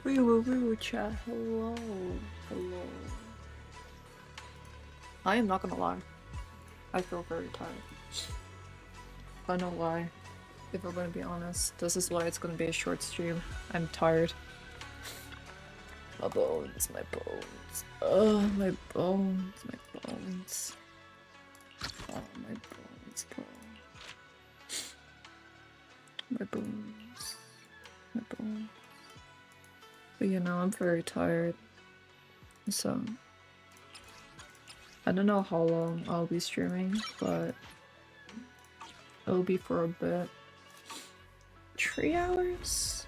We will chat. Hello. Hello. I am not gonna lie. I feel very tired. I know why. If we're gonna be honest, this is why it's gonna be a short stream. I'm tired. My bones, my bones. Oh, my bones, my bones. Oh, my bones, bro. My bones. My bones. But you know, I'm very tired. So, I don't know how long I'll be streaming, but it'll be for a bit. 3 hours?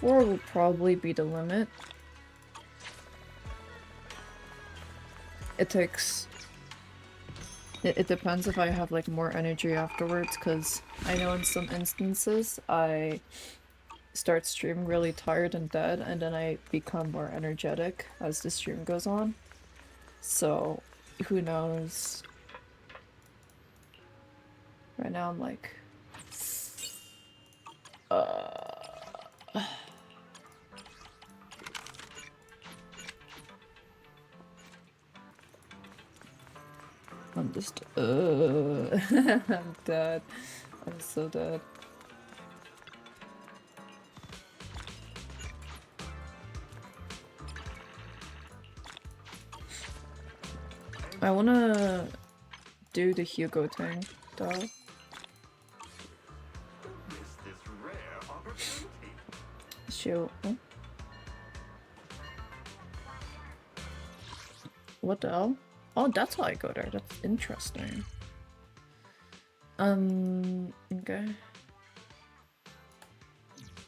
4 will probably be the limit. It takes... It depends if I have like more energy afterwards, because I know in some instances I start streaming really tired and dead, and then I become more energetic as the stream goes on. So, who knows? Right now I'm like... I'm just, I'm dead. I'm so dead. I wanna do the Hugo thing, though. Shoot. Oh. What the hell? Oh, that's why I go there. That's interesting. Okay.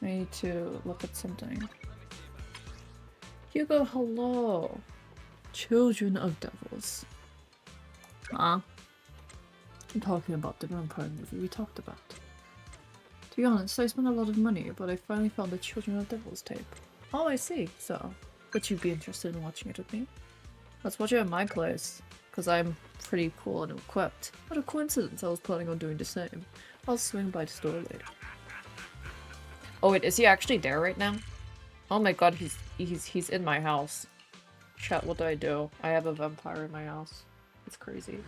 I need to look at something. Hugo, hello! Children of Devils. Huh? I'm talking about the vampire movie we talked about. To be honest, I spent a lot of money, but I finally found the Children of Devils tape. Oh, I see. So, would you be interested in watching it with me? Let's watch it at my place, because I'm pretty cool and equipped. What a coincidence, I was planning on doing the same. I'll swing by the store later. Oh wait, is he actually there right now? Oh my god, he's in my house. Chat, what do I do? I have a vampire in my house. It's crazy.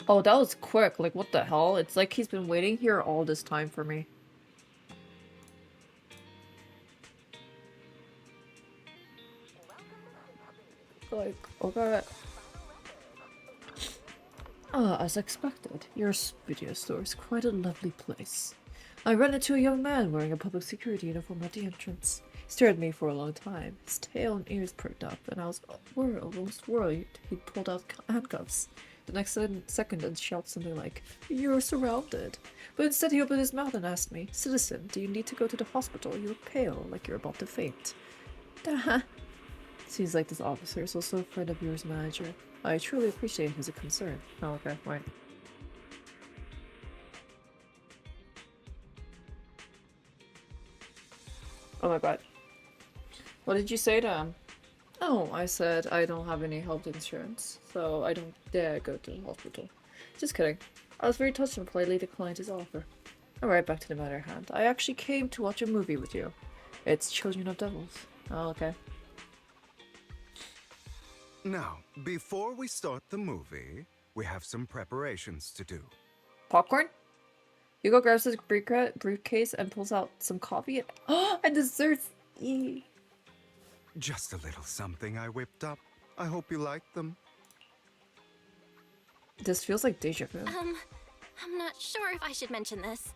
Oh, that was quick. Like, what the hell? It's like he's been waiting here all this time for me. Like, okay. Ah, as expected. Your video store is quite a lovely place. I ran into a young man wearing a public security uniform at the entrance. He stared at me for a long time. His tail and ears perked up, and I was almost worried he'd pulled out handcuffs. The next second and shouted something like, "You're surrounded." But instead he opened his mouth and asked me, "Citizen, do you need to go to the hospital? You look pale, like you're about to faint." Seems like this officer is also a friend of yours, manager. I truly appreciate his concern. Oh, okay, right. Oh my god. What did you say to him? Oh, I said I don't have any health insurance, so I don't dare go to the hospital. Just kidding. I was very touched and politely declined his offer. Alright, back to the matter at hand. I actually came to watch a movie with you. It's Children of Devils. Oh, okay. Now, before we start the movie, we have some preparations to do. Popcorn? Hugo grabs his briefcase and pulls out some coffee and desserts. Just a little something I whipped up. I hope you like them. This feels like deja vu. I'm not sure if I should mention this,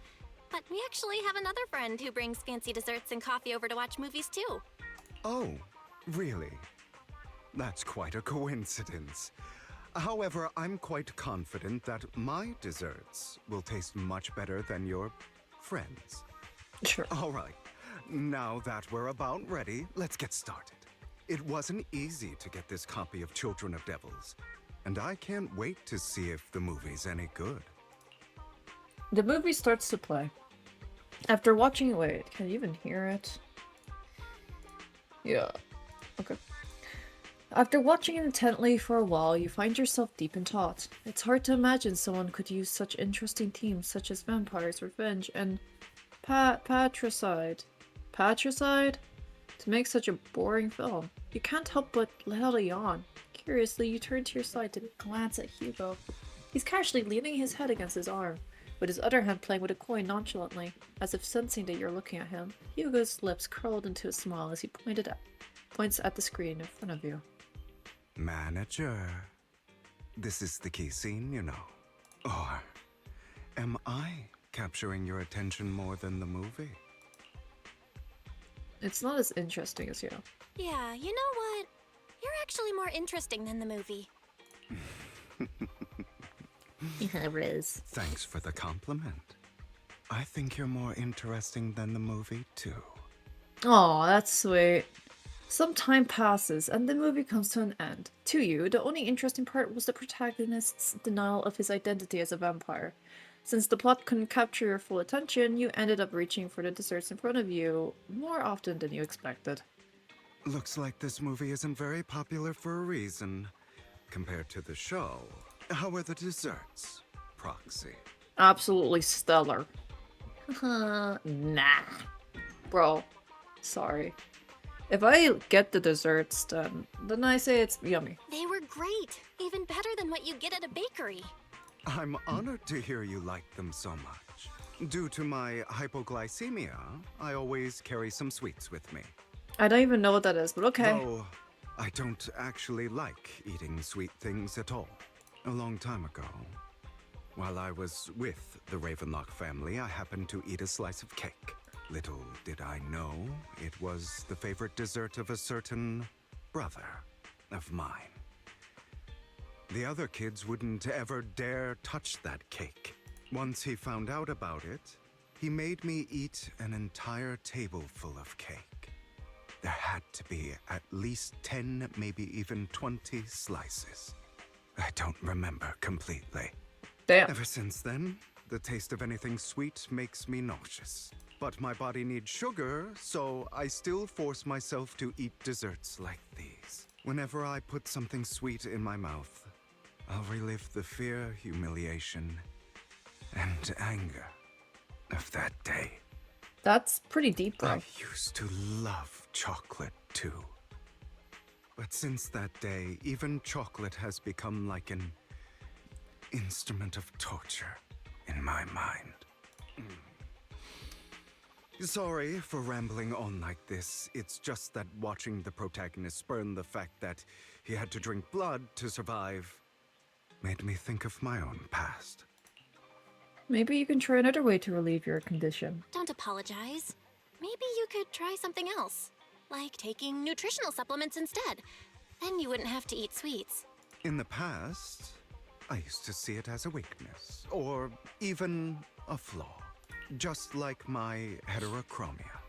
but we actually have another friend who brings fancy desserts and coffee over to watch movies too. Oh, really? That's quite a coincidence. However, I'm quite confident that my desserts will taste much better than your friends. Sure. All right. Now that we're about ready, let's get started. It wasn't easy to get this copy of Children of Devils, and I can't wait to see if the movie's any good. The movie starts to play. After watching, wait, can you even hear it? Yeah. Okay. After watching it intently for a while, you find yourself deep in thought. It's hard to imagine someone could use such interesting themes such as vampires, revenge, and patricide. Patricide? To make such a boring film. You can't help but let out a yawn. Curiously, you turn to your side to glance at Hugo. He's casually leaning his head against his arm, with his other hand playing with a coin nonchalantly, as if sensing that you're looking at him. Hugo's lips curled into a smile as he points at the screen in front of you. Manager. This is the key scene, you know. Or am I capturing your attention more than the movie? It's not as interesting as you. Yeah, you know what? You're actually more interesting than the movie. Yeah, Riz. Thanks for the compliment. I think you're more interesting than the movie, too. Aw, that's sweet. Some time passes, and the movie comes to an end. To you, the only interesting part was the protagonist's denial of his identity as a vampire. Since the plot couldn't capture your full attention, you ended up reaching for the desserts in front of you more often than you expected. Looks like this movie isn't very popular for a reason. Compared to the show, how are the desserts, Proxy? Absolutely stellar. Nah. Bro, sorry. If I get the desserts, then I say it's yummy. They were great. Even better than what you get at a bakery. I'm honored to hear you like them so much. Due to my hypoglycemia, I always carry some sweets with me. I don't even know what that is, but okay. Though, I don't actually like eating sweet things at all. A long time ago, while I was with the Ravenlock family, I happened to eat a slice of cake. Little did I know, it was the favorite dessert of a certain brother of mine. The other kids wouldn't ever dare touch that cake. Once he found out about it, he made me eat an entire table full of cake. There had to be at least 10, maybe even 20 slices. I don't remember completely. Damn. Ever since then, the taste of anything sweet makes me nauseous. But my body needs sugar, so I still force myself to eat desserts like these. Whenever I put something sweet in my mouth, I'll relive the fear, humiliation, and anger of that day. That's pretty deep, bro. I used to love chocolate too. But since that day, even chocolate has become like an instrument of torture in my mind. Sorry for rambling on like this. It's just that watching the protagonist spurn the fact that he had to drink blood to survive made me think of my own past. Maybe you can try another way to relieve your condition. Don't apologize. Maybe you could try something else. Like taking nutritional supplements instead. Then you wouldn't have to eat sweets. In the past, I used to see it as a weakness, or even a flaw. Just like my heterochromia.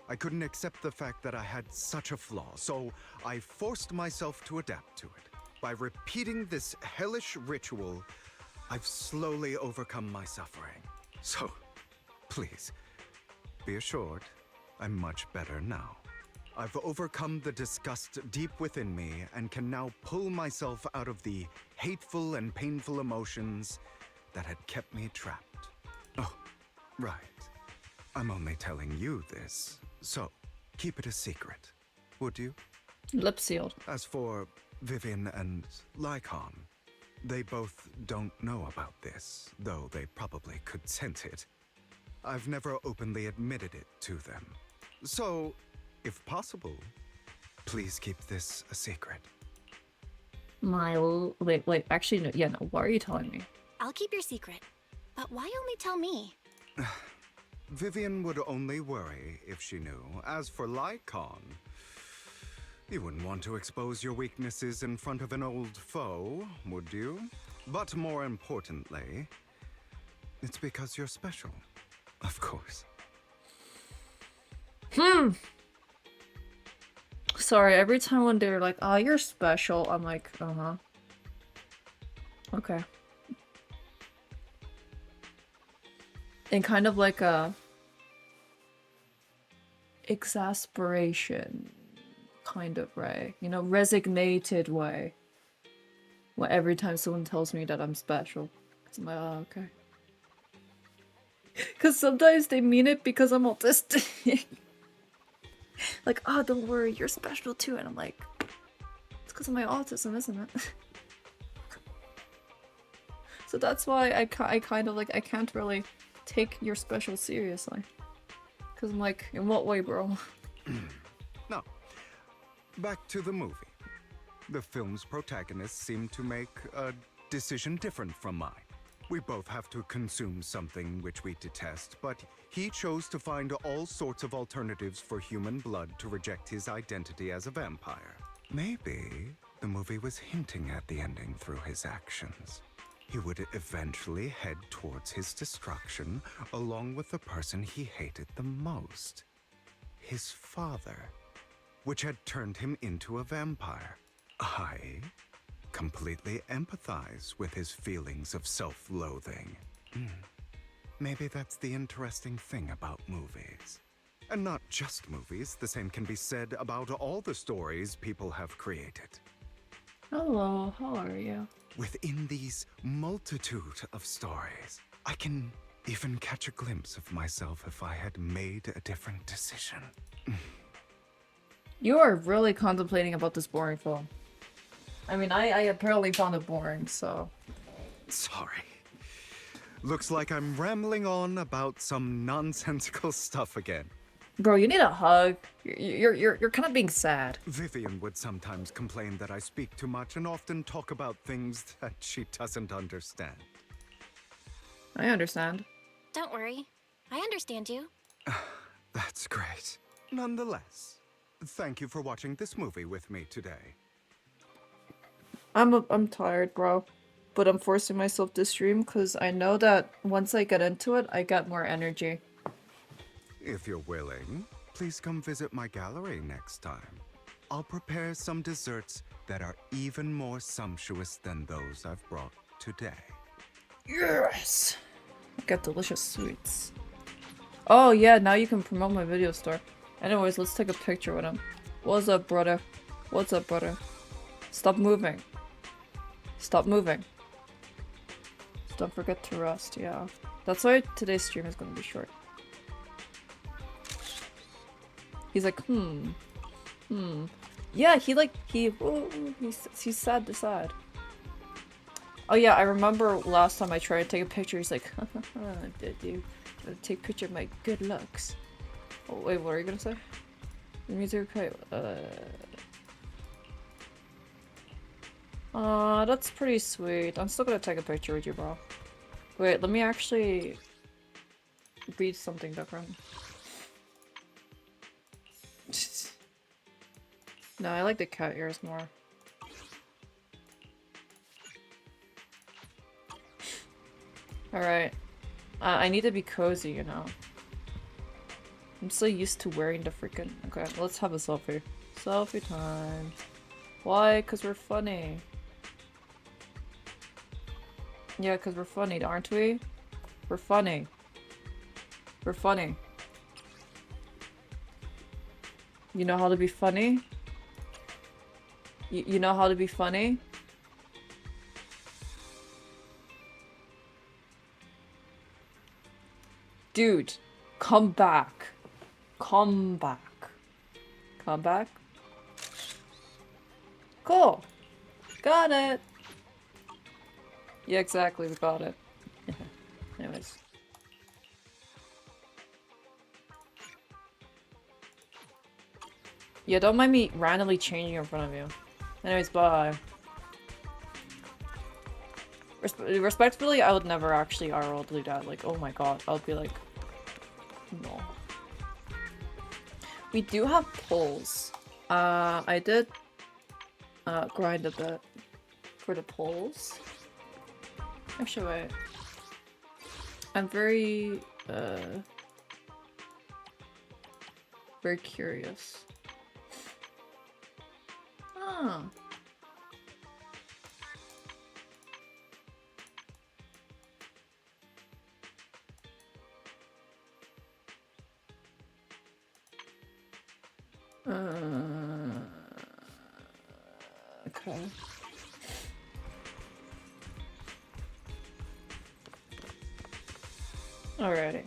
I couldn't accept the fact that I had such a flaw, so I forced myself to adapt to it. By repeating this hellish ritual, I've slowly overcome my suffering. So, please, be assured, I'm much better now. I've overcome the disgust deep within me and can now pull myself out of the hateful and painful emotions that had kept me trapped. Oh, right. I'm only telling you this, so keep it a secret, would you? Lip sealed. As for Vivian and Lycon, they both don't know about this, though they probably could sense it. I've never openly admitted it to them. So, if possible, please keep this a secret. Wait, actually, no, yeah, no, what are you telling me? I'll keep your secret. But why only tell me? Vivian would only worry if she knew. As for Lycon, you wouldn't want to expose your weaknesses in front of an old foe, would you? But more importantly, it's because you're special, of course. Sorry, every time when they're like, oh, you're special, I'm like, uh-huh. Okay. And kind of like a exasperation kind of way. You know, resignated way. Well, every time someone tells me that I'm special. 'Cause I'm like, oh, okay. Because sometimes they mean it because I'm autistic. Like, oh, don't worry, you're special too. And I'm like, it's because of my autism, isn't it? So that's why I kind of like, I can't really take your special seriously. Because I'm like, in what way, bro? Now, back to the movie. The film's protagonists seem to make a decision different from mine. We both have to consume something which we detest, but he chose to find all sorts of alternatives for human blood to reject his identity as a vampire. Maybe the movie was hinting at the ending through his actions. He would eventually head towards his destruction, along with the person he hated the most. His father, which had turned him into a vampire. I completely empathize with his feelings of self-loathing. Maybe that's the interesting thing about movies. And not just movies, the same can be said about all the stories people have created. Hello, how are you? Within these multitude of stories, I can even catch a glimpse of myself if I had made a different decision. You are really contemplating about this boring film. I mean, I apparently found it boring, so... Sorry. Looks like I'm rambling on about some nonsensical stuff again. Bro, you need a hug. You're kind of being sad. Vivian would sometimes complain that I speak too much and often talk about things that she doesn't understand. I understand. Don't worry. I understand you. That's great. Nonetheless, thank you for watching this movie with me today. I'm tired, bro. But I'm forcing myself to stream because I know that once I get into it, I get more energy. If you're willing, please come visit my gallery next time. I'll prepare some desserts that are even more sumptuous than those I've brought today. Yes! I got delicious sweets. Oh yeah, now you can promote my video store. Anyways, let's take a picture with him. What's up, brother? What's up, brother? Stop moving. Stop moving. Don't forget to rest, yeah. That's why today's stream is gonna be short. He's like, Yeah, he's sad to sad. Oh yeah, I remember last time I tried to take a picture, he's like, did you take a picture of my good looks? Oh, wait, what are you gonna say? The music, okay, that's pretty sweet. I'm still gonna take a picture with you, bro. Wait, let me actually read something different. No, I like the cat ears more. Alright. I need to be cozy, you know. I'm so used to wearing the freaking... Okay, let's have a selfie. Selfie time. Why? 'Cause we're funny. Yeah, 'cause we're funny, aren't we? We're funny. We're funny. You know how to be funny? You know how to be funny? Dude, come back. Come back. Come back. Cool. Got it. Yeah, exactly, we got it. Anyways. Yeah, don't mind me randomly changing in front of you. Anyways, bye. Respectfully, I would never actually IRL do that. Like, oh my god, I would be like, no. We do have poles. I did grind a bit for the poles. Actually, wait. I'm very curious. Ah. Alrighty.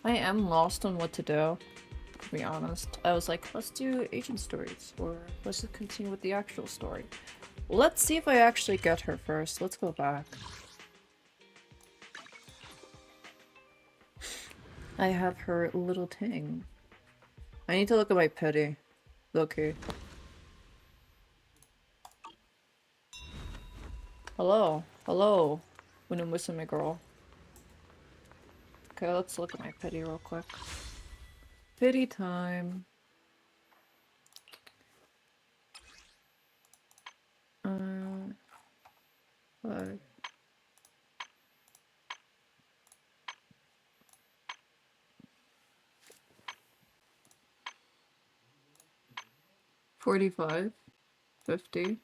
I am lost on what to do, to be honest. I was like, let's do agent stories, or let's just continue with the actual story. Let's see if I actually get her first. Let's go back. I have her little thing. I need to look at my pity. Okay. Hello. Hello. When I'm missing my girl. Okay, let's look at my pity real quick. Pity time. 5. 45, 50,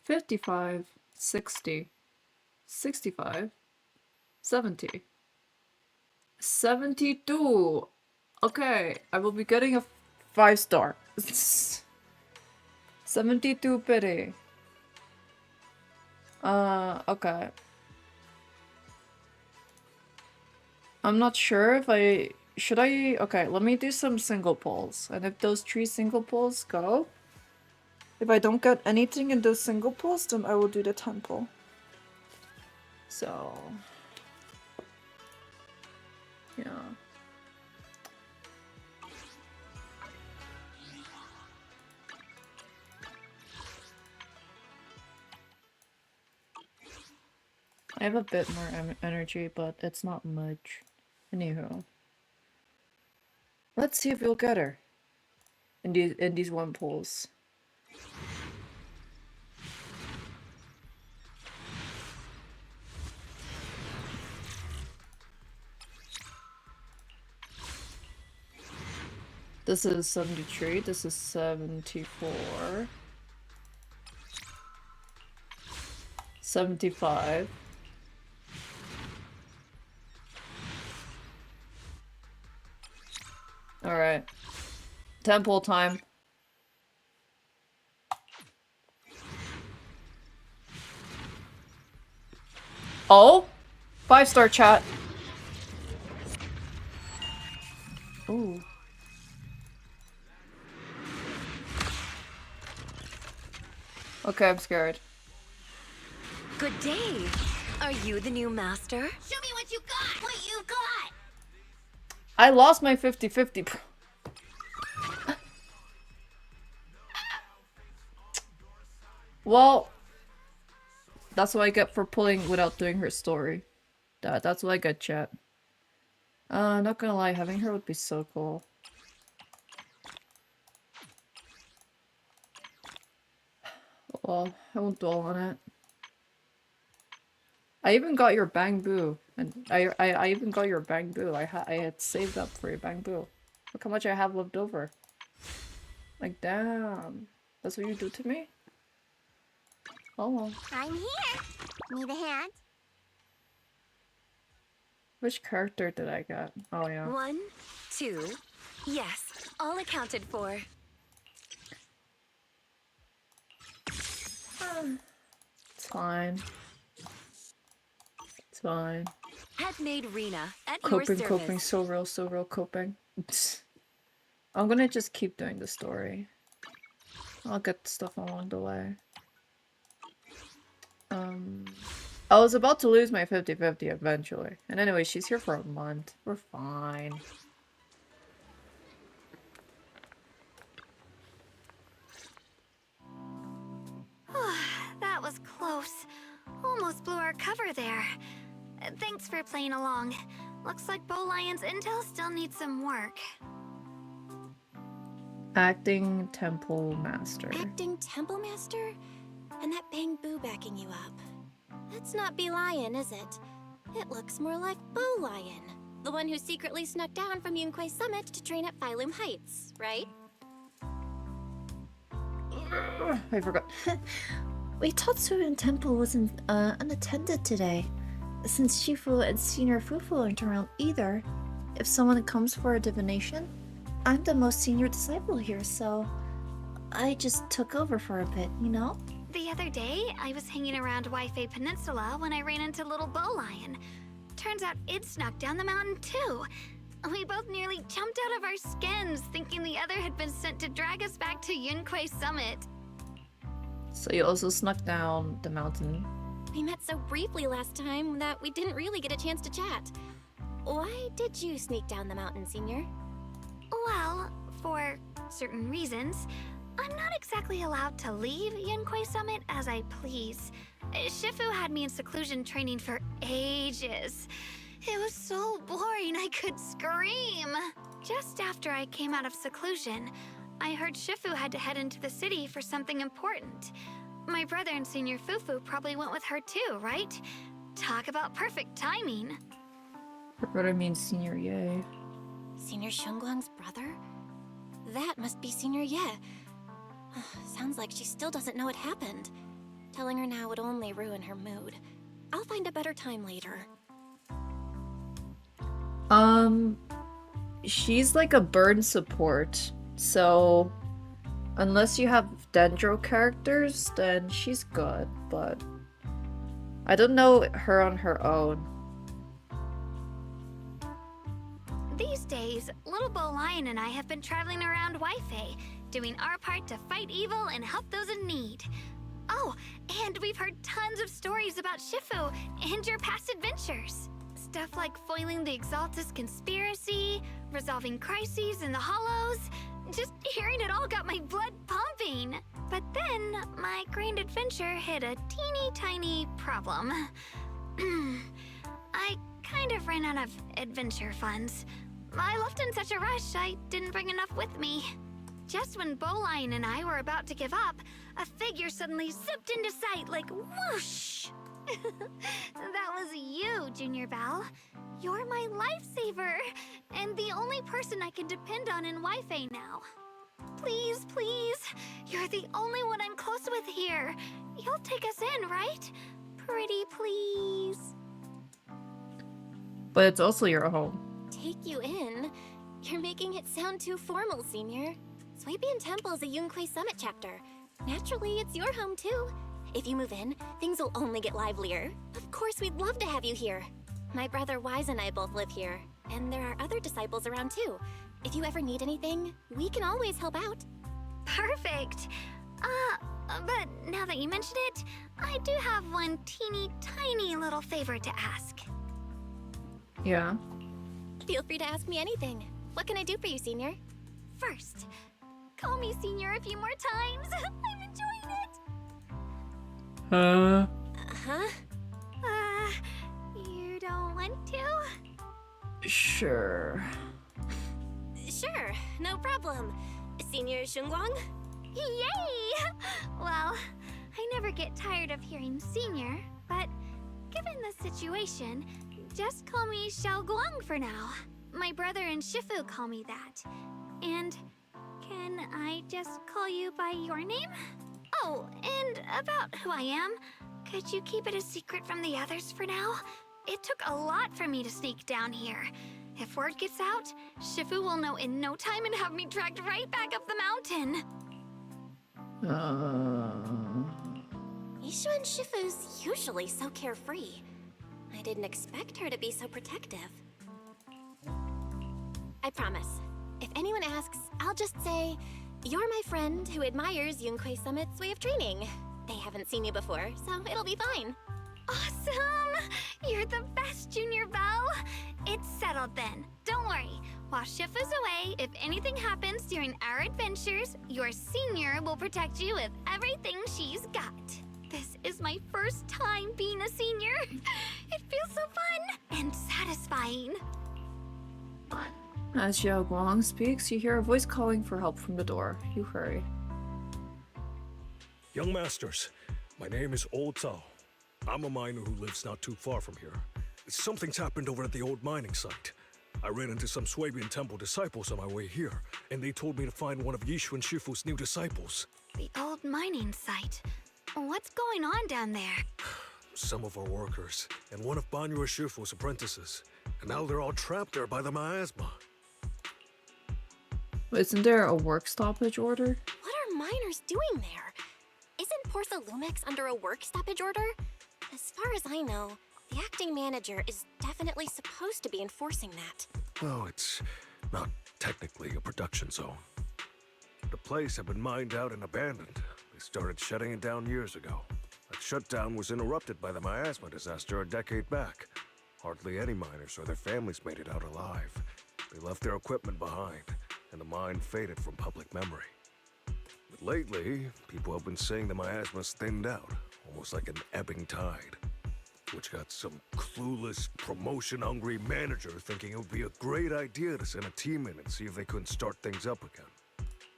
55, 60, 65, 70, 72. Okay, I will be getting a 5-star. 72 pity. Okay. I'm not sure if I... Should I... Okay, let me do some single pulls. And if those 3 single pulls go... If I don't get anything in those single pulls, then I will do the 10 pull. So... Yeah. I have a bit more energy, but it's not much. Anywho. Let's see if we'll get her. In these 1 pulls. This is 73, this is 74. 75. Alright. Temple time. Oh? 5-star chat. Ooh. Okay, I'm scared. Good day. Are you the new master? Show me what you got! What you got! I lost my 50-50. Well, that's what I get for pulling without doing her story. That's what I get, chat. Not gonna lie, having her would be so cool. Well, I won't dwell on it. I even got your bang boo, and I even got your bang boo. I had saved up for your bang boo. Look how much I have left over. Like, damn, that's what you do to me? Oh. I'm here. Need a hand? Which character did I get? Oh yeah. 1, 2. Yes, all accounted for. It's fine. It's fine. Head maid Rena at Coping, your coping, service. so real coping. I'm gonna just keep doing the story. I'll get stuff along the way. I was about to lose my 50-50 eventually. And anyway, she's here for a month. We're fine. That was close. Almost blew our cover there. Thanks for playing along. Looks like Bow Lion's intel still needs some work. Acting Temple Master. Acting Temple Master? And that Bang Boo backing you up. That's not Bee Lion, is it? It looks more like Bow Lion. The one who secretly snuck down from Yunquay Summit to train at Phylum Heights, right? I forgot. We thought Surin Temple wasn't unattended today. Since Shifu and Senior Fufu aren't around either, if someone comes for a divination, I'm the most senior disciple here, so I just took over for a bit, you know? The other day, I was hanging around Waifei Peninsula when I ran into little Bow Lion. Turns out it snuck down the mountain too. We both nearly jumped out of our skins, thinking the other had been sent to drag us back to Yunquei Summit. So you also snuck down the mountain. We met so briefly last time that we didn't really get a chance to chat. Why did you sneak down the mountain, Senior? Well, for certain reasons, I'm not exactly allowed to leave Yunquei Summit as I please. Shifu had me in seclusion training for ages. It was so boring I could scream. Just after I came out of seclusion, I heard Shifu had to head into the city for something important. My brother and Senior Fufu probably went with her too, right? Talk about perfect timing. Her brother means Senior Ye. Senior Shuangguang's brother? That must be Senior Ye. Sounds like she still doesn't know what happened. Telling her now would only ruin her mood. I'll find a better time later. She's like a burn support, so unless you have Dendro characters, then she's good, but I don't know her on her own. These days, little Bow Lion and I have been traveling around Waifei, doing our part to fight evil and help those in need. Oh, and we've heard tons of stories about Shifu and your past adventures. Stuff like foiling the Exaltus conspiracy, resolving crises in the Hollows. Just hearing it all got my blood pumping. But then, my grand adventure hit a teeny tiny problem. I kind of ran out of adventure funds. I left in such a rush, I didn't bring enough with me. Just when Bow Lion and I were about to give up, a figure suddenly zipped into sight like whoosh! That was you, Junior Belle. You're my lifesaver, and the only person I can depend on in Waifei now. Please, please, you're the only one I'm close with here. You'll take us in, right? Pretty please. But it's also your home. Take you in? You're making it sound too formal, Senior. Swabian Temple is a Yunquei Summit chapter. Naturally, it's your home too. If you move in, things will only get livelier. Of course, we'd love to have you here. My brother Wise and I both live here, and there are other disciples around too. If you ever need anything, we can always help out. Perfect. But now that you mention it, I do have one teeny tiny little favor to ask. Yeah. Feel free to ask me anything. What can I do for you, Senior? First, call me Senior a few more times. I'm enjoying it. Huh? Huh? You don't want to? Sure. Sure, no problem. Senior Shuangguang? Yay! Well, I never get tired of hearing Senior, but given the situation, just call me shuangguang for now. My brother and Shifu call me that. And can I just call you by your name? Oh, and about who I am, could you keep it a secret from the others for now? It took a lot for me to sneak down here. If word gets out, Shifu will know in no time and have me dragged right back up the mountain. Yishu and Shifu's usually so carefree. I didn't expect her to be so protective. I promise. If anyone asks, I'll just say, you're my friend who admires Yunquei Summit's way of training. They haven't seen you before, so it'll be fine. Awesome! You're the best, Junior Belle! It's settled then. Don't worry. While Shifu's away, if anything happens during our adventures, your Senior will protect you with everything she's got. This is my first time being a Senior. It feels so fun and satisfying. As Xiao Guang speaks, you hear a voice calling for help from the door. You hurry. Young masters, my name is Old Cao. I'm a miner who lives not too far from here. Something's happened over at the old mining site. I ran into some Swabian Temple disciples on my way here, and they told me to find one of Yishu and Shifu's new disciples. The old mining site. What's going on down there? Some of our workers, and one of Banyu Shifu's apprentices. And now they're all trapped there by the miasma. Isn't there a work stoppage order? What are miners doing there? Isn't Porthalumix under a work stoppage order? As far as I know, the acting manager is definitely supposed to be enforcing that. Oh, it's not technically a production zone. The place had been mined out and abandoned. They started shutting it down years ago. That shutdown was interrupted by the miasma disaster a decade back. Hardly any miners or their families made it out alive. They left their equipment behind, and the mine faded from public memory. But lately, people have been saying the miasma's thinned out, almost like an ebbing tide. Which got some clueless, promotion-hungry manager thinking it would be a great idea to send a team in and see if they couldn't start things up again.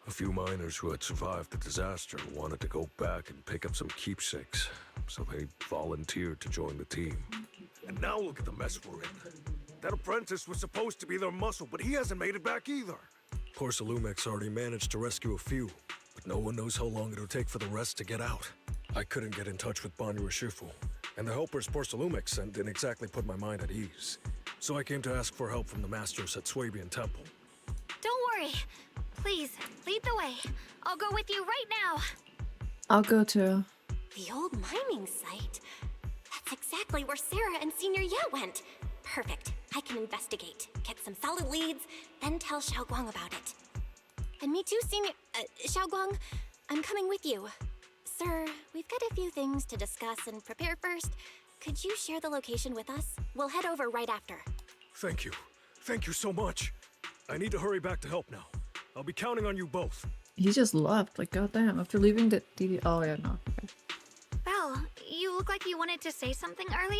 A few miners who had survived the disaster wanted to go back and pick up some keepsakes, so they volunteered to join the team. And now look at the mess we're in. That apprentice was supposed to be their muscle, but he hasn't made it back either. Porcelamex already managed to rescue a few, but no one knows how long it'll take for the rest to get out. I couldn't get in touch with Banyu Shifu, and the helpers Porcelamex sent didn't exactly put my mind at ease. So I came to ask for help from the masters at Swabian Temple. Don't worry. Please, lead the way. I'll go with you right now. I'll go too. The old mining site? That's exactly where Sarah and Senior Ye went. Perfect. I can investigate, get some solid leads, then tell Shuangguang about it. And me too, Senior... Shuangguang, I'm coming with you. Sir, we've got a few things to discuss and prepare first. Could you share the location with us? We'll head over right after. Thank you. Thank you so much. I need to hurry back to help now. I'll be counting on you both. He just left, like goddamn, after leaving the DD. Oh yeah, no. Okay. Belle, you look like you wanted to say something earlier?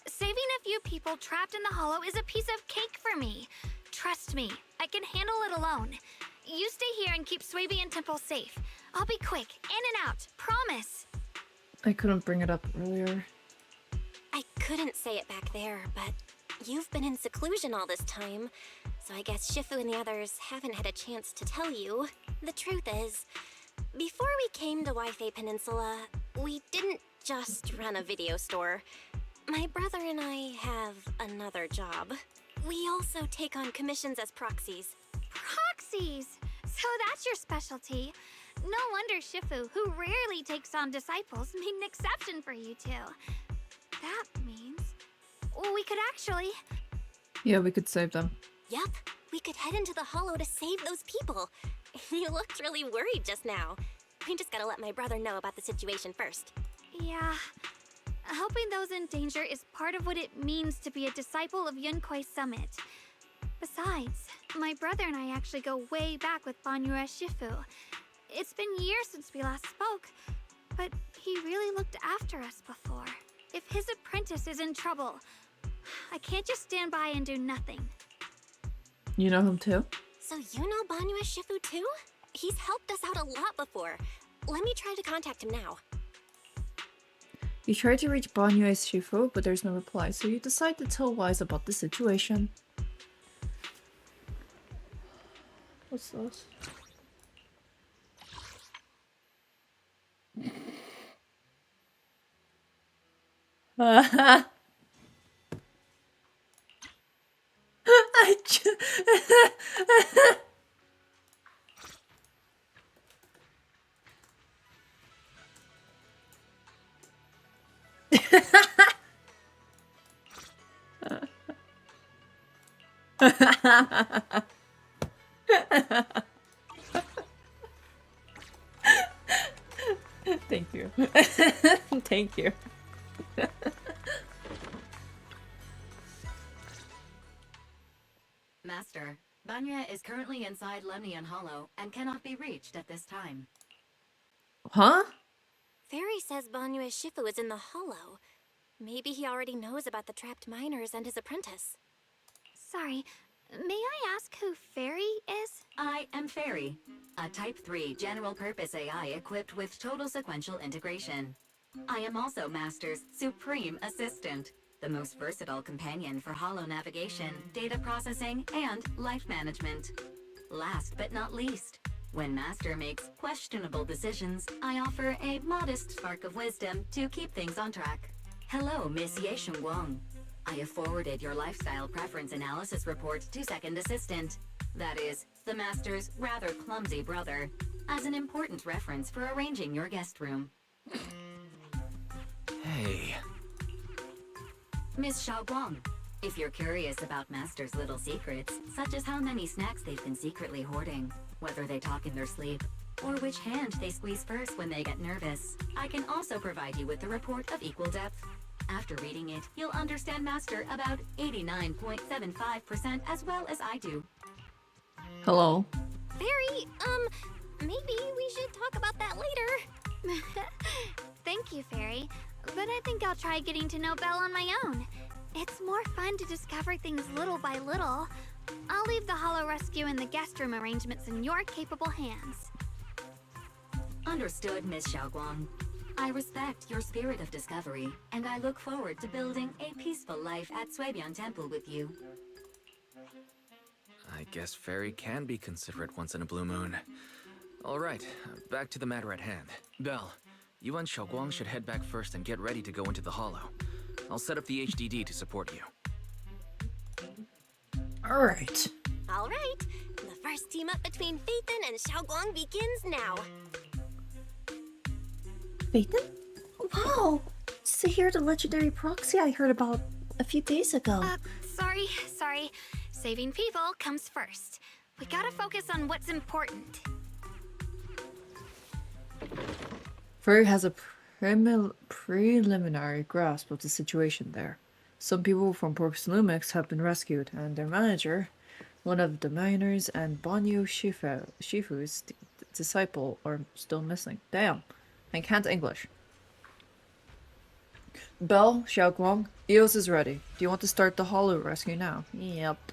Saving a few people trapped in the hollow is a piece of cake for me. Trust me, I can handle it alone. You stay here and keep Swabian Temple safe. I'll be quick, in and out, promise. I couldn't bring it up earlier. I couldn't say it back there, but you've been in seclusion all this time, so I guess Shifu and the others haven't had a chance to tell you. The truth is, before we came to Waifei Peninsula, we didn't just run a video store. My brother and I have another job. We also take on commissions as proxies. Proxies! So that's your specialty. No wonder Shifu, who rarely takes on disciples, made an exception for you two. That means we could actually... Yeah, we could save them. Yep, we could head into the hollow to save those people. You looked really worried just now. We just gotta let my brother know about the situation first. Yeah. Helping those in danger is part of what it means to be a disciple of Yunkwei Summit. Besides, my brother and I actually go way back with Banyu Shifu. It's been years since we last spoke, but he really looked after us before. If his apprentice is in trouble, I can't just stand by and do nothing. You know him too? So you know Banyu Shifu too? He's helped us out a lot before. Let me try to contact him now. You tried to reach Banyu Shifu, but there's no reply, so you decide to tell Wise about the situation. What's this? I Thank you. Thank you. Master, Banya is currently inside Lemnian Hollow and cannot be reached at this time. Huh? Fairy says Banyu Shifu is in the hollow. Maybe he already knows about the trapped miners and his apprentice. Sorry, may I ask who Fairy is? I am Fairy, a Type 3 general-purpose AI equipped with total sequential integration. I am also Master's supreme assistant, the most versatile companion for holo navigation, data processing, and life management. Last but not least, when Master makes questionable decisions, I offer a modest spark of wisdom to keep things on track. Hello, Miss Ye Shuangguang. I have forwarded your lifestyle preference analysis report to Second Assistant. That is, the Master's rather clumsy brother, as an important reference for arranging your guest room. Hey. Miss Shuangguang, if you're curious about Master's little secrets, such as how many snacks they've been secretly hoarding, whether they talk in their sleep, or which hand they squeeze first when they get nervous, I can also provide you with a report of equal depth. After reading it, you'll understand Master about 89.75% as well as I do. Hello. Fairy, maybe we should talk about that later. Thank you, Fairy. But I think I'll try getting to know Belle on my own. It's more fun to discover things little by little. I'll leave the Hollow Rescue and the guest room arrangements in your capable hands. Understood, Miss Shuangguang. I respect your spirit of discovery, and I look forward to building a peaceful life at Shuangguang Temple with you. I guess Fairy can be considerate once in a blue moon. Alright, back to the matter at hand. Belle, you and Shuangguang should head back first and get ready to go into the Hollow. I'll set up the HDD to support you. Alright. All right, the first team up between Phaethon and Shuangguang begins now. Phaethon? Wow! Just to hear the legendary proxy I heard about a few days ago. Sorry. Saving people comes first. We gotta focus on what's important. Fairy has a preliminary grasp of the situation there. Some people from Pork's Lumix have been rescued, and their manager, one of the miners, and Banyu Shifu's disciple are still missing. Damn, I can't English. Belle, Shuangguang, EOS is ready. Do you want to start the Hollow Rescue now? Yep.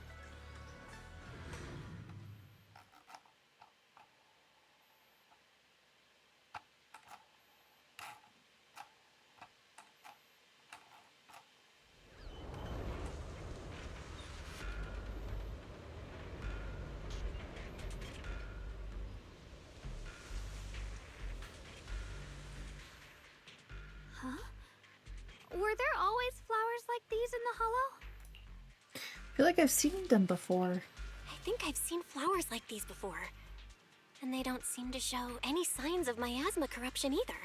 Were there always flowers like these in the Hollow? I feel like I've seen them before. I think I've seen flowers like these before. And they don't seem to show any signs of miasma corruption either.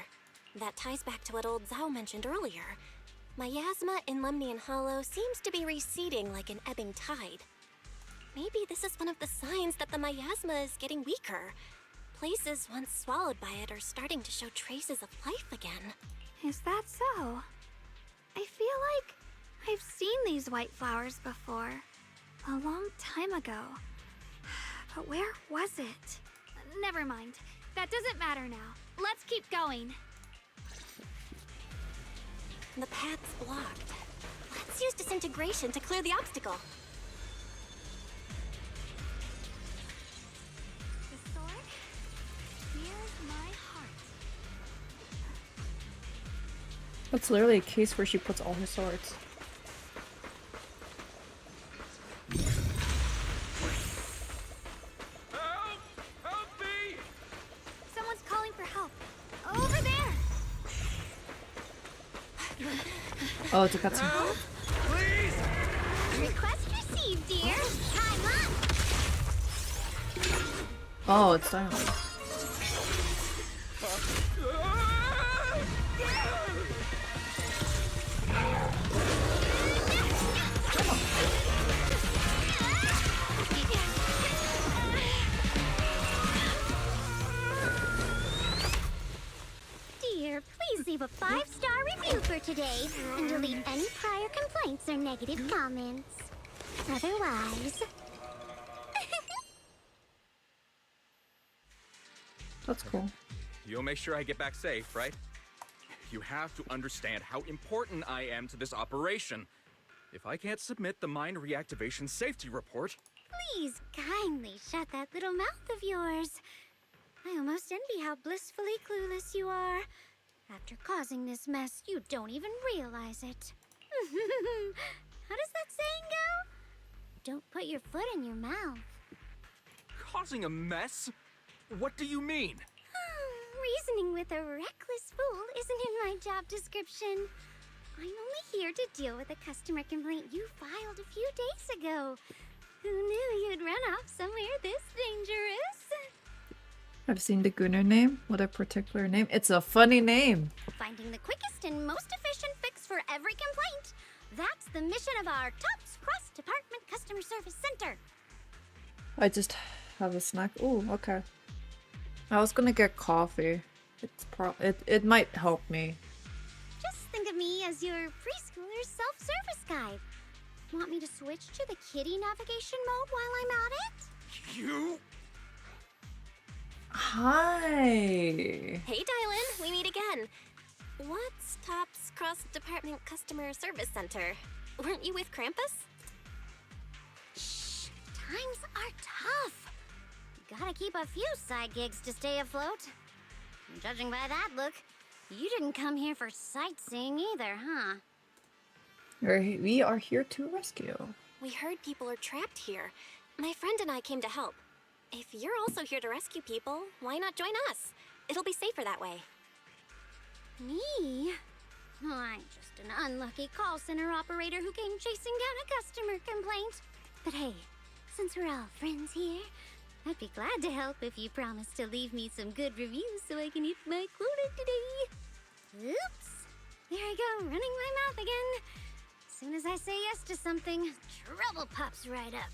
That ties back to what old Zhao mentioned earlier. Miasma in Lemnian Hollow seems to be receding like an ebbing tide. Maybe this is one of the signs that the miasma is getting weaker. Places once swallowed by it are starting to show traces of life again. Is that so? I feel like I've seen these white flowers before. A long time ago. But where was it? Never mind. That doesn't matter now. Let's keep going. The path's blocked. Let's use disintegration to clear the obstacle. The sword? Here's my heart. That's literally a case where she puts all her swords. Help! Help me! Someone's calling for help. Over there! Oh, it's a cutscene. Please! Request received, dear. Time up! Oh, it's done. Dear, please leave a 5-star review for today and delete any prior complaints or negative comments. Otherwise... That's cool. You'll make sure I get back safe, right? You have to understand how important I am to this operation. If I can't submit the mine reactivation safety report... Please kindly shut that little mouth of yours. I almost envy how blissfully clueless you are. After causing this mess, you don't even realize it. How does that saying go? Don't put your foot in your mouth. Causing a mess? What do you mean? Reasoning with a reckless fool isn't in my job description. I'm only here to deal with a customer complaint you filed a few days ago. Who knew you'd run off somewhere this dangerous? I've seen the Gunner name. What a particular name. It's a funny name. Finding the quickest and most efficient fix for every complaint. That's the mission of our TOPS cross-department customer service center. I just have a snack. Oh, okay. I was gonna get coffee. It might help me. Just think of me as your preschooler's self-service guide. Want me to switch to the kitty navigation mode while I'm at it? You? Hi. Hey, Dylan, we meet again. What's TOPS Cross-Department Customer Service Center? Weren't you with Krampus? Shh, times are tough. Gotta keep a few side gigs to stay afloat. Judging by that look, you didn't come here for sightseeing either, huh? We are here to rescue. We heard people are trapped here. My friend and I came to help. If you're also here to rescue people, why not join us? It'll be safer that way. Me? Oh, I'm just an unlucky call center operator who came chasing down a customer complaint. But hey, since we're all friends here, I'd be glad to help if you promise to leave me some good reviews so I can hit my quota today. Oops. There I go, running my mouth again. As soon as I say yes to something, trouble pops right up.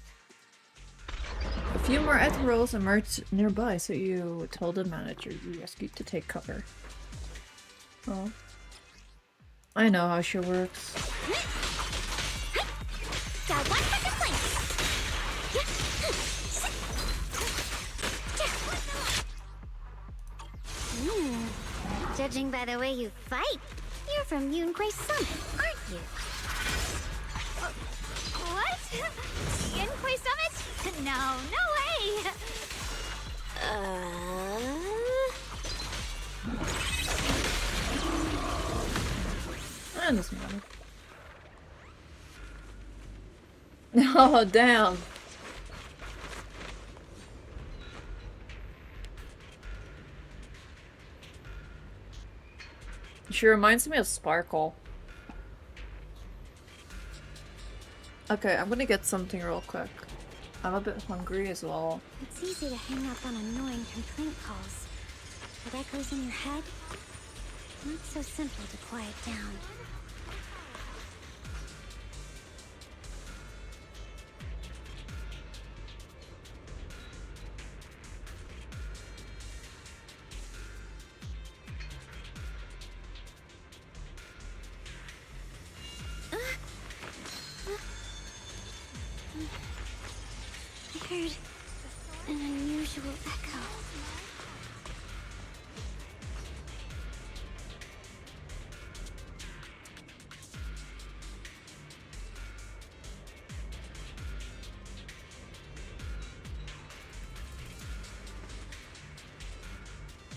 A few more Ethereals emerged nearby, so you told the manager you rescued to take cover. Oh. I know how she works. Got one for complaints. Judging by the way you fight, you're from Yunquay Summit, aren't you? What? Yunquay Summit? No, no way! That doesn't matter. Oh, damn. She reminds me of Sparkle. Okay, I'm gonna get something real quick. I'm a bit hungry as well. It's easy to hang up on annoying complaint calls. But echoes in your head? Not so simple to quiet down. I heard an unusual echo.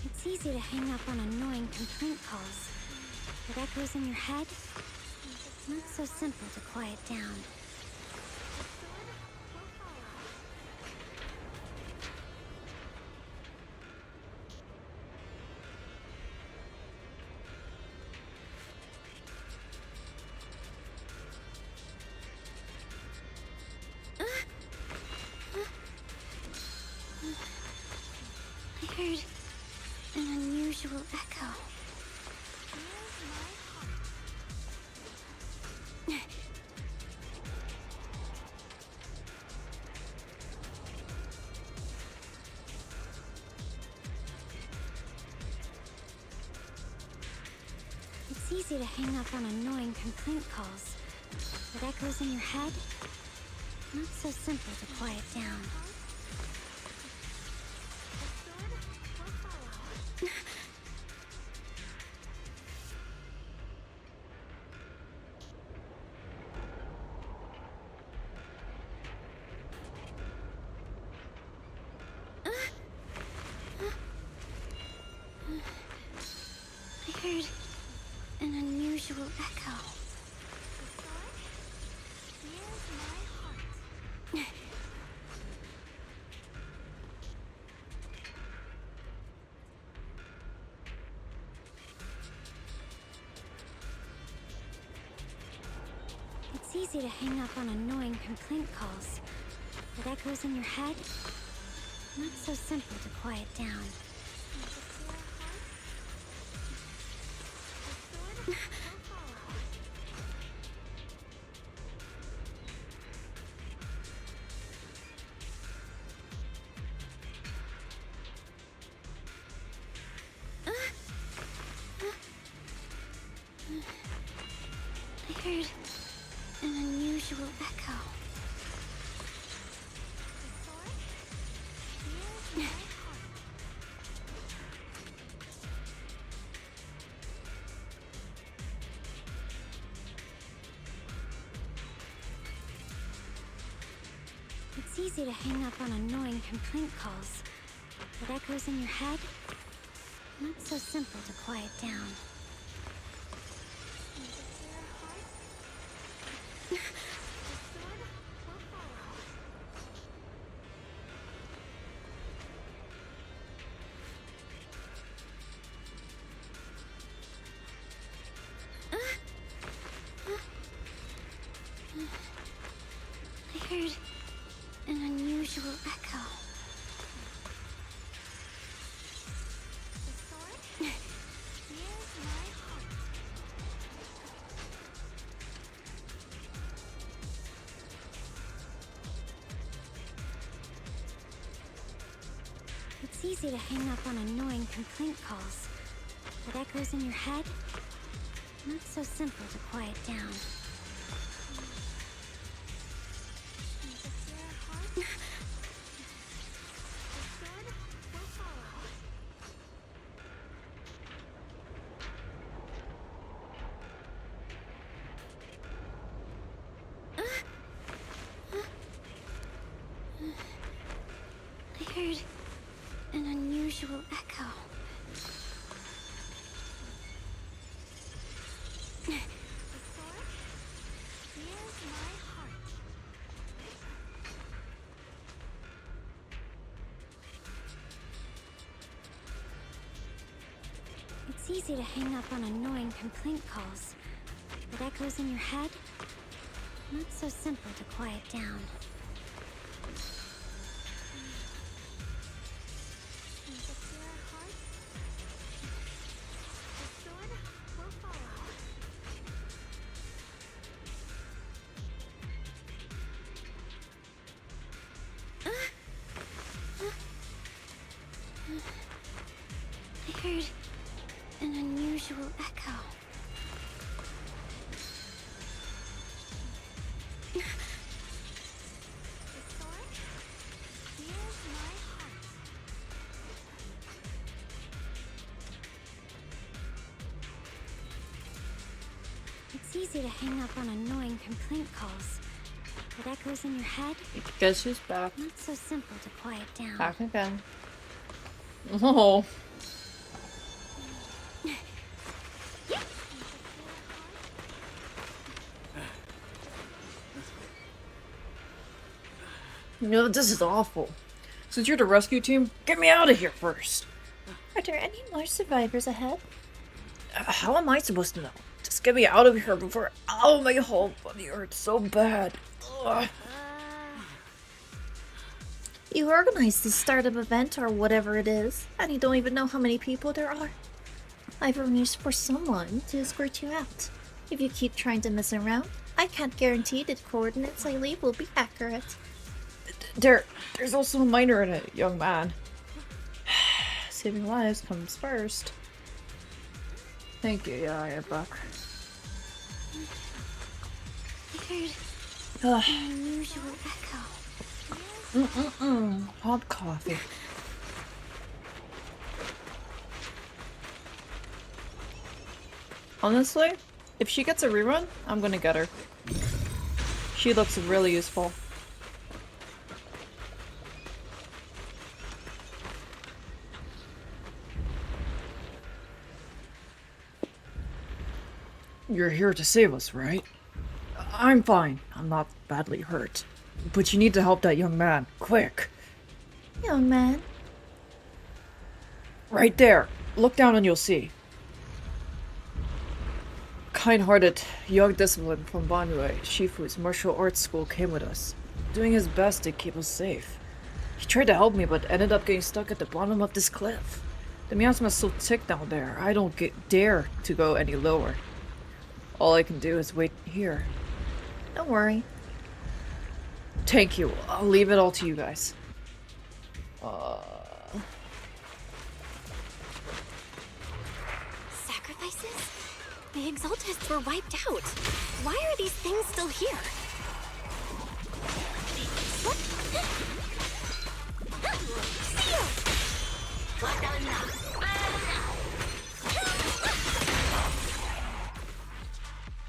It's easy to hang up on annoying complaint calls, but echoes in your head? Not so simple to quiet down. I heard an unusual echo. It's easy to hang up on annoying complaint calls, but echoes in your head? Not so simple to quiet down. I heard an unusual echo. It's easy to hang up on annoying complaint calls, It echoes in your head. Not so simple to quiet down. I heard an unusual echo. It's easy to hang up on annoying complaint calls. It echoes in your head. Not so simple to quiet down. I heard an unusual echo. It's easy to hang up on annoying complaint calls. It echoes in your head. Not so simple to quiet down. I heard an unusual echo. It's easy to hang up on annoying complaint calls. It echoes in your head. Not so simple to quiet down. I heard an unusual echo. It's easy to hang up on annoying complaint calls. It echoes in your head. Guess who's back? Not so simple to quiet down. Back again. Oh. No, this is awful. Since you're the rescue team, get me out of here first. Are there any more survivors ahead? How am I supposed to know? Just get me out of here before my whole body hurts so bad. Ugh. You organized this startup event or whatever it is, and you don't even know how many people there are. I've arranged for someone to escort you out. If you keep trying to mess around, I can't guarantee that the coordinates I leave will be accurate. There's also a minor in it, young man. Saving lives comes first. Thank you, yeah, I am back. I heard Ugh. an unusual echo. Hot coffee. Honestly, if she gets a rerun, I'm gonna get her. She looks really useful. You're here to save us, right? I'm fine. I'm not badly hurt. But you need to help that young man. Quick. Young man, Right there. Look down and you'll see. Kind-hearted, young discipline from Banwei, Shifu's martial arts school came with us. doing his best to keep us safe. He tried to help me, but ended up getting stuck at the bottom of this cliff. The miasma is so thick down there, I don't dare to go any lower. All I can do is wait here. Don't worry. Thank you. I'll leave it all to you guys. Sacrifices? The Exaltists were wiped out. Why are these things still here? What?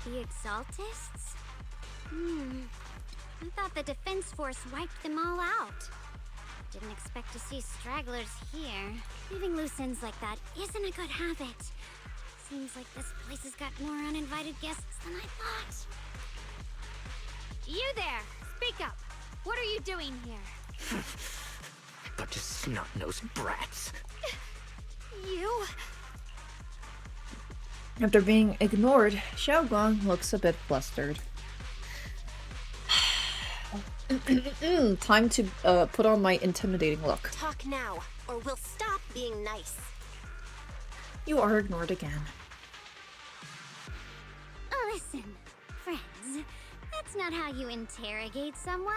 The Exaltists? I thought the Defense Force wiped them all out. Didn't expect to see stragglers here. Leaving loose ends like that isn't a good habit. Seems like this place has got more uninvited guests than I thought. You there! Speak up! What are you doing here? Bunch of snot-nosed brats. You? After being ignored, Shuangguang looks a bit flustered. Time to put on my intimidating look. Talk now, or we'll stop being nice. You are ignored again. Listen, friends, that's not how you interrogate someone.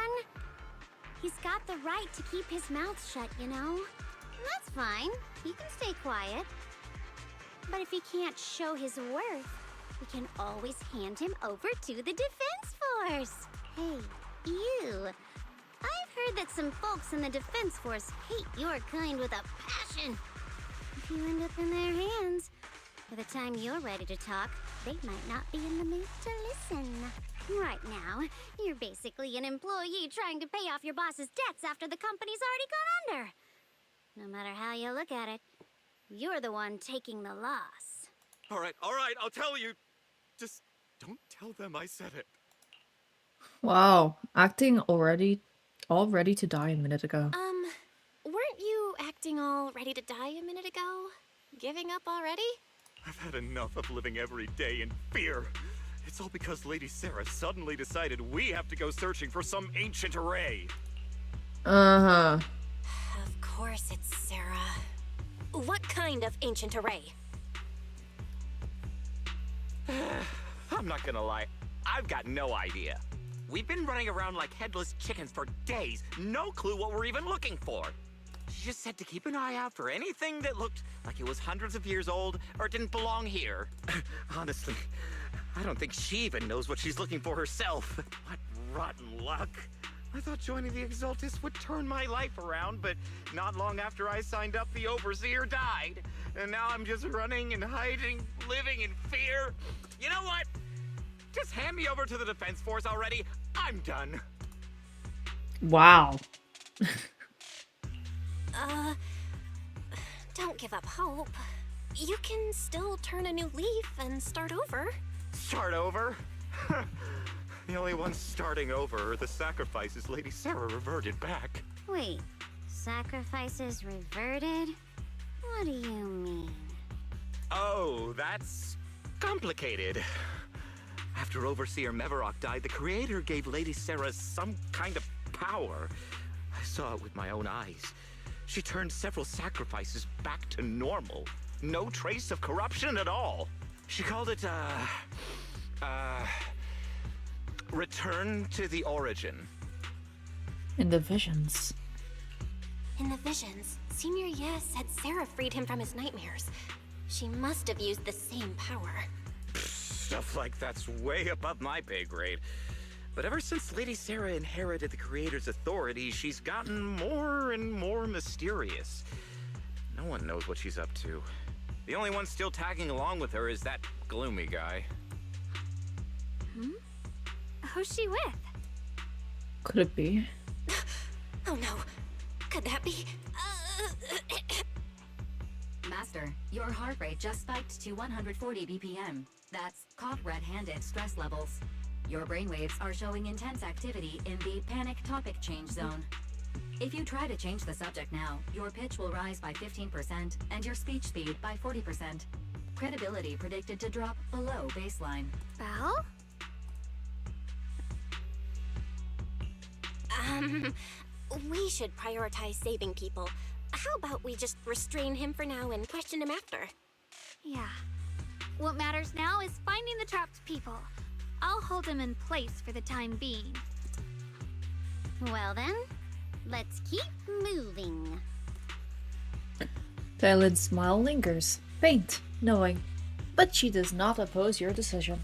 He's got the right to keep his mouth shut, you know? That's fine. He can stay quiet. But if he can't show his worth, we can always hand him over to the Defense Force. Hey, you. I've heard that some folks in the Defense Force hate your kind with a passion. If you end up in their hands, by the time you're ready to talk, they might not be in the mood to listen. Right now, you're basically an employee trying to pay off your boss's debts after the company's already gone under. No matter how you look at it, you're the one taking the loss. All right, I'll tell you. Just don't tell them I said it. Wow, acting all ready to die a minute ago. Weren't you acting all ready to die a minute ago? Giving up already? I've had enough of living every day in fear. It's all because Lady Sarah suddenly decided we have to go searching for some ancient array. Uh-huh. Of course it's Sarah. What kind of ancient array? I'm not gonna lie, I've got no idea. We've been running around like headless chickens for days, no clue what we're even looking for. She just said to keep an eye out for anything that looked like it was hundreds of years old or didn't belong here. Honestly, I don't think she even knows what she's looking for herself. What rotten luck. I thought joining the Exaltists would turn my life around, but not long after I signed up, the Overseer died. And now I'm just running and hiding, living in fear. You know what? Just hand me over to the Defense Force already. I'm done. Wow. Don't give up hope. You can still turn a new leaf and start over. Start over? The only ones starting over are the sacrifices Lady Sarah reverted back. Wait, sacrifices reverted? What do you mean? Oh, that's complicated. After Overseer Mevarok died, the Creator gave Lady Sarah some kind of power. I saw it with my own eyes. She turned several sacrifices back to normal. No trace of corruption at all. She called it, return to the origin. In the visions. In the visions, Senior Ye said Sarah freed him from his nightmares. She must have used the same power. Stuff like that's way above my pay grade. But ever since Lady Sarah inherited the Creator's authority, she's gotten more and more mysterious. No one knows what she's up to. The only one still tagging along with her is that gloomy guy. Who's she with? Could it be? Oh no. Could that be? Master, your heart rate just spiked to 140 BPM. That's caught red-handed stress levels. Your brainwaves are showing intense activity in the panic topic change zone. If you try to change the subject now, your pitch will rise by 15% and your speech speed by 40%. Credibility predicted to drop below baseline. Belle? We should prioritize saving people. How about we just restrain him for now and question him after? Yeah. What matters now is finding the trapped people. I'll hold him in place for the time being. Well then, let's keep moving. Dylan's smile lingers, faint, knowing, but she does not oppose your decision.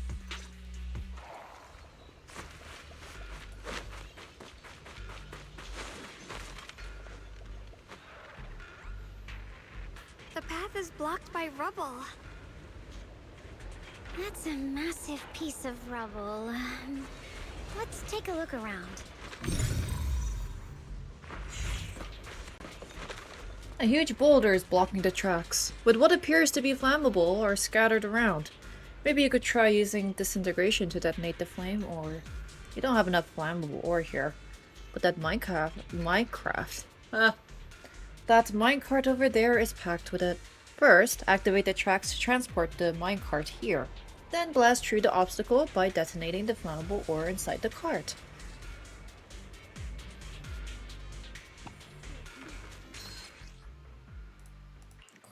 The path is blocked by rubble. That's a massive piece of rubble. Let's take a look around. A huge boulder is blocking the tracks, with what appears to be flammable or scattered around. Maybe you could try using disintegration to detonate the flame, or... You don't have enough flammable ore here. But that that minecart over there is packed with it. First, activate the tracks to transport the minecart here. Then blast through the obstacle by detonating the flammable ore inside the cart.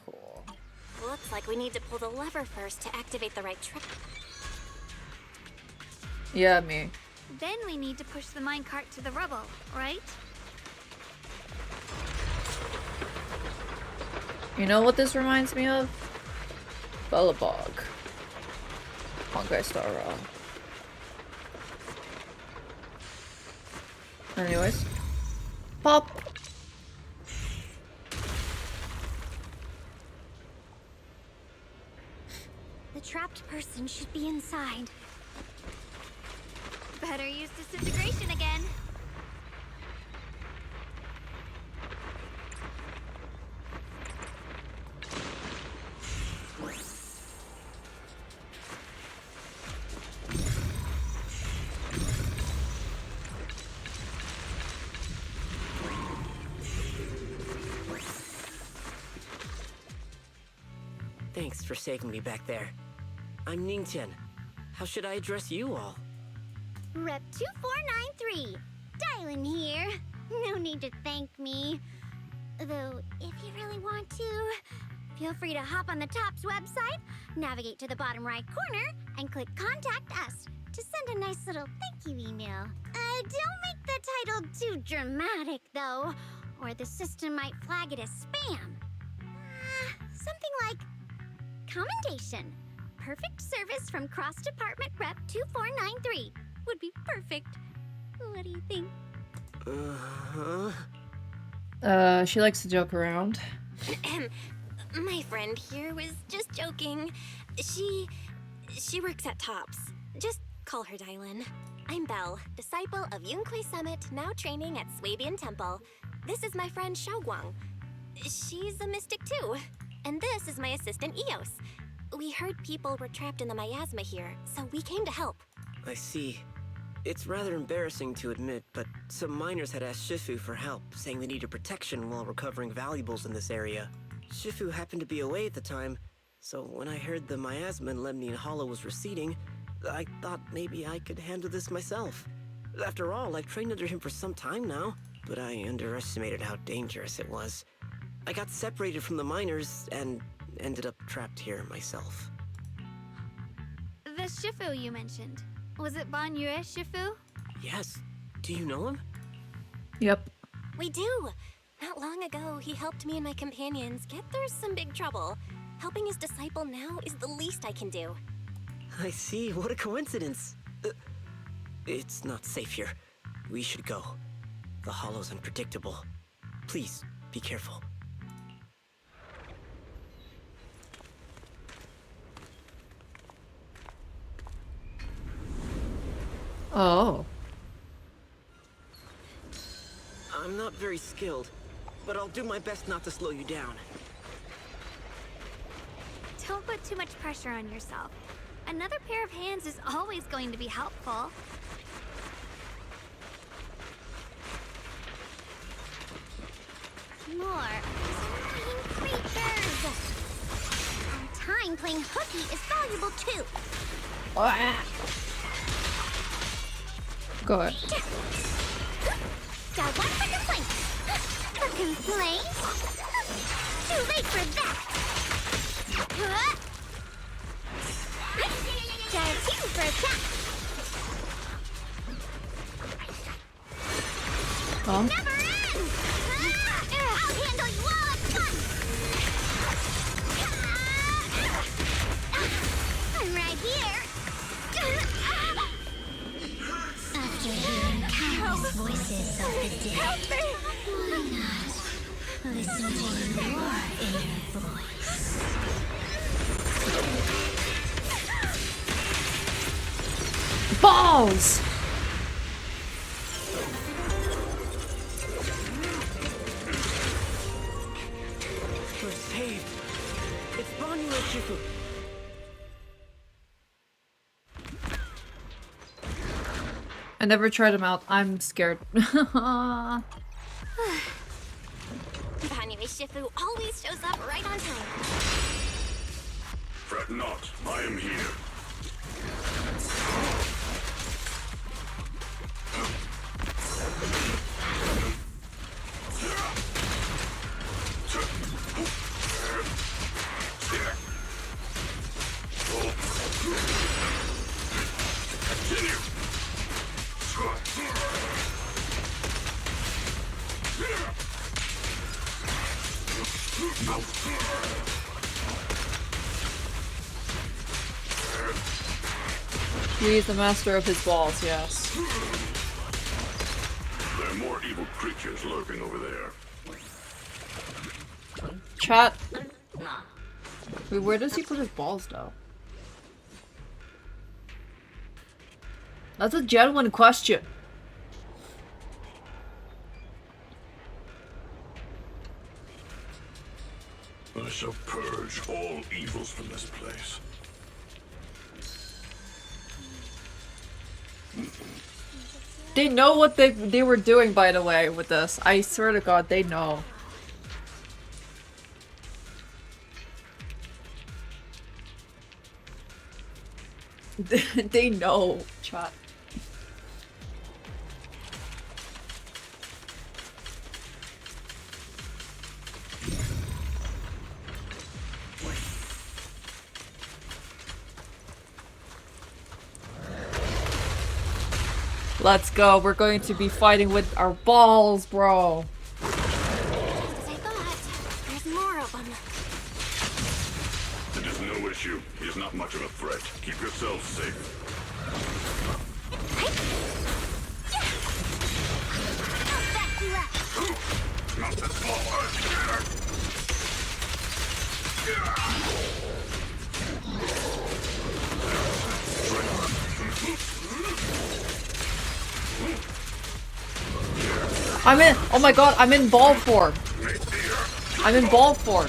Cool. Looks like we need to pull the lever first to activate the right trick. Yeah, me. Then we need to push the minecart to the rubble, right? You know what this reminds me of? Bellabog. Honkai Star Rail. Anyways. Pop! The trapped person should be inside. Better use disintegration again. Thanks for saving me back there. I'm Ningtian. How should I address you all? Rep 2493. Dylan here. No need to thank me. Though, if you really want to, feel free to hop on the TOPS website, navigate to the bottom right corner, and click Contact Us to send a nice little thank you email. Don't make the title too dramatic, though, or the system might flag it as spam. Something like Commendation. Perfect service from Cross Department Rep 2493 would be perfect. What do you think? She likes to joke around. My friend here was just joking. She works at TOPS. Just call her Dylan. I'm Belle, disciple of Yunquei Summit, now training at Swabian Temple. This is my friend shuangguang. She's a mystic too. And this is my assistant Eos. We heard people were trapped in the miasma here, so we came to help. I see. It's rather embarrassing to admit, but some miners had asked Shifu for help, saying they needed protection while recovering valuables in this area. Shifu happened to be away at the time, so when I heard the miasma in Lemnian Hollow was receding, I thought maybe I could handle this myself. After all, I've trained under him for some time now, but I underestimated how dangerous it was. I got separated from the miners and ended up trapped here myself. The Shifu you mentioned. Was it Ban Yue Shifu? Yes. Do you know him? Yep. We do. Not long ago, he helped me and my companions get through some big trouble. Helping his disciple now is the least I can do. I see. What a coincidence. It's not safe here. We should go. The hollow's unpredictable. Please, be careful. Oh. I'm not very skilled, but I'll do my best not to slow you down. Don't put too much pressure on yourself. Another pair of hands is always going to be helpful. More annoying creatures! Our time playing hooky is valuable too. Go ahead. Got one for complaint. A complaint? Too late for that. Got a two for attack. Huh? Never ends! I'll handle you all at once! I'm right here. After hearing countless voices of the dead, why not listen to your inner voice? Balls! We're saved. It's Banyu and Shifu. I never tried them out. I'm scared. Banyu Shifu always shows up right on time. Fret not, I am here. He is the master of his balls, yes. There are more evil creatures lurking over there. Chat. Wait, where does he put his balls though? That's a genuine question. I shall purge all evils from this place. They know what they were doing, by the way, with this. I swear to God, they know. They know, chat. Let's go. We're going to be fighting with our balls, bro. Just as I thought. There's more of them. It is no issue. He is not much of a threat. Keep yourselves safe. I'll back you up. Not this ball. I'm in. Oh my God, I'm in ball form. I'm in ball form.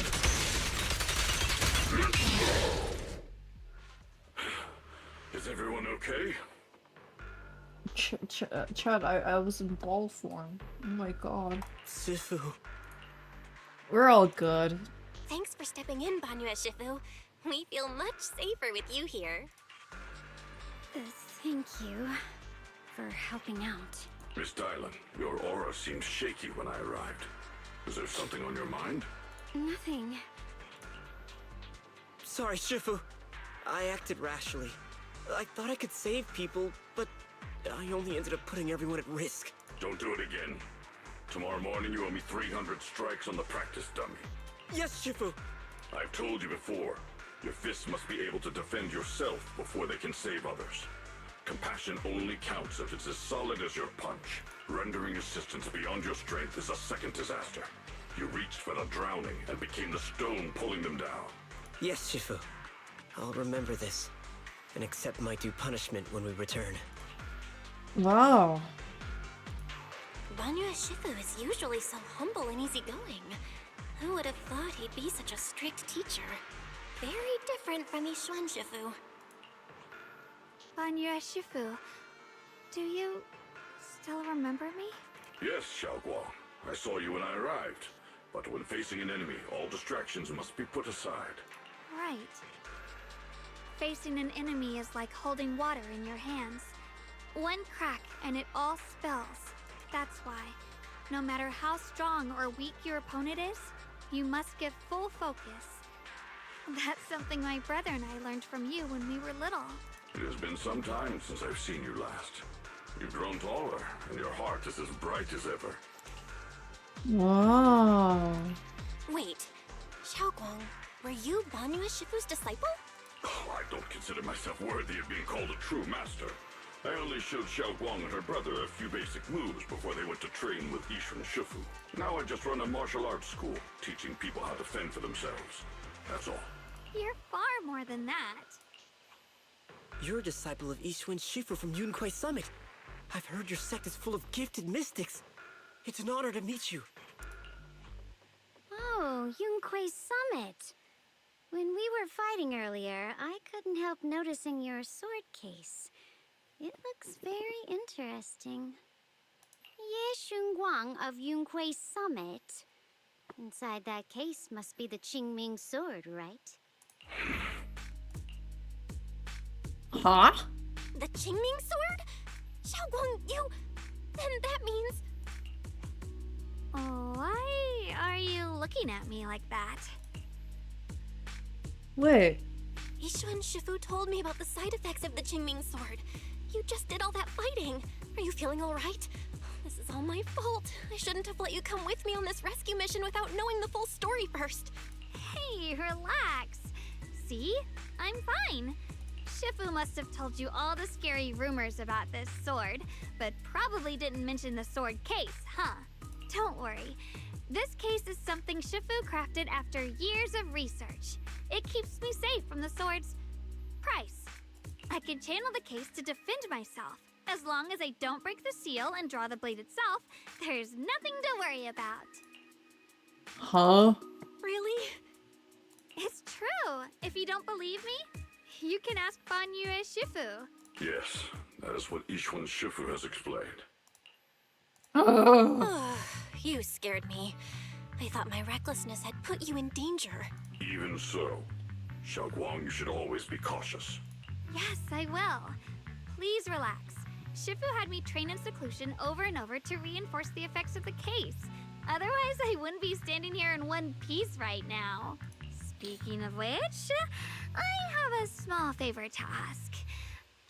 Is everyone okay? Chad, I was in ball form. Oh my God. Shifu. We're all good. Thanks for stepping in, Banyu Shifu. We feel much safer with you here. Thank you for helping out. Miss Dylan, your aura seemed shaky when I arrived. Is there something on your mind? Nothing. Sorry, Shifu. I acted rashly. I thought I could save people, but I only ended up putting everyone at risk. Don't do it again. Tomorrow morning you owe me 300 strikes on the practice dummy. Yes, Shifu. I've told you before, your fists must be able to defend yourself before they can save others. Compassion only counts if it's as solid as your punch. Rendering assistance beyond your strength is a second disaster. You reached for the drowning and became the stone pulling them down. Yes, Shifu. I'll remember this and accept my due punishment when we return. Wow. Banyu Shifu is usually so humble and easygoing. Who would have thought he'd be such a strict teacher? Very different from Yishuan Shifu. Banyu Shifu, do you still remember me? Yes, Shuangguang. I saw you when I arrived. But when facing an enemy, all distractions must be put aside. Right. Facing an enemy is like holding water in your hands. One crack and it all spills. That's why No matter how strong or weak your opponent is, you must give full focus. That's something my brother and I learned from you when we were little. It has been some time since I've seen you last. You've grown taller, and your heart is as bright as ever. Wow. Wait, Shuangguang, were you Banyue Shifu's disciple? Oh, I don't consider myself worthy of being called a true master. I only showed Shuangguang and her brother a few basic moves before they went to train with Yixun Shifu. Now I just run a martial arts school, teaching people how to fend for themselves. That's all. You're far more than that. You're a disciple of Yixun Shifu from Yunquai Summit. I've heard your sect is full of gifted mystics. It's an honor to meet you. Oh, Yunquai Summit. When we were fighting earlier, I couldn't help noticing your sword case. It looks very interesting. Ye Shuangguang of Yunquai Summit. Inside that case must be the Qingming sword, right? Huh? The Qingming sword? Shuangguang, you... Then that means... Why are you looking at me like that? Wait. Yixun Shifu told me about the side effects of the Qingming sword. You just did all that fighting. Are you feeling all right? This is all my fault. I shouldn't have let you come with me on this rescue mission without knowing the full story first. Hey, relax. See? I'm fine. Shifu must have told you all the scary rumors about this sword, but probably didn't mention the sword case, huh? Don't worry. This case is something Shifu crafted after years of research. It keeps me safe from the sword's price. I can channel the case to defend myself. As long as I don't break the seal and draw the blade itself, there's nothing to worry about. Huh? Really? It's true. If you don't believe me, you can ask Banyue Shifu. Yes, that is what Yixun Shifu has explained. Ugh, you scared me. I thought my recklessness had put you in danger. Even so, Shuangguang, you should always be cautious. Yes, I will. Please relax. Shifu had me train in seclusion over and over to reinforce the effects of the case. Otherwise, I wouldn't be standing here in one piece right now. Speaking of which, I have a small favor to ask.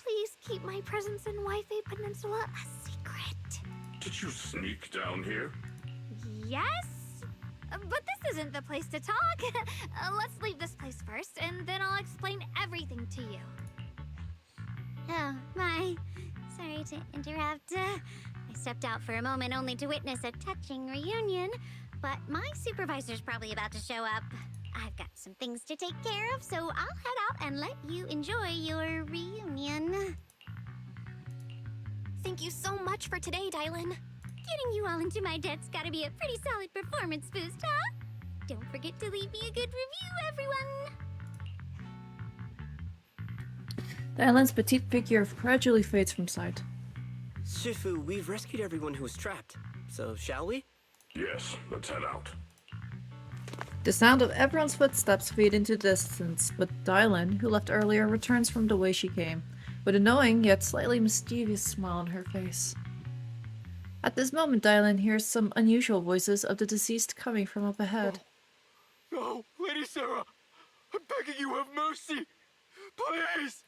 Please keep my presence in Wi-Fi Peninsula a secret. Did you sneak down here? Yes? But this isn't the place to talk. Let's leave this place first, and then I'll explain everything to you. Oh, my. Sorry to interrupt. I stepped out for a moment only to witness a touching reunion, but my supervisor's probably about to show up. I've got some things to take care of, so I'll head out and let you enjoy your reunion. Thank you so much for today, Dylan. Getting you all into my debt's gotta be a pretty solid performance boost, huh? Don't forget to leave me a good review, everyone! Dylan's petite figure gradually fades from sight. Shifu, we've rescued everyone who was trapped. So, shall we? Yes, let's head out. The sound of everyone's footsteps fade into the distance, but Dylan, who left earlier, returns from the way she came, with a knowing yet slightly mischievous smile on her face. At this moment, Dylan hears some unusual voices of the deceased coming from up ahead. No, Lady Sarah! I'm begging you, have mercy! Please!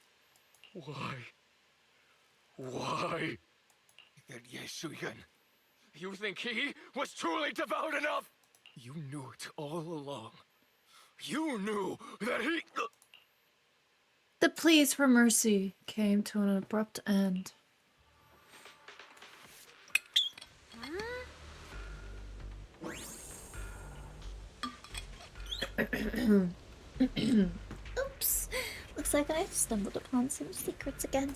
Why? Why? That Yeshuyan. You think he was truly devout enough? You knew it all along. You knew that he... The pleas for mercy came to an abrupt end. Oops. Looks like I've stumbled upon some secrets again.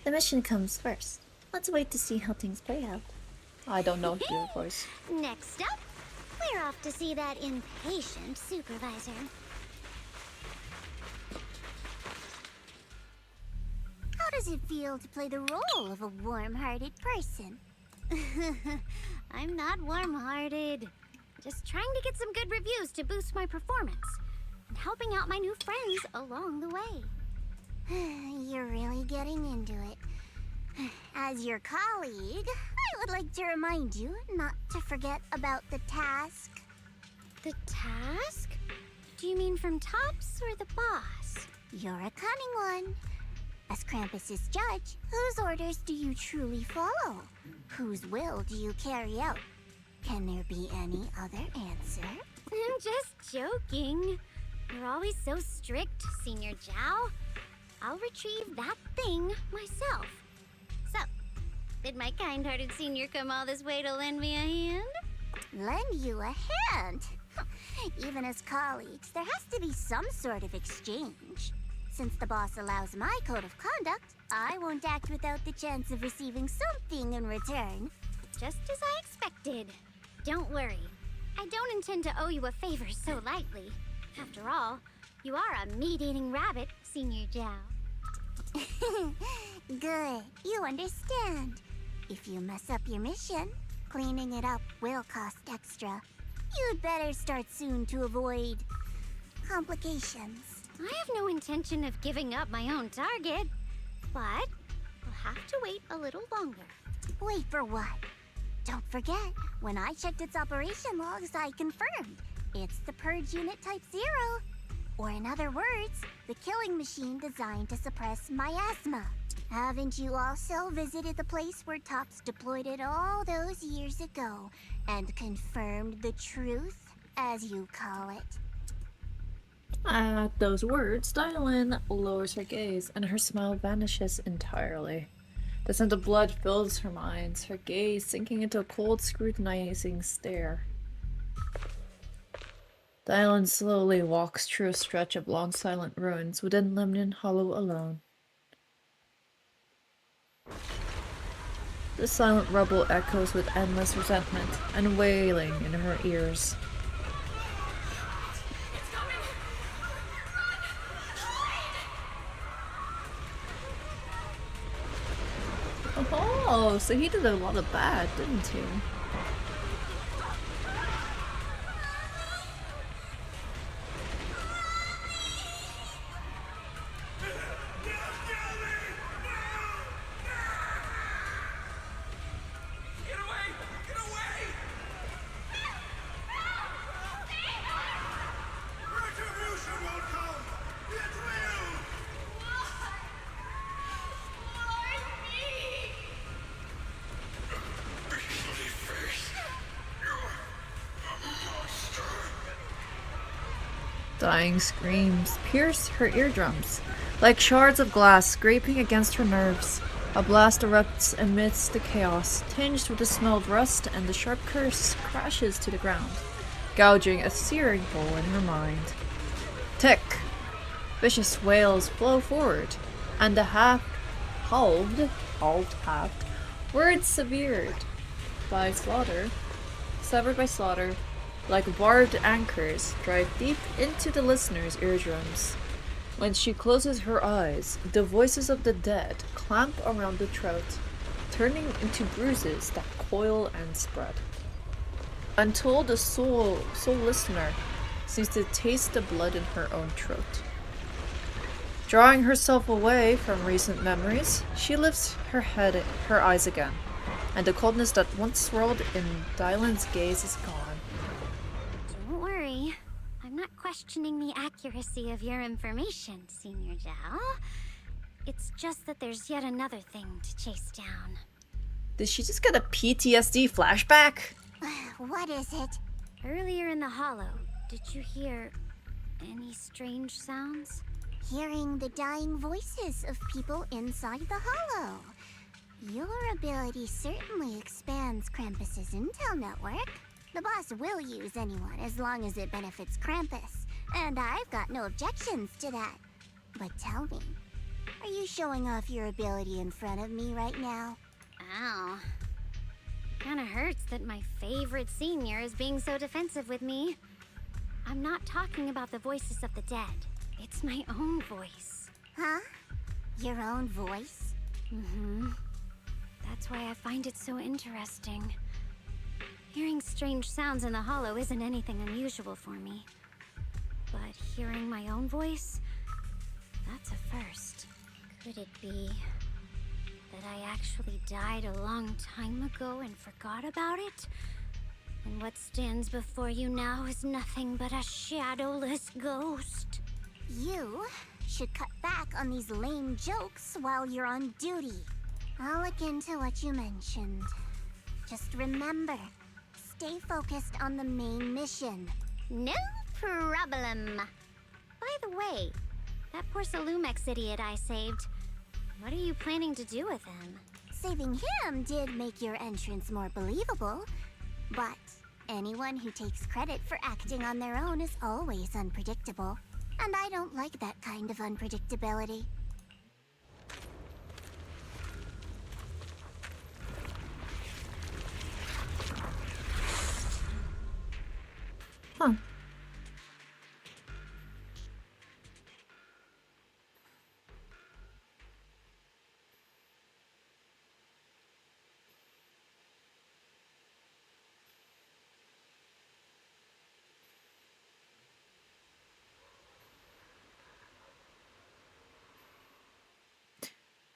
The mission comes first. Let's wait to see how things play out. I don't know your voice. Next up, we're off to see that impatient supervisor. How does it feel to play the role of a warm-hearted person? I'm not warm-hearted. Just trying to get some good reviews to boost my performance. And helping out my new friends along the way. You're really getting into it. As your colleague, I would like to remind you not to forget about the task. The task? Do you mean from Tops or the boss? You're a cunning one. As Krampus's judge, whose orders do you truly follow? Whose will do you carry out? Can there be any other answer? I'm just joking. You're always so strict, Senior Zhao. I'll retrieve that thing myself. So, did my kind-hearted senior come all this way to lend me a hand? Lend you a hand? Even as colleagues, there has to be some sort of exchange. Since the boss allows my code of conduct, I won't act without the chance of receiving something in return. Just as I expected. Don't worry. I don't intend to owe you a favor so lightly. After all, you are a meat-eating rabbit, Senior Zhao. Good, you understand. If you mess up your mission, cleaning it up will cost extra. You'd better start soon to avoid complications. I have no intention of giving up my own target, but I'll have to wait a little longer. Wait for what? Don't forget, when I checked its operation logs, I confirmed. It's the Purge Unit Type 0. Or in other words, the killing machine designed to suppress miasma. Haven't you also visited the place where Tops deployed it all those years ago and confirmed the truth, as you call it? At those words, Dylan lowers her gaze and her smile vanishes entirely. The scent of blood fills her mind, her gaze sinking into a cold, scrutinizing stare. Dylan slowly walks through a stretch of long silent ruins within Lemnian Hollow alone. The silent rubble echoes with endless resentment and wailing in her ears. Oh, so he did a lot of bad, didn't he? Dying screams pierce her eardrums, like shards of glass scraping against her nerves. A blast erupts amidst the chaos, tinged with the smell of rust, and the sharp curse crashes to the ground, gouging a searing hole in her mind. Tick! Vicious wails flow forward, and the halved words severed by slaughter, like barbed anchors, drive deep into the listener's eardrums. When she closes her eyes, the voices of the dead clamp around the throat, turning into bruises that coil and spread. Until the soul listener seems to taste the blood in her own throat. Drawing herself away from recent memories, she lifts her eyes again, and the coldness that once swirled in Dylan's gaze is gone. Don't worry. I'm not questioning the accuracy of your information, Senior Zhao. It's just that there's yet another thing to chase down. Did she just get a PTSD flashback? What is it? Earlier in the hollow, did you hear any strange sounds? Hearing the dying voices of people inside the hollow. Your ability certainly expands Krampus's intel network. The boss will use anyone as long as it benefits Krampus, and I've got no objections to that. But tell me, are you showing off your ability in front of me right now? Ow. Kinda hurts that my favorite senior is being so defensive with me. I'm not talking about the voices of the dead. It's my own voice. Huh? Your own voice? Mm-hmm. That's why I find it so interesting. Hearing strange sounds in the hollow isn't anything unusual for me. But hearing my own voice, that's a first. Could it be that I actually died a long time ago and forgot about it? And what stands before you now is nothing but a shadowless ghost. You should cut back on these lame jokes while you're on duty. I'll look into what you mentioned. Just remember, stay focused on the main mission. No problem. By the way, that poor Salumex idiot I saved, what are you planning to do with him? Saving him did make your entrance more believable, but anyone who takes credit for acting on their own is always unpredictable. And I don't like that kind of unpredictability. Huh.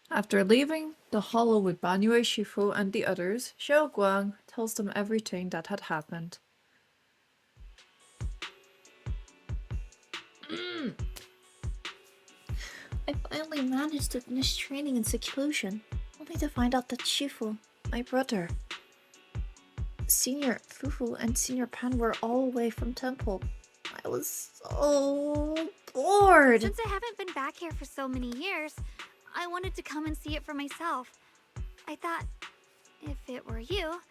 After leaving the hollow with Banyue Shifu and the others, Shuangguang tells them everything that had happened. I finally managed to finish training in seclusion, only to find out that Shifu, my brother, Senior Fufu and Senior Pan were all away from temple. I was so bored. Since I haven't been back here for so many years, I wanted to come and see it for myself. I thought, if it were you,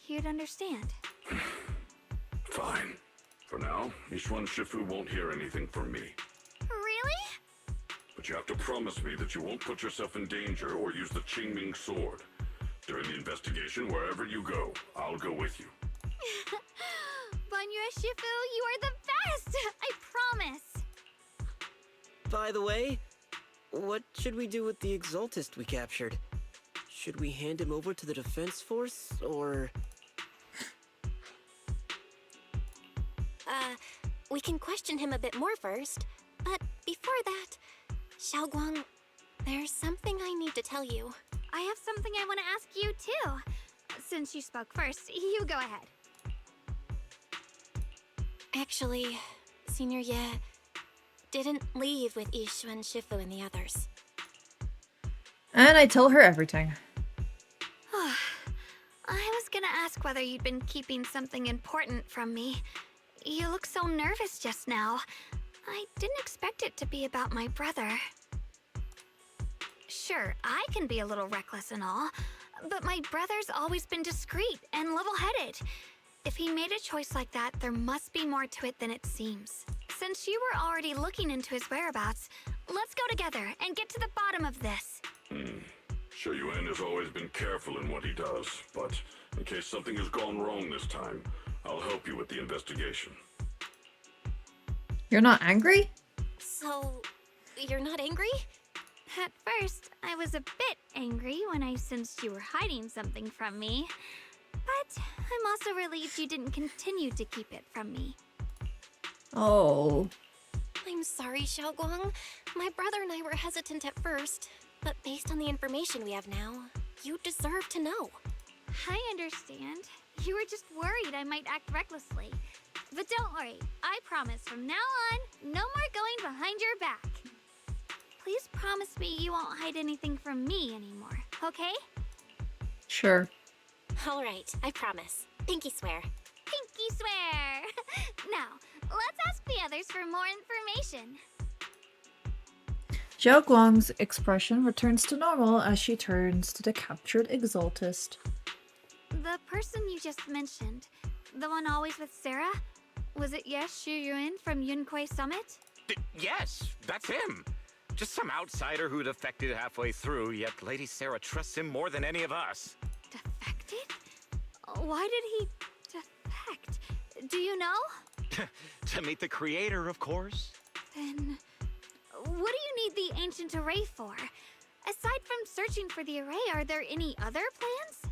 you'd understand. Fine. For now, Yishuan Shifu won't hear anything from me. Really? But you have to promise me that you won't put yourself in danger or use the Qingming sword. During the investigation, wherever you go, I'll go with you. Banyue Shifu, you are the best! I promise! By the way, what should we do with the Exaltist we captured? Should we hand him over to the defense force, or...? We can question him a bit more first. But before that, Shuangguang, there's something I need to tell you. I have something I want to ask you, too. Since you spoke first, you go ahead. Actually, Senior Ye didn't leave with Yishuan Shifu and the others. And I tell her everything. I was gonna ask whether you'd been keeping something important from me. You look so nervous just now. I didn't expect it to be about my brother. Sure, I can be a little reckless and all, but my brother's always been discreet and level-headed. If he made a choice like that, there must be more to it than it seems. Since you were already looking into his whereabouts, let's go together and get to the bottom of this. Xue Yuan has always been careful in what he does, but in case something has gone wrong this time, I'll help you with the investigation. You're not angry? So, you're not angry? At first, I was a bit angry when I sensed you were hiding something from me. But I'm also relieved you didn't continue to keep it from me. Oh. I'm sorry, Shuangguang. My brother and I were hesitant at first, but based on the information we have now, you deserve to know. I understand. You were just worried I might act recklessly. But don't worry, I promise from now on, no more going behind your back. Please promise me you won't hide anything from me anymore, okay? Sure. All right, I promise. Pinky swear. Pinky swear! Now, let's ask the others for more information. Shuangguang's expression returns to normal as she turns to the captured Exaltist. The person you just mentioned, the one always with Sarah, was it Xu Yuan from Yunquei Summit? Yes, that's him. Just some outsider who defected halfway through, yet Lady Sarah trusts him more than any of us. Defected? Why did he defect? Do you know? To meet the creator, of course. Then, what do you need the ancient array for? Aside from searching for the array, are there any other plans?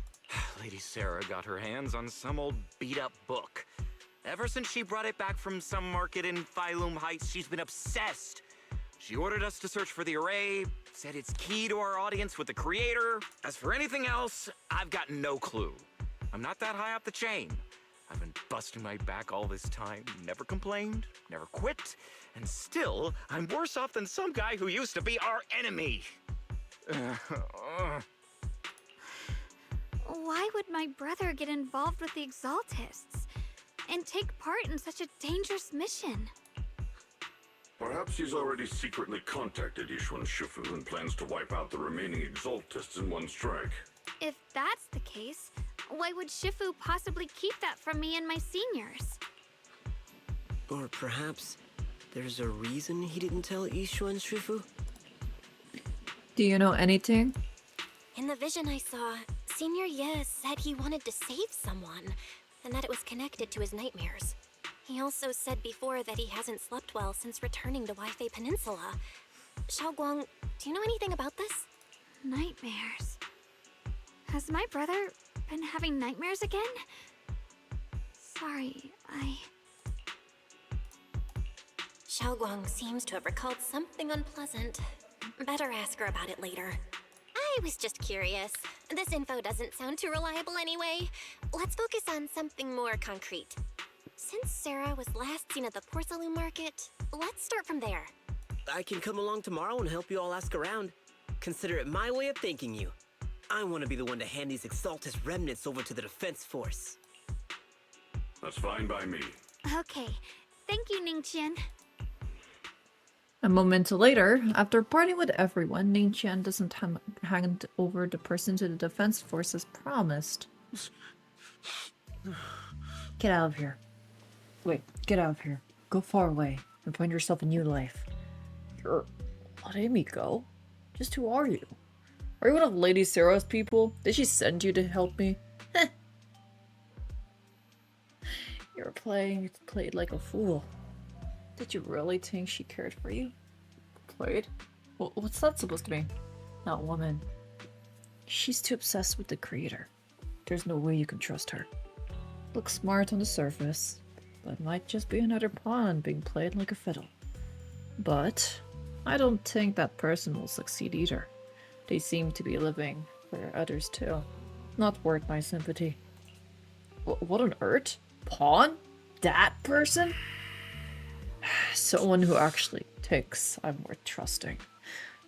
Lady Sarah got her hands on some old beat-up book. Ever since she brought it back from some market in Phylum Heights, she's been obsessed. She ordered us to search for the array, Said it's key to our audience with the creator. As for anything else, I've got no clue. I'm not that high up the chain. I've been busting my back all this time, never complained, never quit, and still, I'm worse off than some guy who used to be our enemy. Why would my brother get involved with the Exaltists and take part in such a dangerous mission? Perhaps he's already secretly contacted Yishuan Shifu and plans to wipe out the remaining Exaltists in one strike. If that's the case, why would Shifu possibly keep that from me and my seniors? Or perhaps there's a reason he didn't tell Yishuan Shifu? Do you know anything? In the vision I saw, Senior Ye said he wanted to save someone, and that it was connected to his nightmares. He also said before that he hasn't slept well since returning to Waifei Peninsula. Shuangguang, do you know anything about this? Nightmares. Has my brother been having nightmares again? Sorry, Shuangguang seems to have recalled something unpleasant. Better ask her about it later. I was just curious. This info doesn't sound too reliable anyway. Let's focus on something more concrete. Since Sarah was last seen at the porcelain market, let's start from there. I can come along tomorrow and help you all ask around. Consider it my way of thanking you. I want to be the one to hand these Exaltus remnants over to the defense force. That's fine by me. Okay. Thank you, Ningqian. A moment later, after partying with everyone, Ningqian doesn't hand over the person to the defense force as promised. Get out of here. Wait, get out of here. Go far away and find yourself a new life. You're... letting me go? Just who are you? Are you one of Lady Sarah's people? Did she send you to help me? You're played like a fool. Did you really think she cared for you? Played? What's that supposed to mean? That woman. She's too obsessed with the creator. There's no way you can trust her. Looks smart on the surface, but might just be another pawn being played like a fiddle. But I don't think that person will succeed either. They seem to be living for others too. Not worth my sympathy. What on earth? Pawn? That person? Someone who actually thinks I'm worth trusting.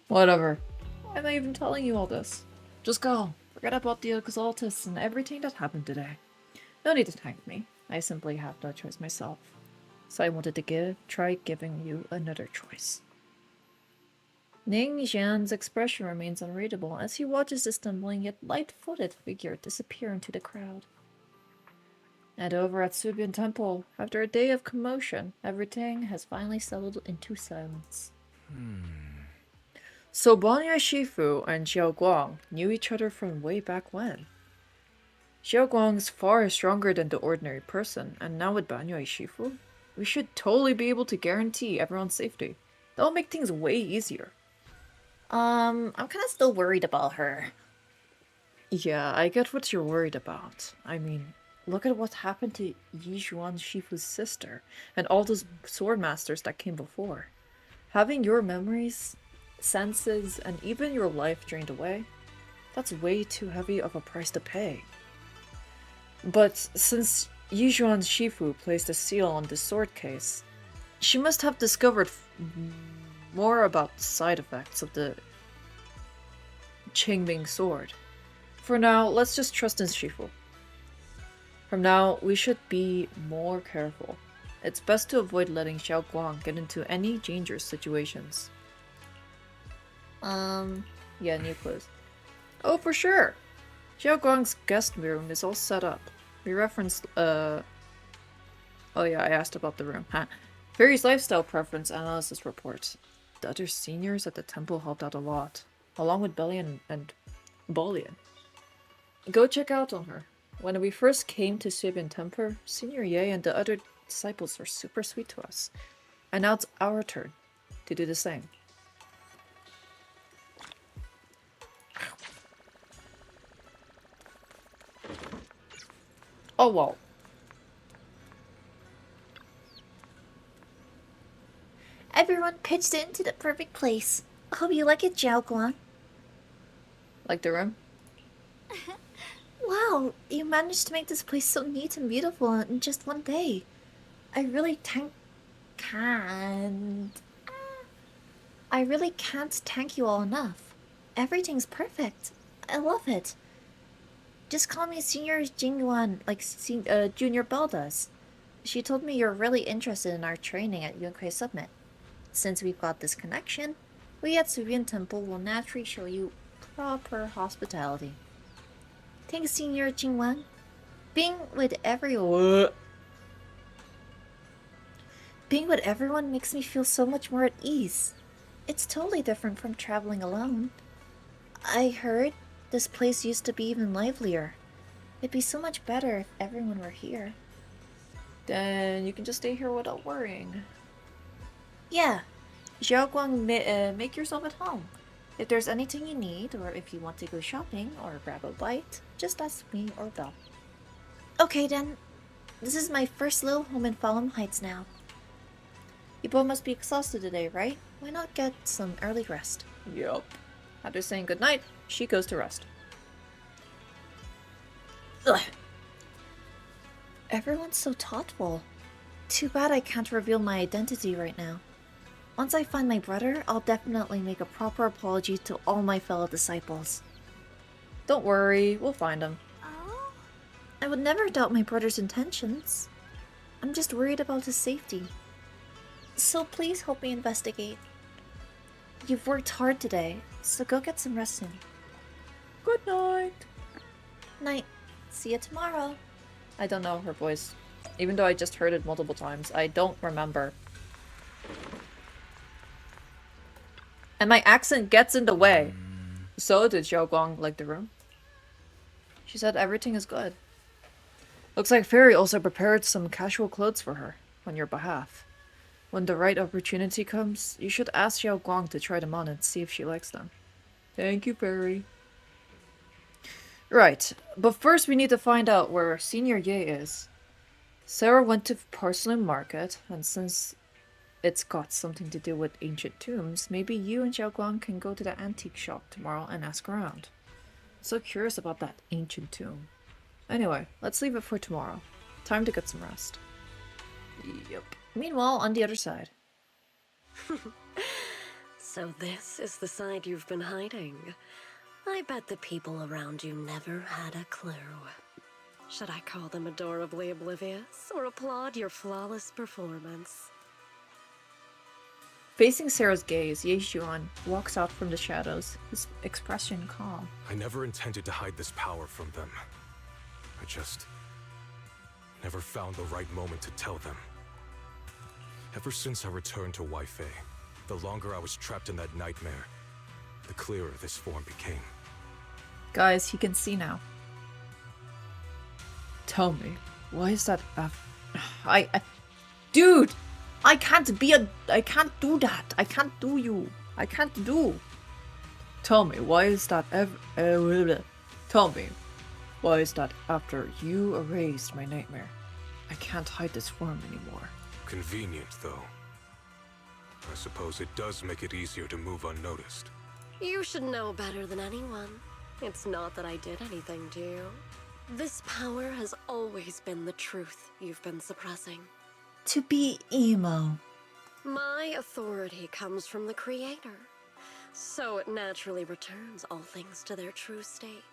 Whatever. Why am I even telling you all this? Just go. Forget about the Exaltus and everything that happened today. No need to thank me. I simply have no choice myself. So I wanted to try giving you another choice. Ning Xian's expression remains unreadable as he watches the stumbling yet light-footed figure disappear into the crowd. And over at Subian Temple, after a day of commotion, everything has finally settled into silence. So Banya Shifu and Shuangguang knew each other from way back when. Shuangguang's far stronger than the ordinary person, and now with Banya Shifu, we should totally be able to guarantee everyone's safety. That'll make things way easier. I'm kind of still worried about her. Yeah, I get what you're worried about. I mean, look at what happened to Yishuan Shifu's sister and all those sword masters that came before. Having your memories, senses, and even your life drained away, that's way too heavy of a price to pay. But since Yishuan Shifu placed a seal on the sword case, she must have discovered more about the side effects of the Qingming sword. For now, let's just trust in Shifu. From now, we should be more careful. It's best to avoid letting Shuangguang get into any dangerous situations. Yeah, new clues. Oh, for sure! Shuangguang's guest room is all set up. We referenced, oh yeah, I asked about the room. Fairy's lifestyle preference analysis report. The other seniors at the temple helped out a lot, along with Bellion and Bolian. Go check out on her. When we first came to Subian Temple, Senior Ye and the other disciples were super sweet to us. And now it's our turn to do the same. Oh wow. Everyone pitched into the perfect place. Hope you like it, Zhaoguang. Like the room? Wow, you managed to make this place so neat and beautiful in just one day. I really can't thank you all enough. Everything's perfect. I love it. Just call me Senior Jingyuan, like Junior Belle does. She told me you're really interested in our training at Yunkai Summit. Since we've got this connection, we at Subian Temple will naturally show you proper hospitality. Thanks, Senior Jingyuan. Being with everyone makes me feel so much more at ease. It's totally different from traveling alone. I heard this place used to be even livelier. It'd be so much better if everyone were here. Then you can just stay here without worrying. Yeah. Zhaoguang, make yourself at home. If there's anything you need, or if you want to go shopping or grab a bite, just ask me or Belle. Okay then. This is my first little home in Fallen Heights now. You both must be exhausted today, right? Why not get some early rest? Yup. After saying goodnight, she goes to rest. Ugh. Everyone's so thoughtful. Too bad I can't reveal my identity right now. Once I find my brother, I'll definitely make a proper apology to all my fellow disciples. Don't worry, we'll find him. Oh? I would never doubt my brother's intentions. I'm just worried about his safety. So please help me investigate. You've worked hard today, so go get some rest soon. Good night. Night. See you tomorrow. I don't know her voice. Even though I just heard it multiple times, I don't remember. And my accent gets in the way. So did Zhaoguang like the room? She said everything is good. Looks like Fairy also prepared some casual clothes for her, on your behalf. When the right opportunity comes, you should ask Zhaoguang to try them on and see if she likes them. Thank you, Fairy. Right, but first we need to find out where Senior Ye is. Sarah went to Porcelain Market, and since it's got something to do with ancient tombs, maybe you and Zhaoguang can go to the antique shop tomorrow and ask around. So curious about that ancient tomb. Anyway, let's leave it for tomorrow. Time to get some rest. Yep. Meanwhile, on the other side. So this is the side you've been hiding. I bet the people around you never had a clue. Should I call them adorably oblivious or applaud your flawless performance? Facing Sarah's gaze, Ye Xuan walks out from the shadows, his expression calm. I never intended to hide this power from them. I just never found the right moment to tell them. Ever since I returned to Weifei, the longer I was trapped in that nightmare, the clearer this form became. Guys, he can see now. Tell me, why is that Dude! I can't do that. I can't do you. I can't do. Tell me, why is that Tell me, why is that after you erased my nightmare, I can't hide this form anymore? Convenient, though. I suppose it does make it easier to move unnoticed. You should know better than anyone. It's not that I did anything to you. This power has always been the truth you've been suppressing. To be emo. My authority comes from the Creator, so it naturally returns all things to their true state.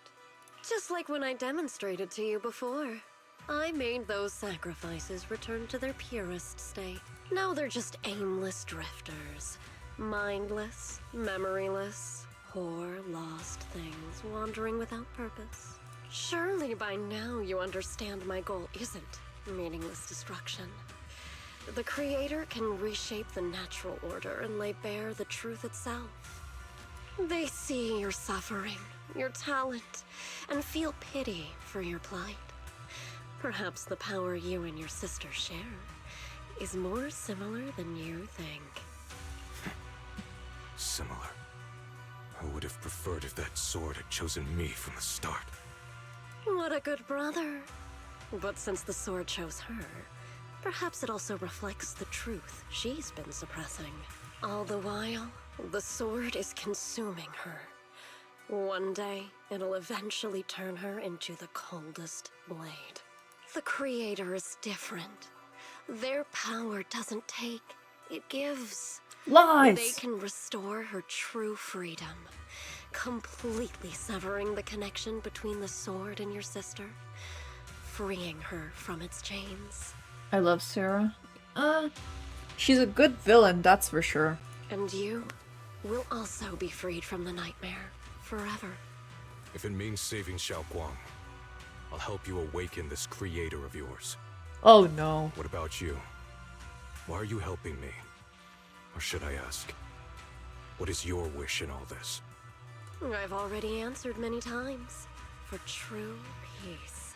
Just like when I demonstrated to you before. I made those sacrifices return to their purest state. Now they're just aimless drifters. Mindless, memoryless, poor, lost things wandering without purpose. Surely by now you understand my goal isn't meaningless destruction. The Creator can reshape the natural order and lay bare the truth itself. They see your suffering, your talent, and feel pity for your plight. Perhaps the power you and your sister share is more similar than you think. Similar. I would have preferred if that sword had chosen me from the start. What a good brother. But since the sword chose her, perhaps it also reflects the truth she's been suppressing. All the while, The sword is consuming her. One day, it'll eventually turn her into the coldest blade. The Creator is different. Their power doesn't take, it gives. Lies! They can restore her true freedom, completely severing the connection between the sword and your sister, freeing her from its chains. I love Sarah. She's a good villain, that's for sure. And you will also be freed from the nightmare, forever. If it means saving Shuangguang, I'll help you awaken this creator of yours. Oh no. What about you? Why are you helping me? Or should I ask, what is your wish in all this? I've already answered many times. For true peace.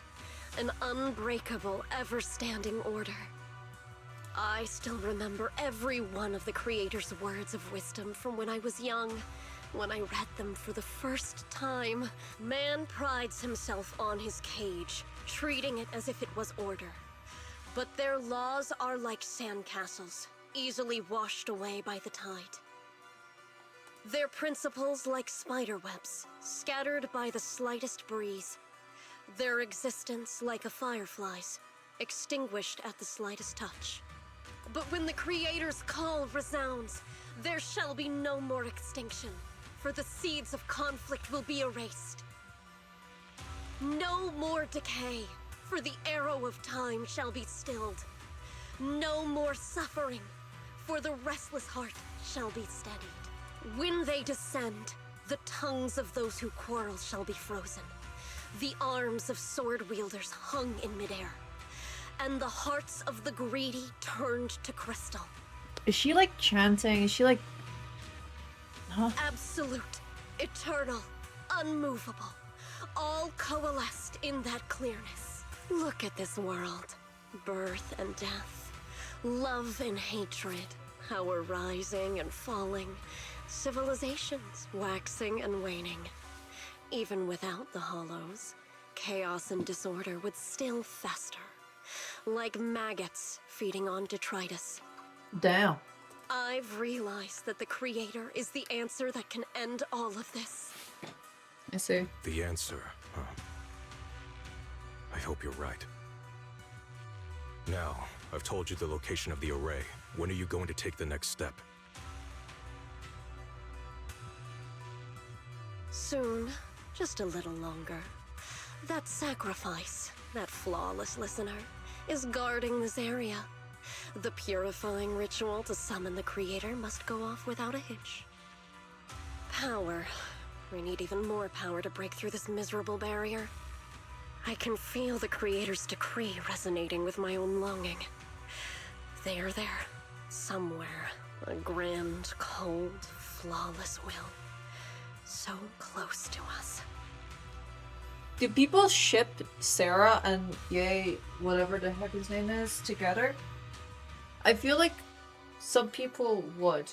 An unbreakable, ever-standing order. I still remember every one of the Creator's words of wisdom from when I was young. When I read them for the first time, man prides himself on his cage, treating it as if it was order. But their laws are like sandcastles, easily washed away by the tide. Their principles like spiderwebs, scattered by the slightest breeze. Their existence like a firefly's, extinguished at the slightest touch. But when the Creator's call resounds, there shall be no more extinction, for the seeds of conflict will be erased. No more decay, for the arrow of time shall be stilled. No more suffering, for the restless heart shall be steadied. When they descend, the tongues of those who quarrel shall be frozen. The arms of sword wielders hung in midair, and the hearts of the greedy turned to crystal. Is she like chanting? Is she like... Huh? Absolute, eternal, unmovable, all coalesced in that clearness. Look at this world. Birth and death, love and hatred, power rising and falling, civilizations waxing and waning. Even without the hollows, chaos and disorder would still fester, like maggots feeding on detritus. Damn. I've realized that the Creator is the answer that can end all of this. I see. The answer, huh? I hope you're right. Now, I've told you the location of the array. When are you going to take the next step? Soon. Just a little longer. That sacrifice, that flawless listener, is guarding this area. The purifying ritual to summon the Creator must go off without a hitch. Power. We need even more power to break through this miserable barrier. I can feel the Creator's decree resonating with my own longing. They are there, somewhere. A grand, cold, flawless will. So close to us. Do people ship Sarah and Ye, whatever the heck his name is, together? I feel like some people would.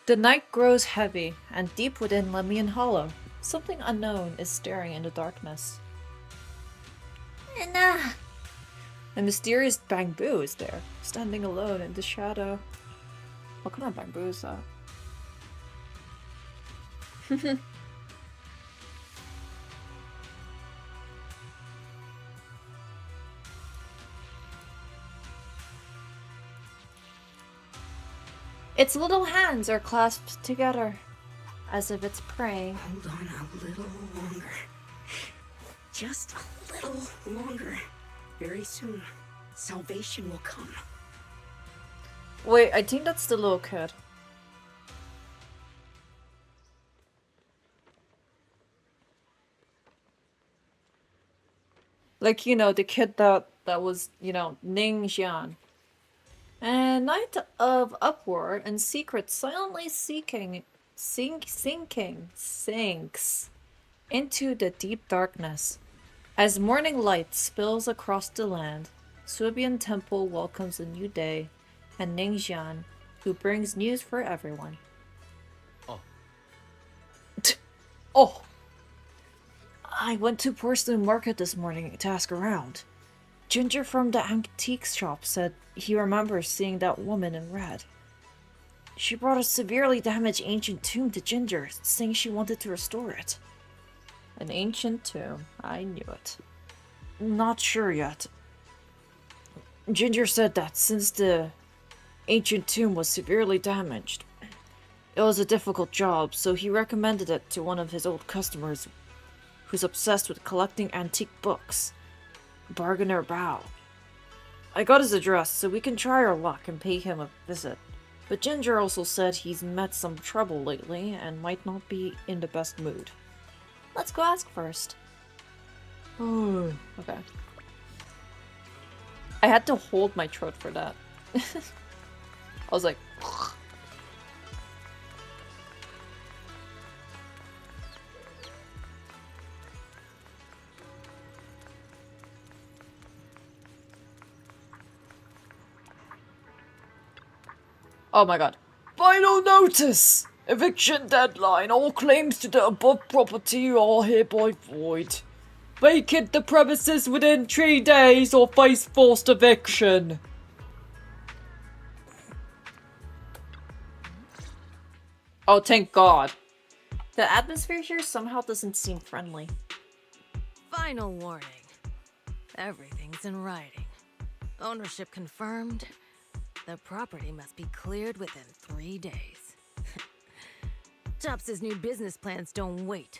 The night grows heavy, and deep within Lemian Hollow, something unknown is staring in the darkness. Nah. A mysterious bamboo is there, standing alone in the shadow. What kind of bamboo is that? Its little hands are clasped together, as if it's praying. Hold on a little longer. Just a little longer. Very soon, salvation will come. Wait, I think that's the little kid. Like, you know, the kid that was, you know, Ning Xian. A night of uproar and secret silently sinks into the deep darkness. As morning light spills across the land, Subian Temple welcomes a new day, and Ningxian, who brings news for everyone. Oh. Oh! I went to Porcelain Market this morning to ask around. Ginger from the antique shop said he remembers seeing that woman in red. She brought a severely damaged ancient tomb to Ginger, saying she wanted to restore it. An ancient tomb. I knew it. Not sure yet. Ginger said that since the ancient tomb was severely damaged, it was a difficult job, so he recommended it to one of his old customers who's obsessed with collecting antique books, Bargainer Bao. I got his address so we can try our luck and pay him a visit. But Ginger also said he's met some trouble lately and might not be in the best mood. Let's go ask first. Oh, okay. I had to hold my throat for that. I was like... Oh my god. Final notice! Eviction deadline. All claims to the above property are hereby void. Vacate the premises within 3 days or face forced eviction. Oh, thank god. The atmosphere here somehow doesn't seem friendly. Final warning. Everything's in writing. Ownership confirmed. The property must be cleared within 3 days. Tubbs' new business plans don't wait.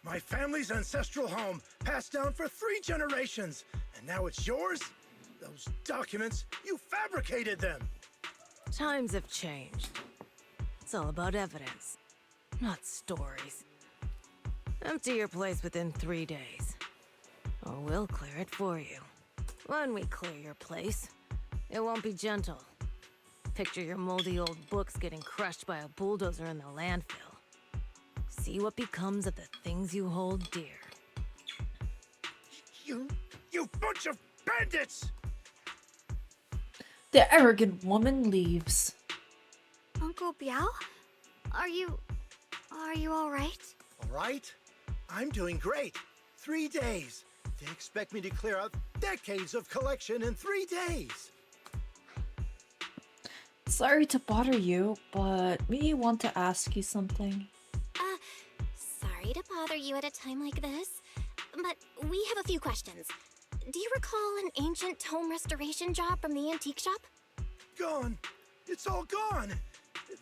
My family's ancestral home, passed down for 3 generations, and now it's yours? Those documents, you fabricated them! Times have changed. It's all about evidence, not stories. Empty your place within 3 days, or we'll clear it for you. When we clear your place, it won't be gentle. Picture your moldy old books getting crushed by a bulldozer in the landfill. See what becomes of the things you hold dear. You bunch of bandits! The arrogant woman leaves. Uncle Biao? Are you alright? Alright? I'm doing great. 3 days. They expect me to clear out decades of collection in 3 days. Sorry to bother you, but we want to ask you something. Sorry to bother you at a time like this, but we have a few questions. Do you recall an ancient tome restoration job from the antique shop? Gone. It's all gone.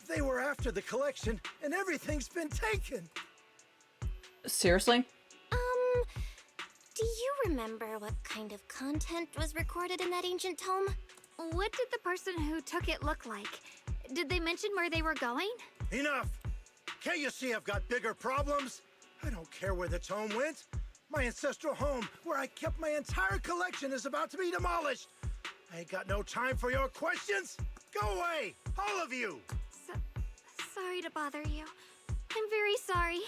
They were after the collection, and everything's been taken. Seriously? Do you remember what kind of content was recorded in that ancient tome? What did the person who took it look like? Did they mention where they were going? Enough! Can't you see I've got bigger problems? I don't care where the tome went. My ancestral home, where I kept my entire collection, is about to be demolished. I ain't got no time for your questions. Go away, all of you! Sorry to bother you. I'm very sorry.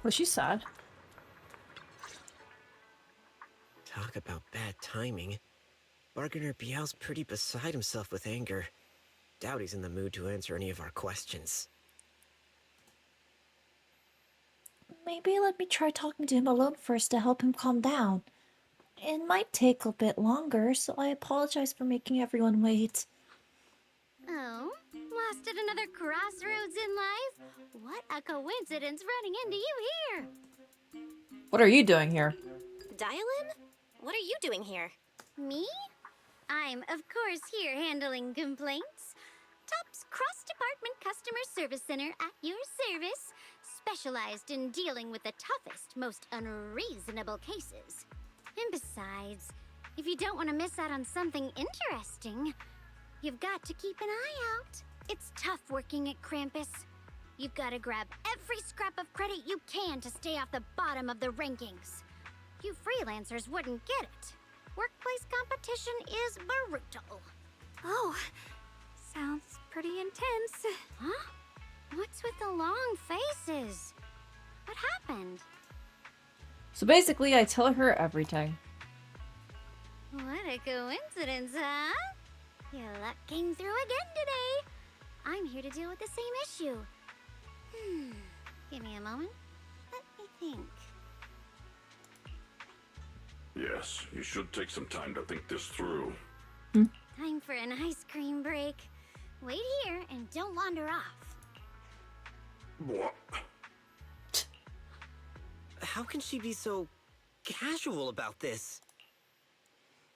Was she sad? Talk about bad timing. Bargainer Biao's pretty beside himself with anger. Doubt he's in the mood to answer any of our questions. Maybe let me try talking to him alone first to help him calm down. It might take a bit longer, so I apologize for making everyone wait. Oh, lost at another crossroads in life? What a coincidence running into you here! What are you doing here? Dial-in? What are you doing here? Me? I'm, of course, here handling complaints. Top's cross-department customer service center at your service, specialized in dealing with the toughest, most unreasonable cases. And besides, if you don't want to miss out on something interesting, you've got to keep an eye out. It's tough working at Krampus. You've got to grab every scrap of credit you can to stay off the bottom of the rankings. You freelancers wouldn't get it. Workplace competition is brutal. Oh, sounds pretty intense. Huh? What's with the long faces? What happened? So basically, I tell her everything. What a coincidence, huh? Your luck came through again today. I'm here to deal with the same issue. Give me a moment. Let me think. Yes, you should take some time to think this through. Time for an ice cream break. Wait here and don't wander off. What? How can she be so casual about this?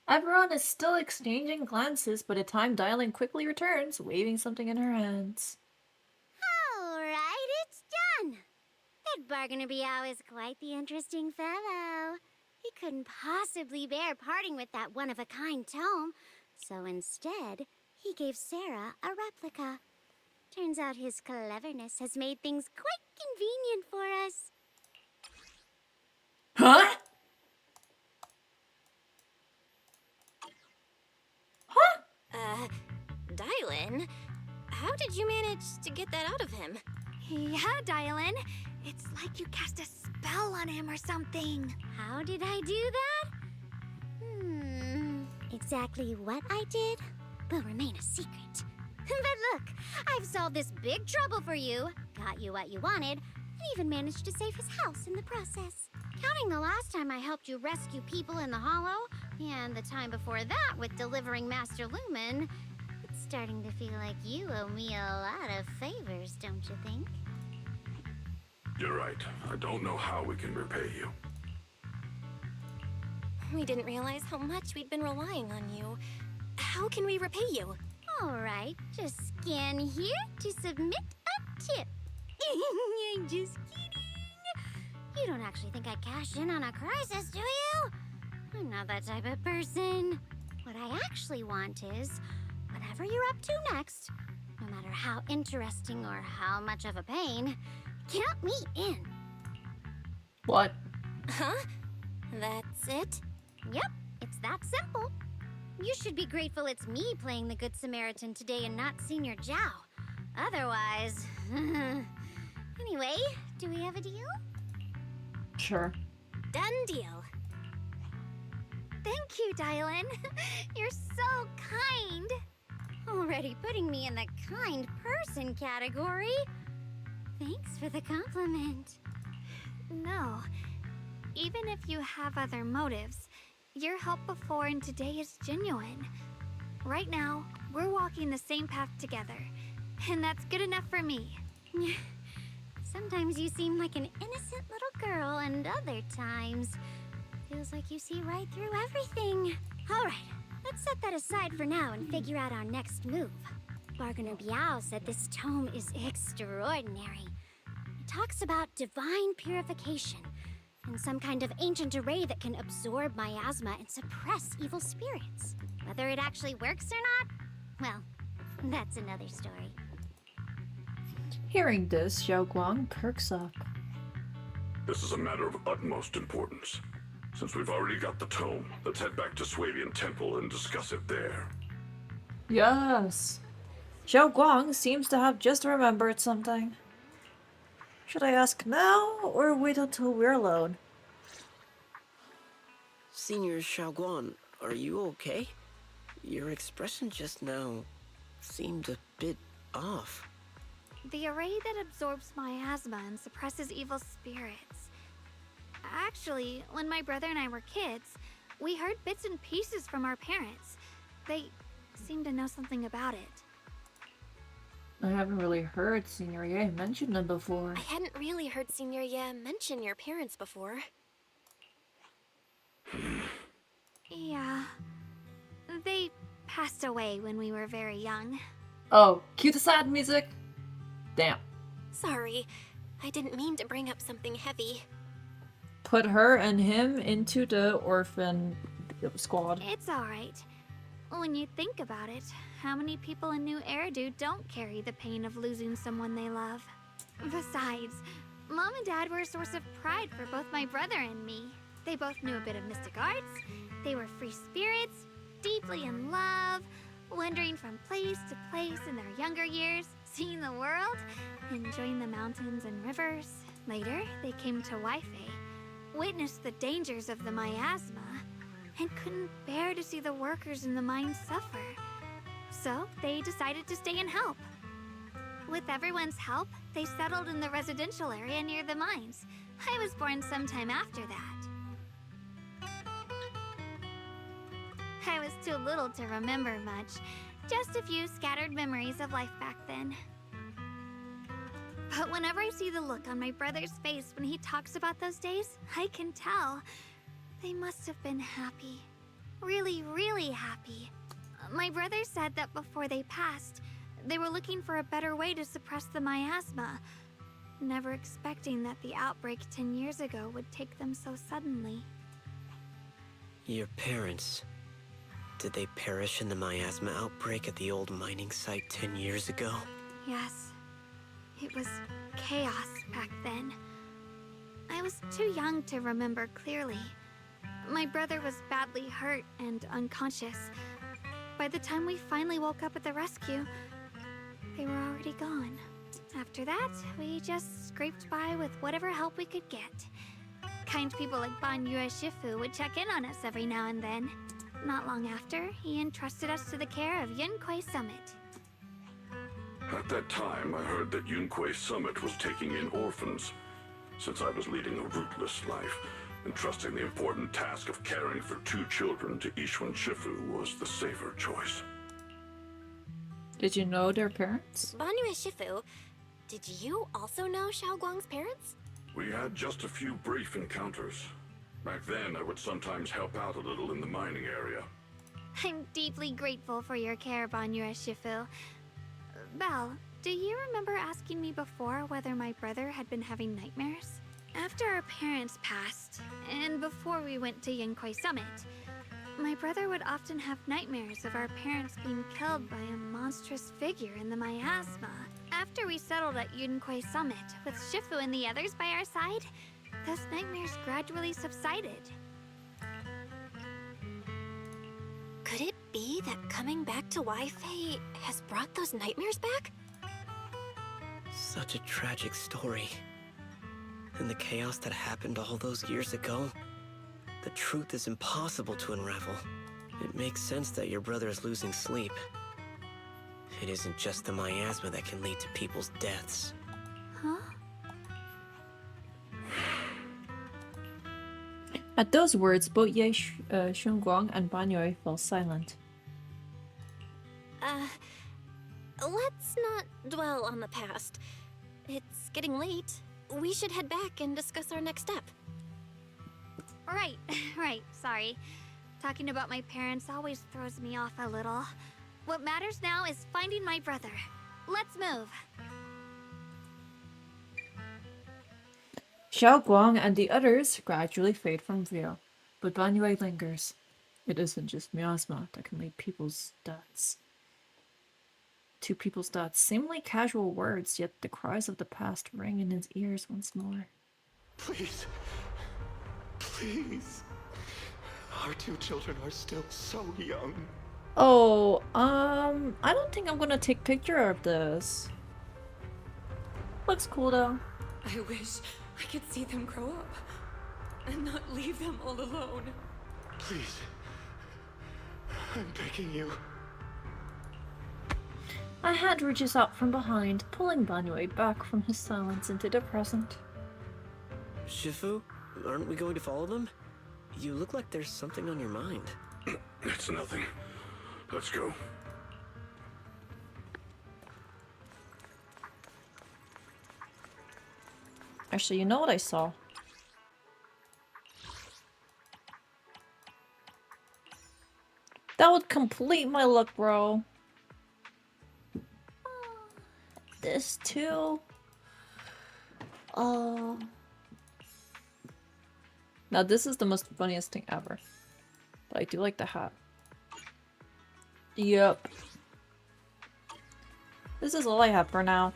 Everyone is still exchanging glances, but a time dialing quickly returns, waving something in her hands. Alright, it's done. That Bargainer Biao is quite the interesting fellow. He couldn't possibly bear parting with that one-of-a-kind tome, so instead, he gave Sarah a replica. Turns out his cleverness has made things quite convenient for us. Huh? Dylan, how did you manage to get that out of him? Yeah, Dylan. It's like you cast a spell on him or something. How did I do that? Exactly what I did will remain a secret. But look, I've solved this big trouble for you, got you what you wanted, and even managed to save his house in the process. Counting the last time I helped you rescue people in the Hollow, and the time before that with delivering Master Lumen, it's starting to feel like you owe me a lot of favors, don't you think? You're right. I don't know how we can repay you. We didn't realize how much we'd been relying on you. How can we repay you? Alright, just scan here to submit a tip. I'm just kidding. You don't actually think I'd cash in on a crisis, do you? I'm not that type of person. What I actually want is, whatever you're up to next, no matter how interesting or how much of a pain, count me in. What? Huh? That's it? Yep, it's that simple. You should be grateful it's me playing the Good Samaritan today and not Senior Zhao. Otherwise... Anyway, do we have a deal? Sure. Done deal. Thank you, Dylan. You're so kind. Already putting me in the kind person category. Thanks for the compliment. No. Even if you have other motives, your help before and today is genuine. Right now, we're walking the same path together, and that's good enough for me. Sometimes you seem like an innocent little girl, and other times, feels like you see right through everything. Alright, let's set that aside for now and figure out our next move. Bargainer Biao said this tome is extraordinary. It talks about divine purification, and some kind of ancient array that can absorb miasma and suppress evil spirits. Whether it actually works or not, well, that's another story. Hearing this, Shuangguang perks up. This is a matter of utmost importance. Since we've already got the tome, let's head back to Swabian Temple and discuss it there. Yes. Shuangguang seems to have just remembered something. Should I ask now, or wait until we're alone? Senior Shuangguang, are you okay? Your expression just now seemed a bit off. The array that absorbs miasma and suppresses evil spirits. Actually, when my brother and I were kids, we heard bits and pieces from our parents. They seemed to know something about it. I haven't really heard Senior Ye mention them before. I hadn't really heard Senior Ye mention your parents before. Yeah. They passed away when we were very young. Oh, cue the sad music. Damn. Sorry, I didn't mean to bring up something heavy. Put her and him into the orphan squad. It's alright. When you think about it, how many people in New Eridu don't carry the pain of losing someone they love? Besides, Mom and Dad were a source of pride for both my brother and me. They both knew a bit of mystic arts, they were free spirits, deeply in love, wandering from place to place in their younger years, seeing the world, enjoying the mountains and rivers. Later, they came to Waifei, witnessed the dangers of the miasma, and couldn't bear to see the workers in the mine suffer. So they decided to stay and help. With everyone's help, they settled in the residential area near the mines. I was born sometime after that. I was too little to remember much. Just a few scattered memories of life back then. But whenever I see the look on my brother's face when he talks about those days, I can tell. They must have been happy. Really, really happy. My brother said that before they passed, they were looking for a better way to suppress the miasma, never expecting that the outbreak 10 years ago would take them so suddenly. Your parents, did they perish in the miasma outbreak at the old mining site 10 years ago? Yes. It was chaos back then. I was too young to remember clearly. My brother was badly hurt and unconscious. By the time we finally woke up at the rescue, they were already gone. After that, we just scraped by with whatever help we could get. Kind people like Banyue Shifu would check in on us every now and then. Not long after, he entrusted us to the care of Yunquei Summit. At that time, I heard that Yunquei Summit was taking in orphans. Since I was leading a rootless life, entrusting the important task of caring for 2 children to Yixuan Shifu was the safer choice. Did you know their parents? Banyue Shifu, did you also know Shuangguang's parents? We had just a few brief encounters. Back then, I would sometimes help out a little in the mining area. I'm deeply grateful for your care, Banyue Shifu. Belle, do you remember asking me before whether my brother had been having nightmares? After our parents passed, and before we went to Yunquei Summit, my brother would often have nightmares of our parents being killed by a monstrous figure in the miasma. After we settled at Yunquei Summit, with Shifu and the others by our side, those nightmares gradually subsided. Could it be that coming back to Wi-Fi has brought those nightmares back? Such a tragic story. And the chaos that happened all those years ago, the truth is impossible to unravel. It makes sense that your brother is losing sleep. It isn't just the miasma that can lead to people's deaths. Huh? At those words, both Shuangguang and Banyue fell silent. Let's not dwell on the past. It's getting late. We should head back and discuss our next step. Right, sorry. Talking about my parents always throws me off a little. What matters now is finding my brother. Let's move. Shuangguang and the others gradually fade from view, but Banyue lingers. It isn't just miasma that can lead people's deaths. To people's deaths, seemingly casual words, yet the cries of the past ring in his ears once more. Please. Please. Our 2 children are still so young. Oh, I don't think I'm gonna take picture of this. Looks cool though. I wish I could see them grow up and not leave them all alone. Please. I'm begging you. A hand reaches out from behind, pulling Banyue back from his silence into the present. Shifu, aren't we going to follow them? You look like there's something on your mind. It's nothing. Let's go. Actually, you know what I saw? That would complete my look, bro. This too. Now this is the most funniest thing ever. But I do like the hat. Yep. This is all I have for now.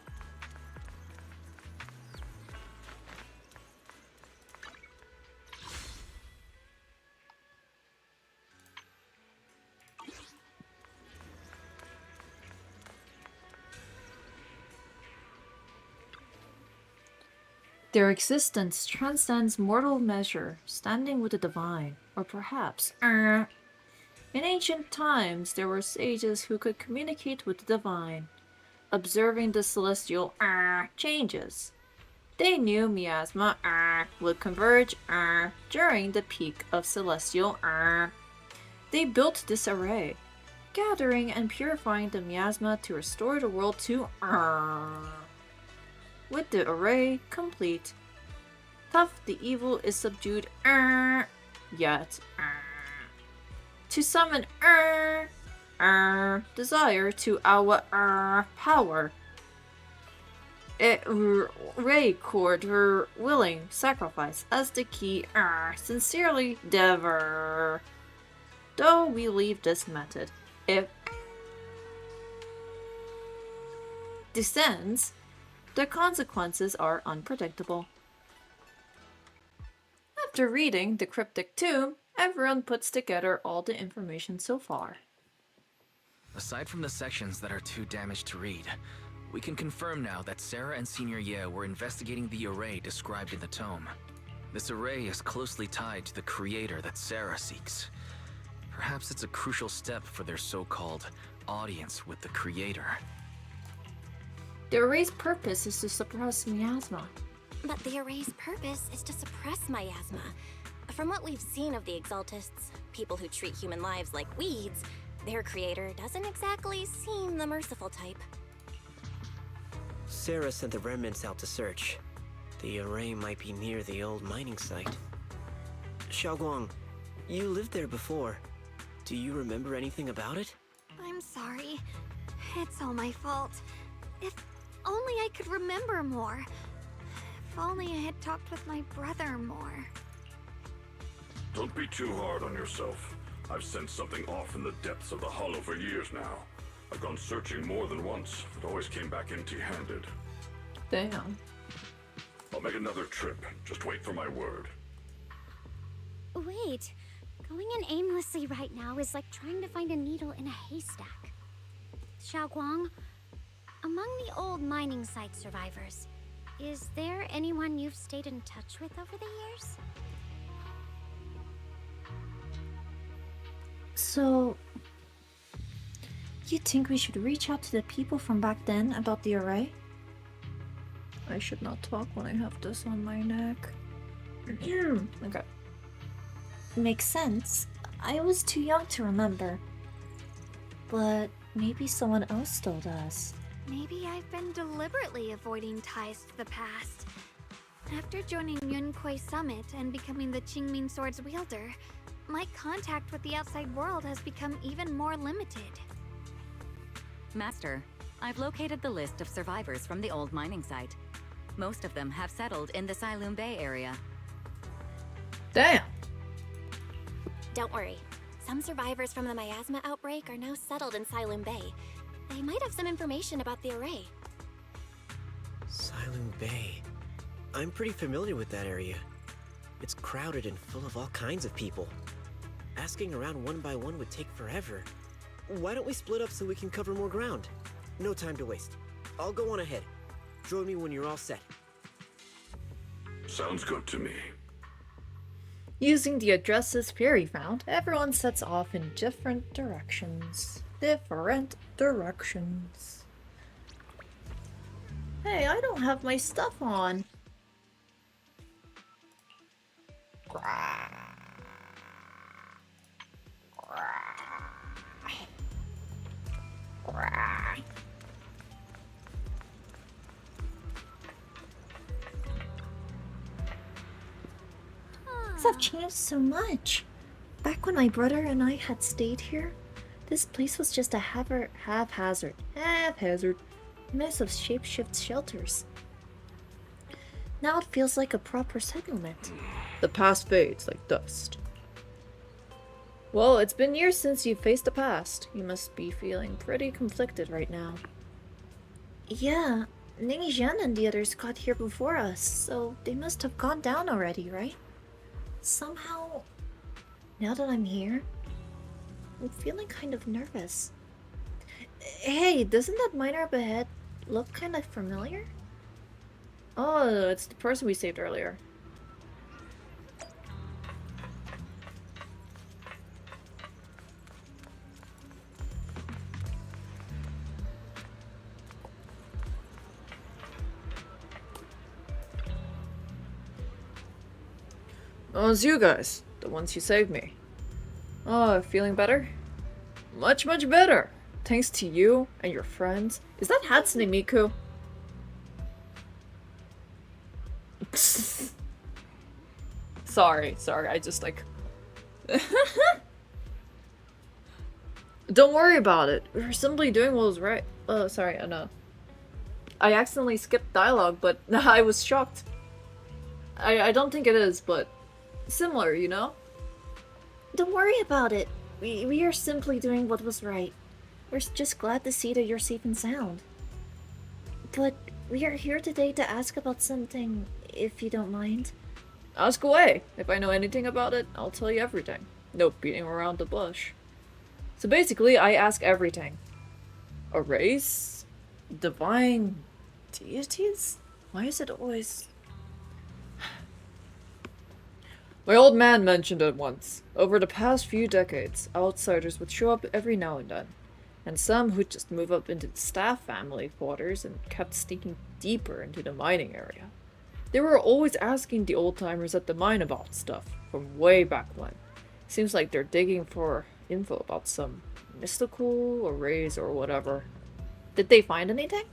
Their existence transcends mortal measure, standing with the divine, or perhaps, in ancient times there were sages who could communicate with the divine. observing the celestial changes. They knew miasma would converge during the peak of celestial. They built this array, gathering and purifying the miasma to restore the world to With the array complete, Tough the evil is subdued yet to summon desire to our power. Ray cord her willing sacrifice as the key sincerely dever. Though we leave this method, if descends, the consequences are unpredictable. After reading the cryptic tomb, everyone puts together all the information so far. Aside from the sections that are too damaged to read, we can confirm now that Sarah and Senior Ye were investigating the array described in the tome. This array is closely tied to the creator that Sarah seeks. Perhaps it's a crucial step for their so-called audience with the creator. The array's purpose is to suppress miasma. But the array's purpose is to suppress miasma. From what we've seen of the Exaltists, people who treat human lives like weeds, their creator doesn't exactly seem the merciful type. Sarah sent the remnants out to search. The array might be near the old mining site. Shuangguang, you lived there before. Do you remember anything about it? I'm sorry. It's all my fault. If only I could remember more. If only I had talked with my brother more. Don't be too hard on yourself. I've sensed something off in the depths of the hollow for years now. I've gone searching more than once, but always came back empty-handed. Damn. I'll make another trip. Just wait for my word. Wait. Going in aimlessly right now is like trying to find a needle in a haystack. Shuangguang, among the old mining site survivors, is there anyone you've stayed in touch with over the years? So, you think we should reach out to the people from back then about the array? I should not talk when I have this on my neck. Okay. Makes sense. I was too young to remember. But maybe someone else told us. Maybe I've been deliberately avoiding ties to the past. After joining Yunquei Summit and becoming the Qingming Sword's wielder, my contact with the outside world has become even more limited. Master, I've located the list of survivors from the old mining site. Most of them have settled in the Silum Bay area. Damn! Don't worry. Some survivors from the miasma outbreak are now settled in Silum Bay. They might have some information about the array. Silum Bay. I'm pretty familiar with that area. It's crowded and full of all kinds of people. Asking around one by one would take forever. Why don't we split up so we can cover more ground? No time to waste. I'll go on ahead. Join me when you're all set. Sounds good to me. Using the addresses Fury found, everyone sets off in different directions. Hey, I don't have my stuff on. Things have changed so much. Back when my brother and I had stayed here, this place was just a haphazard mess of shapeshift shelters. Now it feels like a proper settlement. The past fades like dust. Well, it's been years since you faced the past. You must be feeling pretty conflicted right now. Yeah, Ning Zhan and the others got here before us, so they must have gone down already, right? Somehow, now that I'm here, I'm feeling kind of nervous. Hey, doesn't that miner up ahead look kind of familiar? Oh, it's the person we saved earlier. Oh, it's you guys. The ones who saved me. Oh, feeling better? Much, much better. Thanks to you and your friends. Is that Hatsune Miku? Sorry, I just like... Don't worry about it. We were simply doing what was right. Oh, sorry, no. I accidentally skipped dialogue, but I was shocked. I don't think it is, but similar, you know? Don't worry about it. We are simply doing what was right. We're just glad to see that you're safe and sound. But we are here today to ask about something, if you don't mind. Ask away. If I know anything about it, I'll tell you everything. No beating around the bush. So basically, I ask everything. A race? Divine deities? Why is it always... My old man mentioned it once. Over the past few decades, outsiders would show up every now and then. And some would just move up into the staff family quarters and kept sneaking deeper into the mining area. They were always asking the old-timers at the mine about stuff from way back when. Seems like they're digging for info about some mystical arrays or whatever. Did they find anything?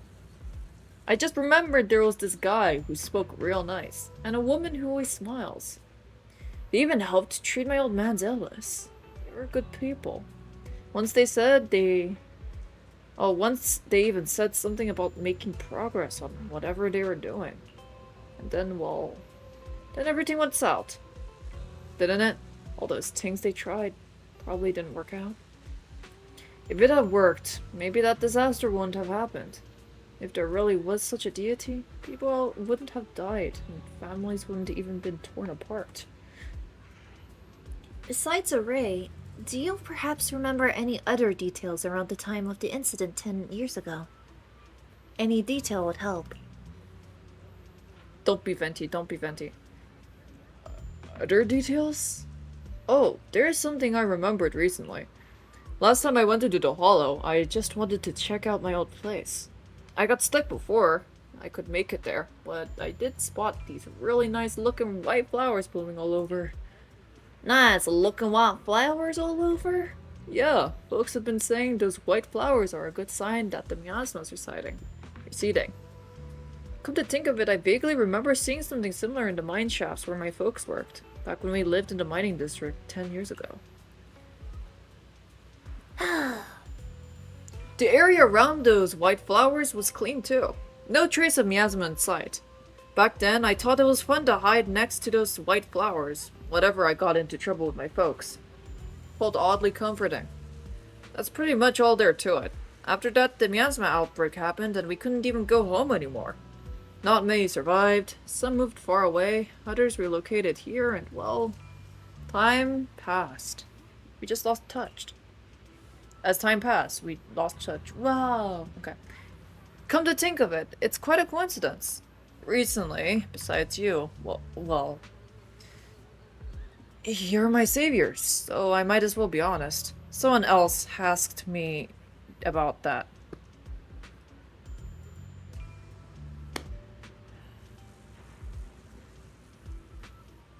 I just remembered there was this guy who spoke real nice, and a woman who always smiles. They even helped treat my old man's illness. They were good people. Once they even said something about making progress on whatever they were doing. And then, well, then everything went south. Didn't it? All those things they tried probably didn't work out. If it had worked, maybe that disaster wouldn't have happened. If there really was such a deity, people wouldn't have died, and families wouldn't even been torn apart. Besides Array, do you perhaps remember any other details around the time of the incident 10 years ago? Any detail would help. Don't be venti, don't be venti. Other details? Oh, there's something I remembered recently. Last time I went into the Hollow, I just wanted to check out my old place. I got stuck before I could make it there, but I did spot these really nice looking white flowers blooming all over. Nice looking white flowers all over? Yeah, folks have been saying those white flowers are a good sign that the miasmas are receding. Come to think of it, I vaguely remember seeing something similar in the mine shafts where my folks worked, back when we lived in the mining district 10 years ago. The area around those white flowers was clean too. No trace of miasma in sight. Back then, I thought it was fun to hide next to those white flowers, whenever I got into trouble with my folks. Felt oddly comforting. That's pretty much all there to it. After that, the miasma outbreak happened and we couldn't even go home anymore. Not many survived, some moved far away, others relocated here, and well, time passed. We just lost touch. As time passed, we lost touch. Wow, okay. Come to think of it, it's quite a coincidence. Recently, besides you, well, you're my savior, so I might as well be honest. Someone else asked me about that.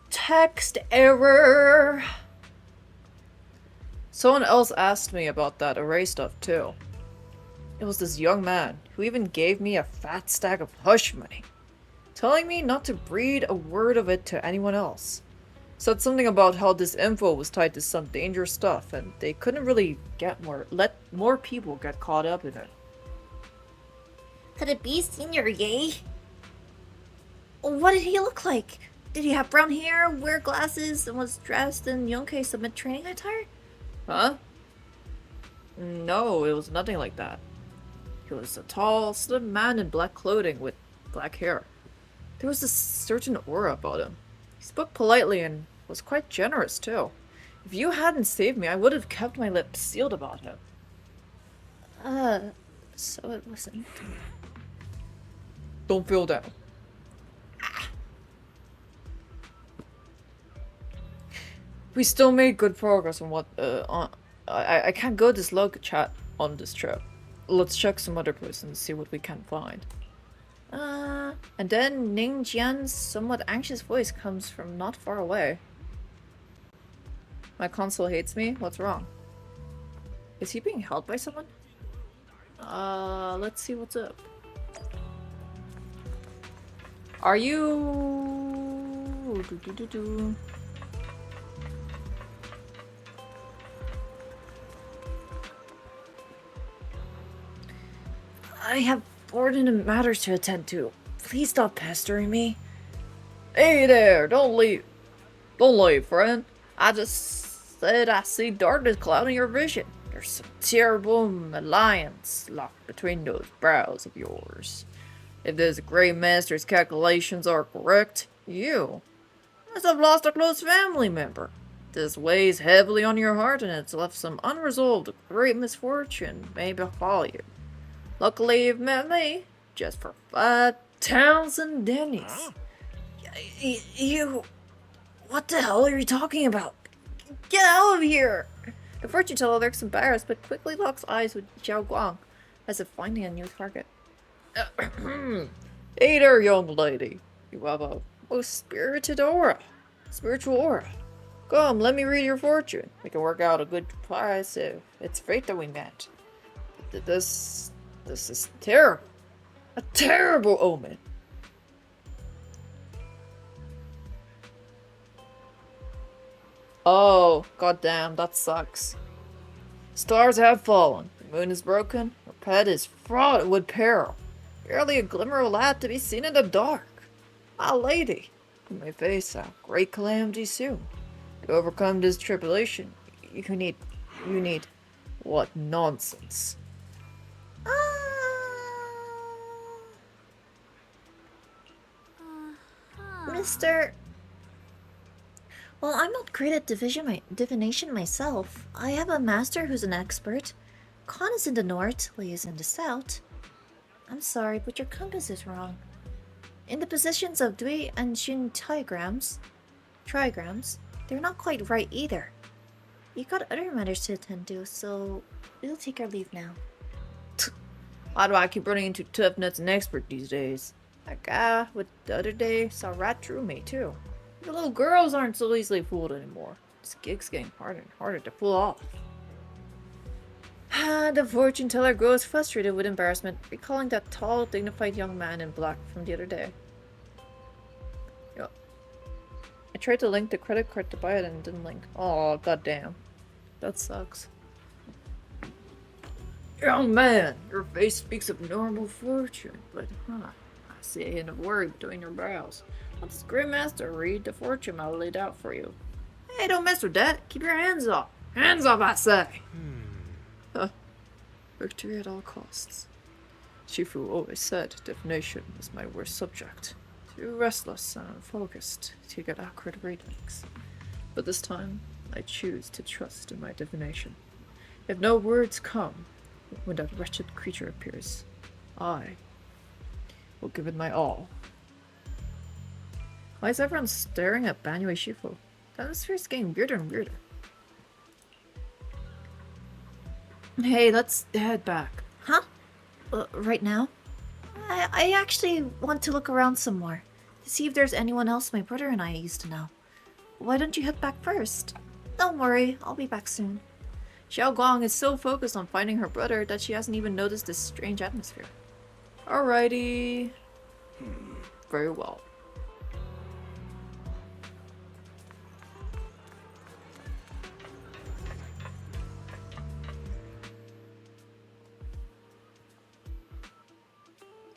Text error! Someone else asked me about that array stuff too. It was this young man who even gave me a fat stack of hush money, telling me not to breathe a word of it to anyone else. Said something about how this info was tied to some dangerous stuff and they couldn't really let more people get caught up in it. Could it be Senior Yay? What did he look like? Did he have brown hair, wear glasses, and was dressed in Yonkei Summit training attire? Huh? No, it was nothing like that. He was a tall, slim man in black clothing with black hair. There was a certain aura about him. He spoke politely and was quite generous too. If you hadn't saved me, I would have kept my lips sealed about him. So it wasn't. Don't feel down. We still made good progress on what, I can't go this log chat on this trip. Let's check some other places and see what we can find. And then Ning Jian's somewhat anxious voice comes from not far away. My console hates me? What's wrong? Is he being held by someone? Let's see what's up. Are you... I have important matters to attend to. Please stop pestering me. Hey there, don't leave. Don't leave, friend. I just said I see darkness clouding your vision. There's some terrible alliance locked between those brows of yours. If this Grey Master's calculations are correct, you must have lost a close family member. This weighs heavily on your heart and it's left some unresolved great misfortune may befall you. Luckily you've met me, just for 5,000 dennies. You... What the hell are you talking about? Get out of here! The fortune teller looks embarrassed, but quickly locks eyes with Shuangguang, as if finding a new target. Hey there, young lady. You have a most spiritual aura. Come, let me read your fortune. We can work out a good price if it's fate that we met. This is terrible. A terrible omen. Oh, goddamn, that sucks. Stars have fallen. The moon is broken. Her pet is fraught with peril. Barely a glimmer of light to be seen in the dark. My lady, you may face a great calamity soon. To overcome this tribulation, you need... What nonsense. Mr. Well, I'm not great at divination myself. I have a master who's an expert. Khan is in the north, Lee is in the south. I'm sorry, but your compass is wrong. In the positions of Dui and Shin trigrams, they're not quite right either. You got other matters to attend to, so we'll take our leave now. Why do I keep running into tough nuts and expert these days? That guy with the other day saw right through me, too. The little girls aren't so easily fooled anymore. This gig's getting harder and harder to pull off. The fortune teller grows frustrated with embarrassment, recalling that tall, dignified young man in black from the other day. Yo. I tried to link the credit card to buy it and it didn't link. Oh, goddamn. That sucks. Young man, your face speaks of normal fortune, but I see a hint of worry between your brows. Let this Grey Master read the fortune I laid out for you. Hey, don't mess with that. Keep your hands off. Hands off, I say. Victory at all costs. Shifu always said divination was my worst subject. Too restless and unfocused to get accurate readings. But this time, I choose to trust in my divination. If no words come when that wretched creature appears, I will give it my all. Why is everyone staring at Banyue Shifu? The atmosphere is getting weirder and weirder. Hey, let's head back. Huh? Right now? I actually want to look around some more. To see if there's anyone else my brother and I used to know. Why don't you head back first? Don't worry, I'll be back soon. Shuangguang is so focused on finding her brother that she hasn't even noticed this strange atmosphere. Alrighty. Very well.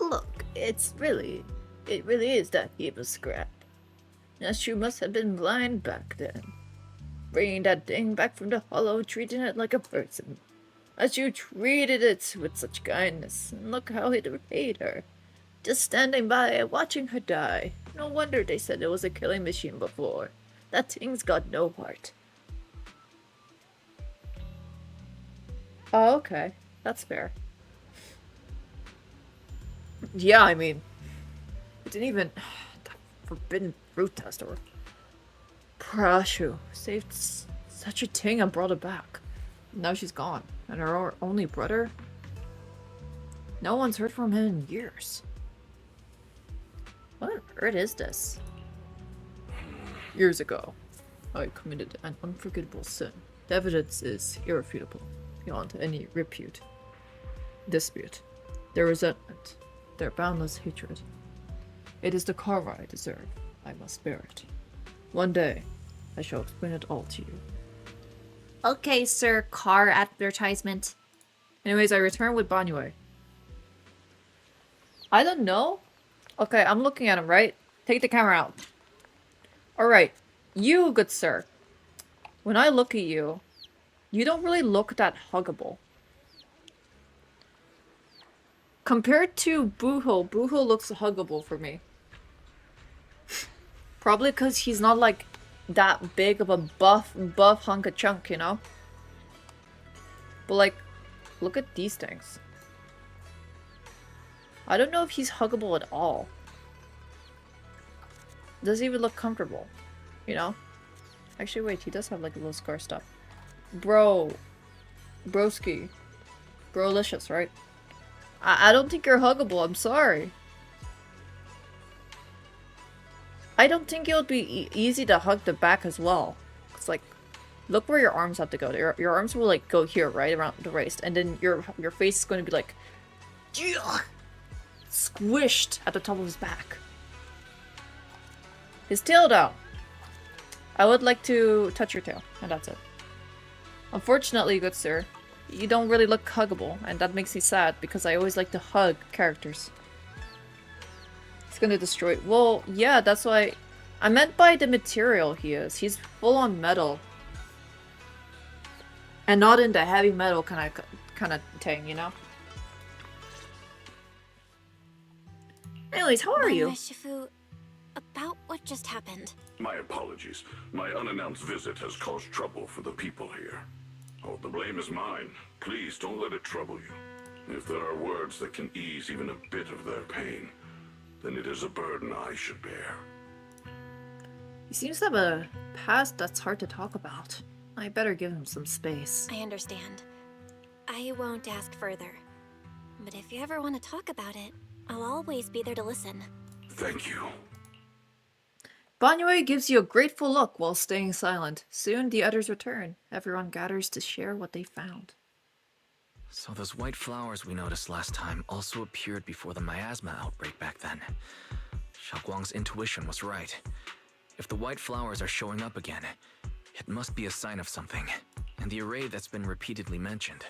Look, it really is that heap of scrap. Yes, you must have been blind back then. Bringing that thing back from the hollow, treating it like a person. As you treated it with such kindness, and look how it repaid her. Just standing by, watching her die. No wonder they said it was a killing machine before. That thing's got no heart. Oh, okay. That's fair. Yeah, I mean, it didn't even... that forbidden fruit test or... Prashu saved such a thing and brought it back. Now she's gone. And her only brother? No one's heard from him in years. What on earth is this? Years ago, I committed an unforgivable sin. The evidence is irrefutable, beyond any dispute. Their resentment, their boundless hatred. It is the karma I deserve. I must bear it. One day, I shall explain it all to you. Okay, sir. Car advertisement. Anyways, I return with Banyue. I don't know. Okay, I'm looking at him, right? Take the camera out. Alright. You, good sir. When I look at you, you don't really look that huggable. Compared to Buho, Buho looks huggable for me. Probably because he's not like that big of a buff hunk of chunk, you know? But like, look at these things. I don't know if he's huggable at all. Doesn't even look comfortable, you know? Actually, wait, he does have like a little scar stuff. Bro. Broski. Brolicious, right? I don't think you're huggable, I'm sorry. I don't think it would be easy to hug the back as well. It's like, look where your arms have to go. Your arms will like go here, right? Around the waist. And then your face is going to be like... squished at the top of his back. His tail though. I would like to touch your tail, and that's it. Unfortunately, good sir, you don't really look huggable, and that makes me sad because I always like to hug characters. It's gonna destroy. Well, yeah, that's why I meant by the material he is. He's full on metal, and not in the heavy metal kind of thing, you know. Anyways, how are you? Shifu, about what just happened. My apologies. My unannounced visit has caused trouble for the people here. Oh, the blame is mine. Please don't let it trouble you. If there are words that can ease even a bit of their pain, then it is a burden I should bear. He seems to have a past that's hard to talk about. I better give him some space. I understand. I won't ask further. But if you ever want to talk about it, I'll always be there to listen. Thank you. Banyue gives you a grateful look while staying silent. Soon the others return. Everyone gathers to share what they found. So those white flowers we noticed last time also appeared before the miasma outbreak back then. Shuangguang's intuition was right. If the white flowers are showing up again, it must be a sign of something. And the array that's been repeatedly mentioned.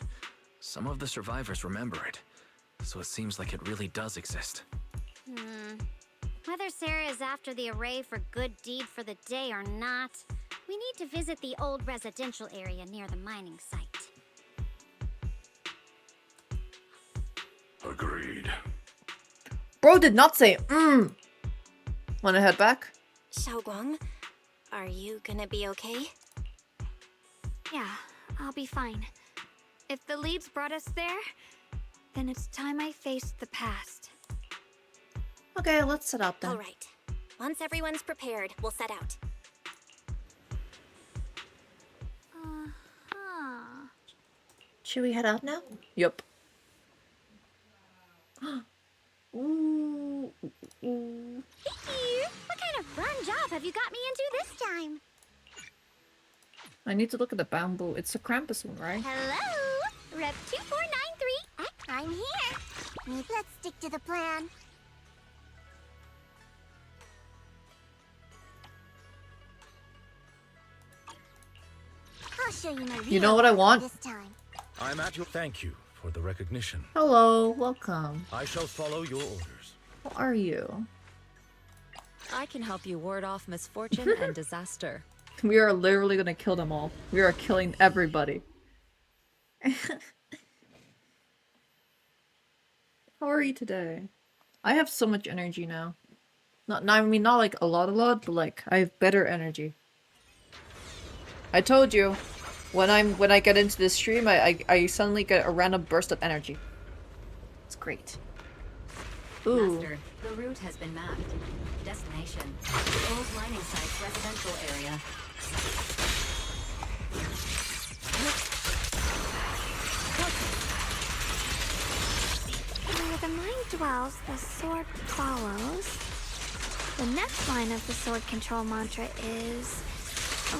Some of the survivors remember it. So it seems like it really does exist. Whether Sarah is after the array for good deed for the day or not, we need to visit the old residential area near the mining site. Agreed. Bro did not say Wanna head back? Shuangguang, are you gonna be okay? Yeah, I'll be fine. If the leads brought us there, then it's time I faced the past. Okay, let's set up then. All right. Once everyone's prepared, we'll set out. Should we head out now? Yup. What kind of fun job have you got me into this time? I need to look at the bamboo. It's a Krampus one, right? Hello? Rep 2493. I'm here. Let's stick to the plan. I'll show you my You know what I want? this time. I'm at your... Thank you for the recognition. Hello, welcome. I shall follow your orders. How are you? I can help you ward off misfortune and disaster. We are literally gonna kill them all. We are killing everybody. How are you today? I have so much energy now. I mean, not like a lot, but like I have better energy. I told you, when I get into this stream, I suddenly get a random burst of energy. It's great. Ooh. Master, the route has been mapped. Destination: the old mining site's residential area. Where the mind dwells, the sword follows. The next line of the sword control mantra is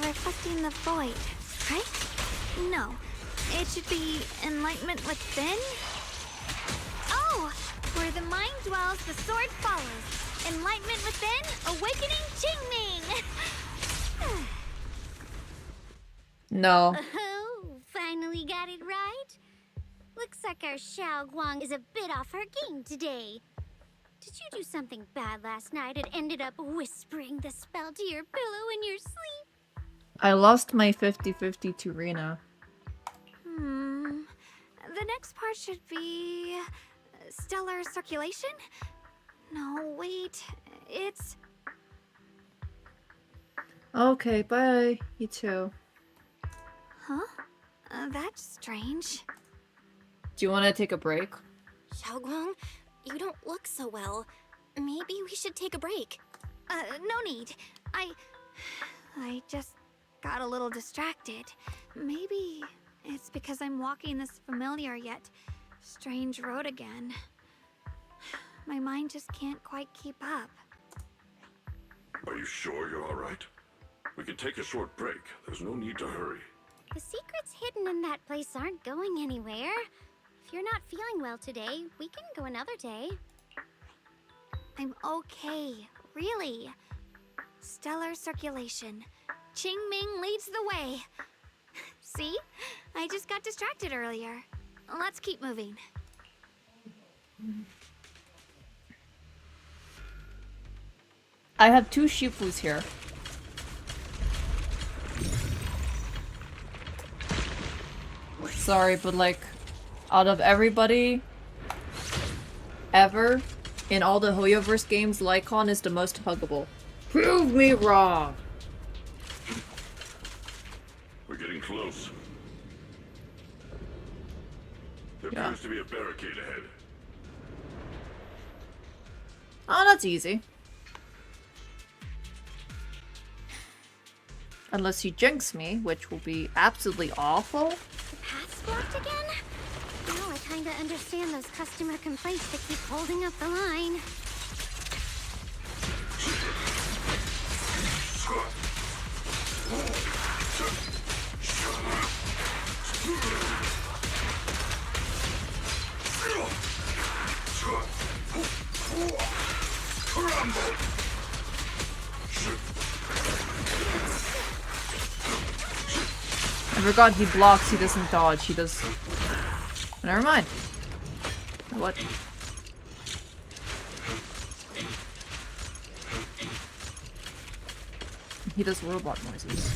reflecting the void, right? No, it should be enlightenment within. Oh, where the mind dwells, the sword follows. Enlightenment within, awakening Qingming. No. Oh, finally got it right. Looks like our Shuangguang is a bit off her game today. Did you do something bad last night and ended up whispering the spell to your pillow in your sleep? I lost my 50-50 to Rena. The next part should be stellar circulation? No, wait. It's... Okay, bye. You too. Huh? That's strange. Do you want to take a break? Shuangguang, you don't look so well. Maybe we should take a break. No need. I just got a little distracted. Maybe it's because I'm walking this familiar yet strange road again. My mind just can't quite keep up. Are you sure you're alright? We can take a short break. There's no need to hurry. The secrets hidden in that place aren't going anywhere. If you're not feeling well today, we can go another day. I'm okay, really. Stellar circulation. Qingming leads the way. See? I just got distracted earlier. Let's keep moving. I have 2 shifus here. Sorry, but like, out of everybody ever in all the Hoyoverse games, Lycon is the most huggable. Prove me wrong! We're getting close. There appears to be a barricade ahead. Oh, that's easy. Unless you jinx me, which will be absolutely awful. The path's blocked again? Now I kinda understand those customer complaints that keep holding up the line. I forgot he blocks, he doesn't dodge, he does... Never mind. What? He does robot noises.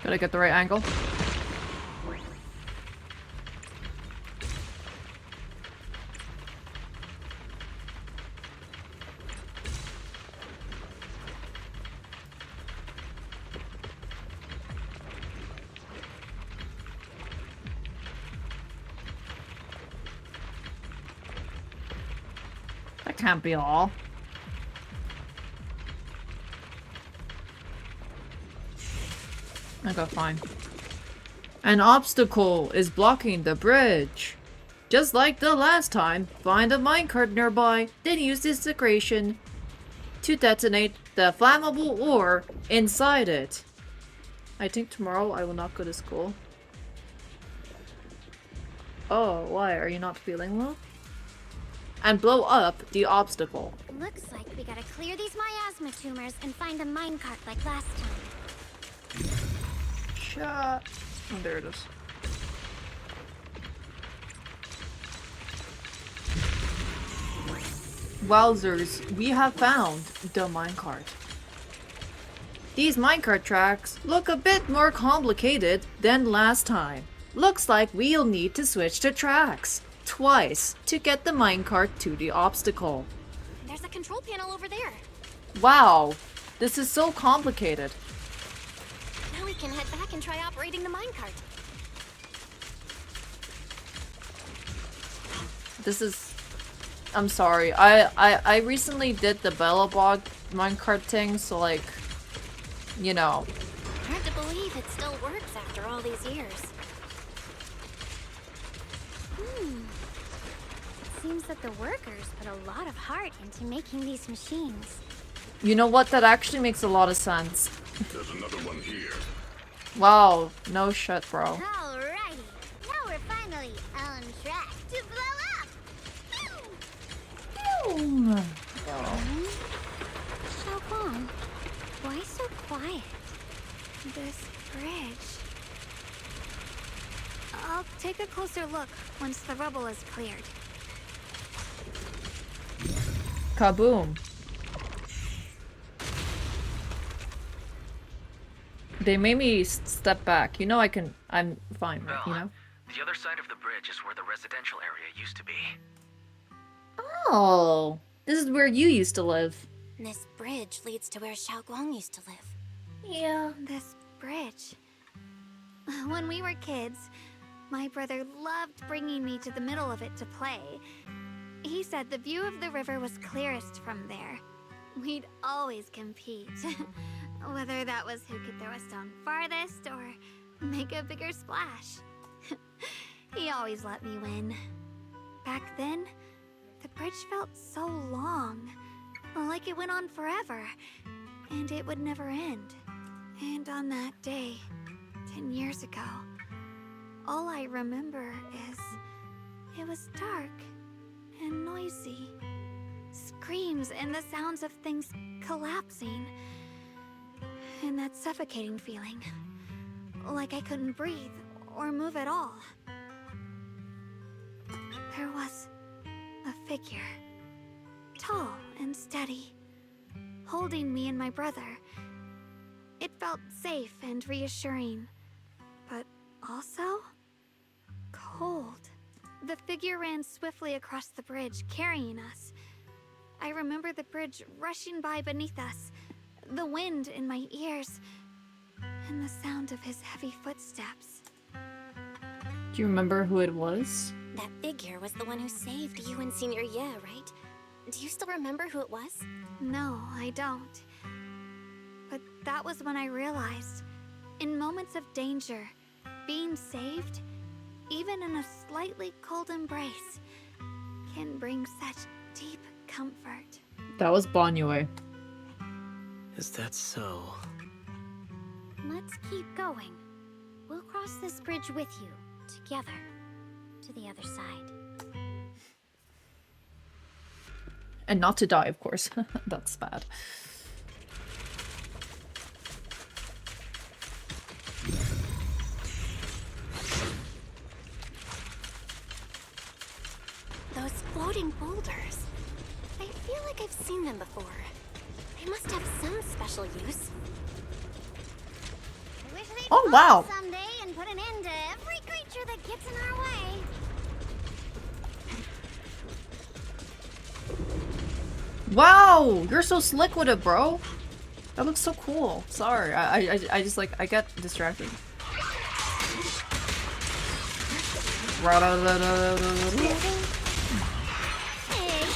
Gotta get the right angle. That can't be all. Okay, fine. An obstacle is blocking the bridge. Just like the last time, find a minecart nearby, then use disintegration to detonate the flammable ore inside it. I think tomorrow I will not go to school. Oh, why? Are you not feeling well? And blow up the obstacle. Looks like we gotta clear these miasma tumors and find a minecart like last time. Shut. Oh, there it is. Wowzers, we have found the minecart. These minecart tracks look a bit more complicated than last time. Looks like we'll need to switch the tracks twice to get the minecart to the obstacle. There's a control panel over there. Wow, this is so complicated. Now we can head back and try operating the minecart. This is... I'm sorry. I recently did the Bellabog minecart thing, so like, you know. Hard to believe it still works after all these years. Seems that the workers put a lot of heart into making these machines. You know what? That actually makes a lot of sense. There's another one here. Wow, no shit, bro. Alrighty, now we're finally on track to blow up. Shuangguang, why so quiet? This bridge. I'll take a closer look once the rubble is cleared. Kaboom. They made me step back. You know I'm fine, right? You know? The other side of the bridge is where the residential area used to be. Oh, this is where you used to live. This bridge leads to where Shuangguang used to live. Yeah, this bridge. When we were kids, my brother loved bringing me to the middle of it to play. He said the view of the river was clearest from there. We'd always compete. Whether that was who could throw a stone farthest or make a bigger splash. He always let me win. Back then, the bridge felt so long. Like it went on forever. And it would never end. And on that day, 10 years ago, all I remember is it was dark and noisy. Screams and the sounds of things collapsing. And that suffocating feeling. Like I couldn't breathe or move at all. There was a figure. Tall and steady. Holding me and my brother. It felt safe and reassuring. But also cold. The figure ran swiftly across the bridge, carrying us. I remember the bridge rushing by beneath us, the wind in my ears, and the sound of his heavy footsteps. Do you remember who it was? That figure was the one who saved you in senior year, right? Do you still remember who it was? No, I don't. But that was when I realized, in moments of danger, being saved, even in a slightly cold embrace, can bring such deep comfort. That was Banyue. Is that so? Let's keep going. We'll cross this bridge with you, together, to the other side. And not to die, of course. That's bad. Those floating boulders. I feel like I've seen them before. They must have some special use. Wish they'd Oh, fall wow. someday and put an end to every creature that gets in our way. Wow, you're so slick with it, bro. That looks so cool. Sorry, I just like I get distracted. Hey.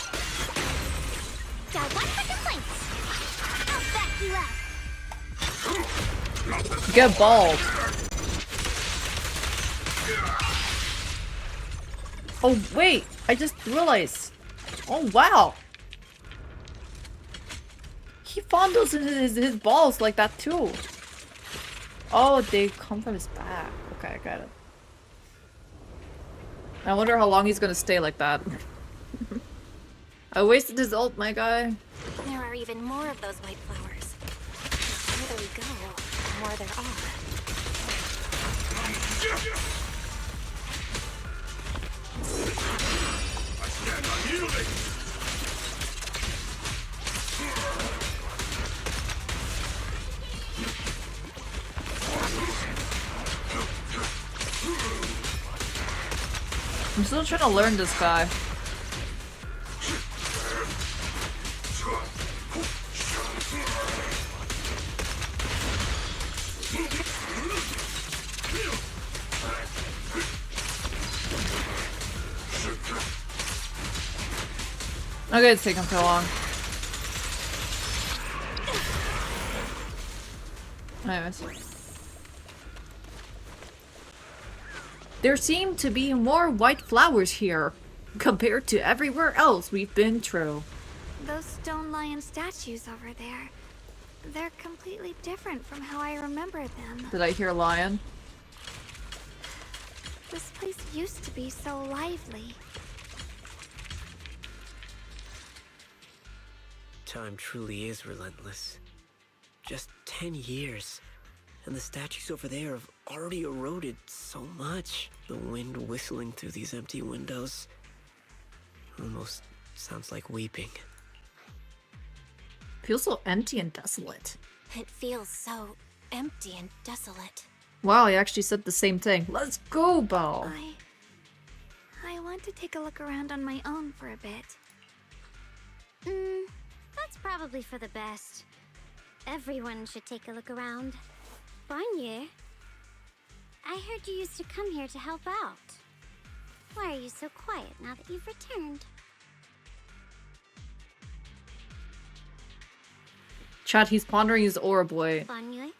Got one for complaints. I'll back you up. Get bald. Oh wait, I just realized. Oh wow. He fondles his balls like that too. Oh, they come from his back. Okay, I got it. I wonder how long he's gonna stay like that. I wasted his ult, my guy. There are even more of those white flowers. The further we go, the more there are. I stand unyielding! I'm still trying to learn this guy. Okay, it's taking so long. Anyways. There seem to be more white flowers here. Compared to everywhere else we've been through. Those stone lion statues over there. They're completely different from how I remember them. Did I hear lion? This place used to be so lively. Time truly is relentless. Just 10 years, and the statues over there have already eroded so much. The wind whistling through these empty windows almost sounds like weeping. Feels so empty and desolate. It feels so empty and desolate. Wow, I actually said the same thing. Let's go, Belle. I want to take a look around on my own for a bit. That's probably for the best. Everyone should take a look around. Banye, I heard you used to come here to help out. Why are you so quiet now that you've returned? Chad, he's pondering his aura, boy. Banye?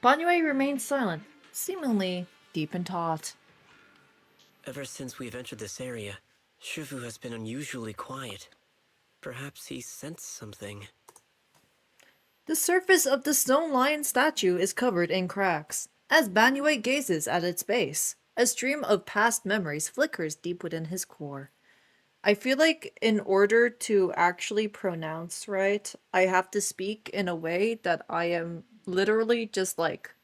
Banyue remains silent, seemingly deep in thought. Ever since we've entered this area, Shifu has been unusually quiet. Perhaps he sensed something. The surface of the stone lion statue is covered in cracks. As Banyue gazes at its base, a stream of past memories flickers deep within his core. I feel like in order to actually pronounce right, I have to speak in a way that I am literally just like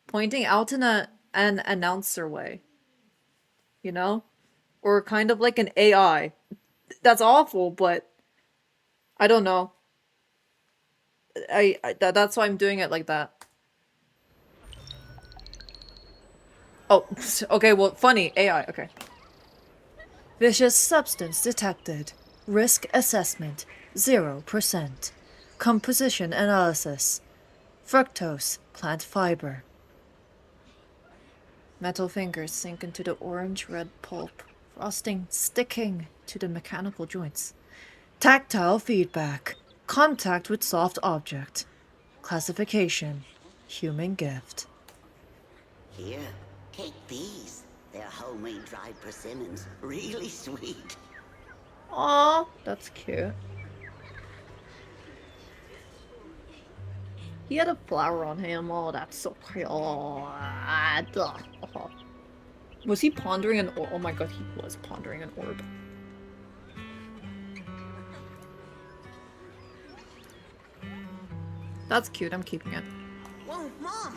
pointing out in an announcer way. You know? Or kind of like an AI. That's awful, but I don't know. That's why I'm doing it like that. Oh, okay, well, funny. AI, okay. Vicious substance detected. Risk assessment, 0%. Composition analysis. Fructose, plant fiber. Metal fingers sink into the orange-red pulp, frosting sticking to the mechanical joints. Tactile feedback. Contact with soft object. Classification. Human gift. Here, take these. They're homemade dried persimmons. Really sweet. Aw, that's cute. He had a flower on him. Oh, that's so cute. Was he pondering an orb? Oh my god, he was pondering an orb. That's cute, I'm keeping it. Whoa, Mom!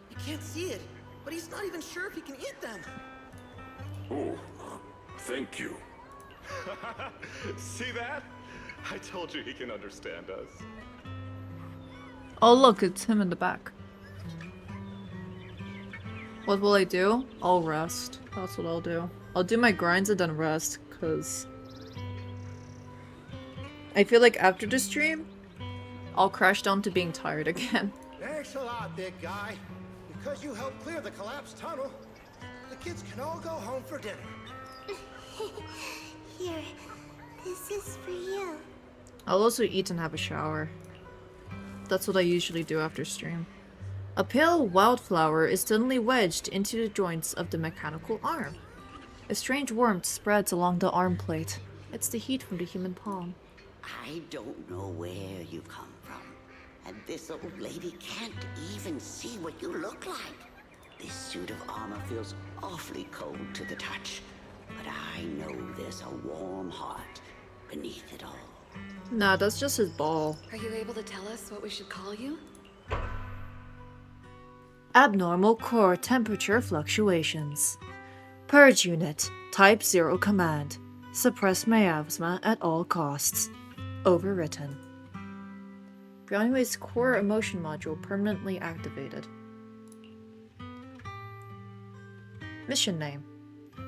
You can't see it, but he's not even sure if he can eat them. Oh, thank you. See that? I told you he can understand us. Oh look, it's him in the back. What will I do? I'll rest. That's what I'll do. I'll do my grinds and then rest, cause I feel like after the stream, I'll crash down to being tired again. Thanks a lot, big guy. Because you helped clear the collapsed tunnel, the kids can all go home for dinner. Here, this is for you. I'll also eat and have a shower. That's what I usually do after stream. A pale wildflower is suddenly wedged into the joints of the mechanical arm. A strange warmth spreads along the arm plate. It's the heat from the human palm. I don't know where you come from, and this old lady can't even see what you look like. This suit of armor feels awfully cold to the touch, but I know there's a warm heart beneath it all. Nah, that's just his ball. Are you able to tell us what we should call you? Abnormal core temperature fluctuations. Purge unit. Type 0 command. Suppress miasma at all costs. Overwritten. Byanue's core emotion module permanently activated. Mission name.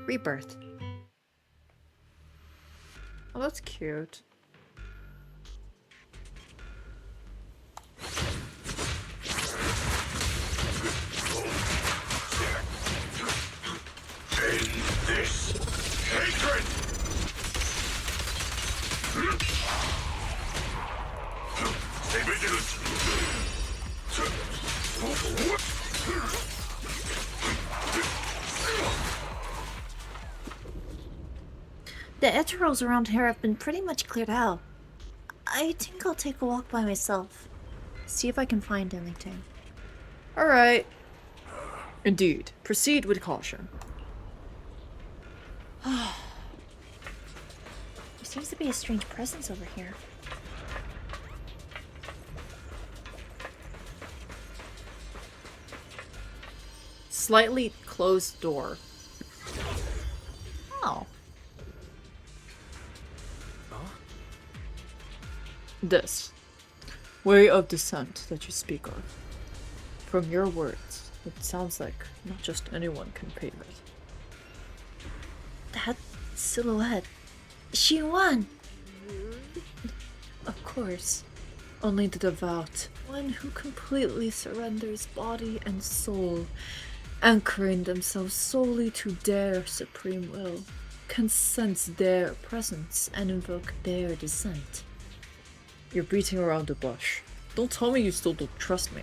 Rebirth. Oh, that's cute. End this hatred! Stay vigilant! The ethereals around here have been pretty much cleared out. I think I'll take a walk by myself. See if I can find anything. Alright. Indeed. Proceed with caution. There seems to be a strange presence over here. Slightly closed door. Oh. This way of descent that you speak of. From your words, it sounds like not just anyone can pave it. That silhouette. Shuangguang! Of course. Only the devout, one who completely surrenders body and soul, anchoring themselves solely to their supreme will, can sense their presence and invoke their descent. You're beating around the bush. Don't tell me you still don't trust me.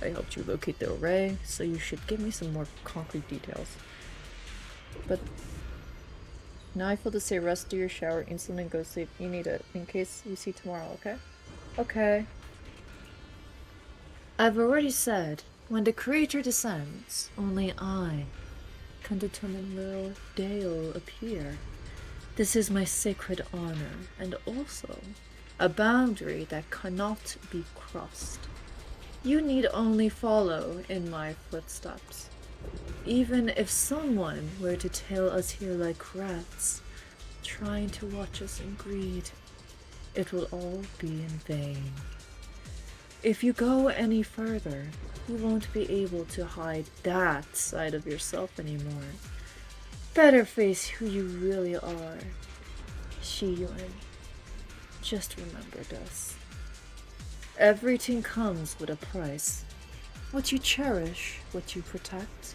I helped you locate the array, so you should give me some more concrete details. But now I feel to say rest, do your shower, instantly go sleep. You need it, in case we see tomorrow, okay? Okay. I've already said, when the creator descends, only I can determine where they'll appear. This is my sacred honor, and also a boundary that cannot be crossed. You need only follow in my footsteps. Even if someone were to tail us here like rats, trying to watch us in greed, it will all be in vain. If you go any further, you won't be able to hide that side of yourself anymore. Better face who you really are. Shiyuan. Just remember this. Everything comes with a price. What you cherish, what you protect,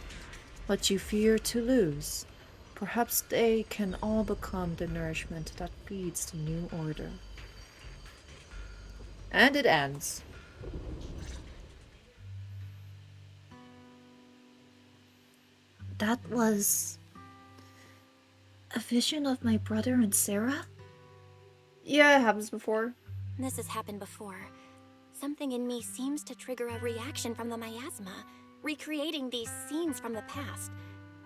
what you fear to lose, perhaps they can all become the nourishment that feeds the new order. And it ends. That was a vision of my brother and Sarah? Yeah, it happens before. This has happened before. Something in me seems to trigger a reaction from the miasma, recreating these scenes from the past.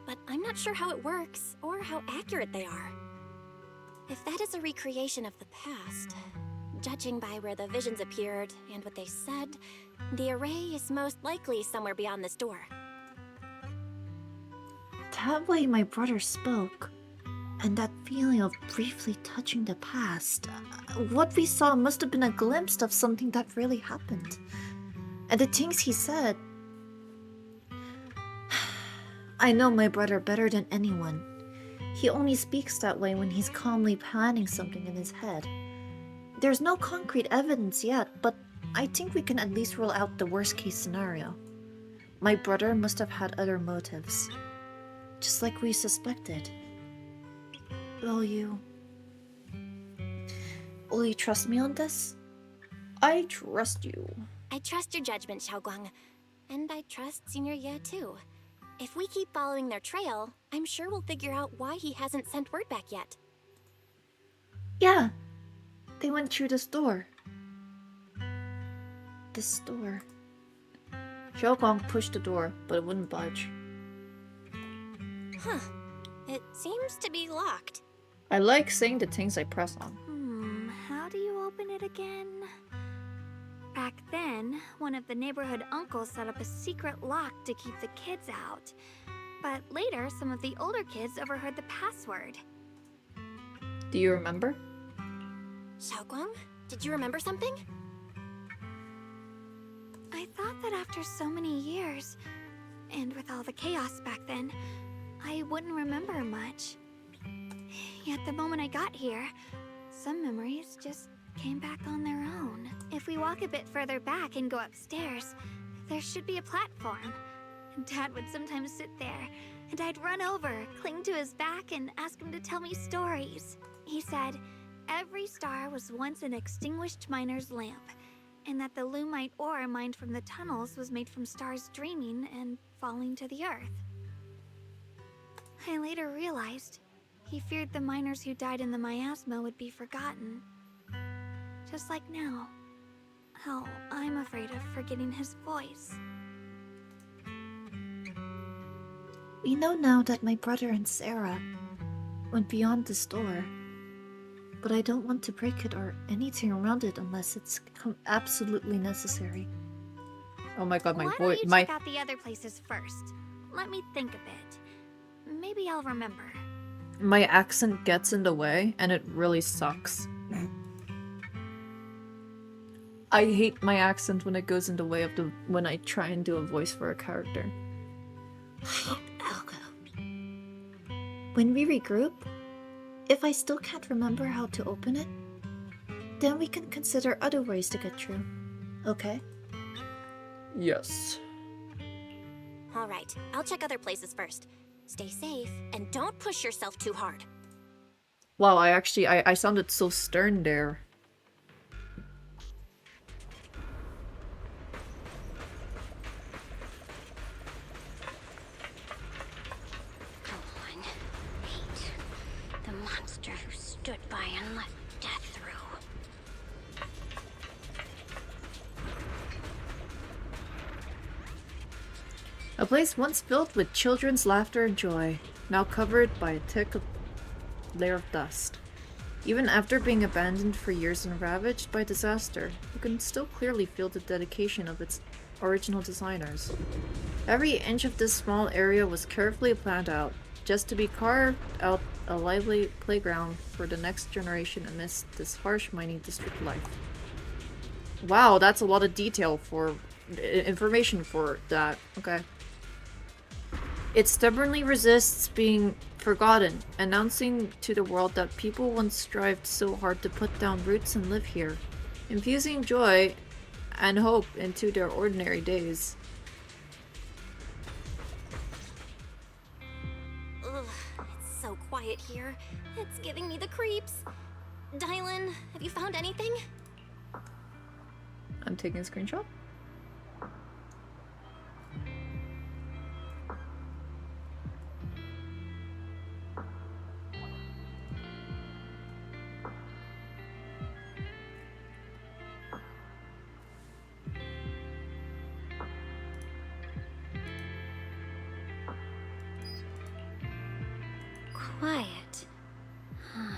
But I'm not sure how it works, or how accurate they are. If that is a recreation of the past, judging by where the visions appeared and what they said, the array is most likely somewhere beyond this door. That way my brother spoke, and that feeling of briefly touching the past, what we saw must have been a glimpse of something that really happened. And the things he said... I know my brother better than anyone. He only speaks that way when he's calmly planning something in his head. There's no concrete evidence yet, but I think we can at least rule out the worst case scenario. My brother must have had other motives. Just like we suspected. Will you trust me on this? I trust you. I trust your judgment, Shuangguang. And I trust Senior Ye too. If we keep following their trail, I'm sure we'll figure out why he hasn't sent word back yet. Yeah. They went through this door. This door. Shuangguang pushed the door, but it wouldn't budge. Huh. It seems to be locked. I like saying the things I press on. How do you open it again? Back then, one of the neighborhood uncles set up a secret lock to keep the kids out. But later, some of the older kids overheard the password. Do you remember? Shuangguang, did you remember something? I thought that after so many years, and with all the chaos back then, I wouldn't remember much. Yet the moment I got here, some memories just came back on their own. If we walk a bit further back and go upstairs, there should be a platform. Dad would sometimes sit there, and I'd run over, cling to his back, and ask him to tell me stories. He said, every star was once an extinguished miner's lamp, and that the lumite ore mined from the tunnels was made from stars dreaming and falling to the earth. I later realized He feared the miners who died in the miasma would be forgotten. Just like now. How I'm afraid of forgetting his voice. We know now that my brother and Sarah went beyond this door. But I don't want to break it or anything around it unless it's absolutely necessary. Oh my god, my Why boy, don't you my check out the other places first? Let me think a bit. Maybe I'll remember. my accent gets in the way, and it really sucks. I hate my accent when it goes in the way of when I try and do a voice for a character. When we regroup, if I still can't remember how to open it, then we can consider other ways to get through. Okay? Yes. Alright, I'll check other places first. Stay safe, and don't push yourself too hard. Wow, I sounded so stern there. The monster who stood by and let death through. A place once filled with children's laughter and joy, now covered by a thick layer of dust. Even after being abandoned for years and ravaged by disaster, you can still clearly feel the dedication of its original designers. Every inch of this small area was carefully planned out, just to be carved out a lively playground for the next generation amidst this harsh mining district life. Wow, that's a lot of detail for information for that. Okay. It stubbornly resists being forgotten, announcing to the world that people once strived so hard to put down roots and live here, infusing joy and hope into their ordinary days. Ugh, it's so quiet here. It's giving me the creeps. Dylan, have you found anything? I'm taking a screenshot. Quiet. Huh.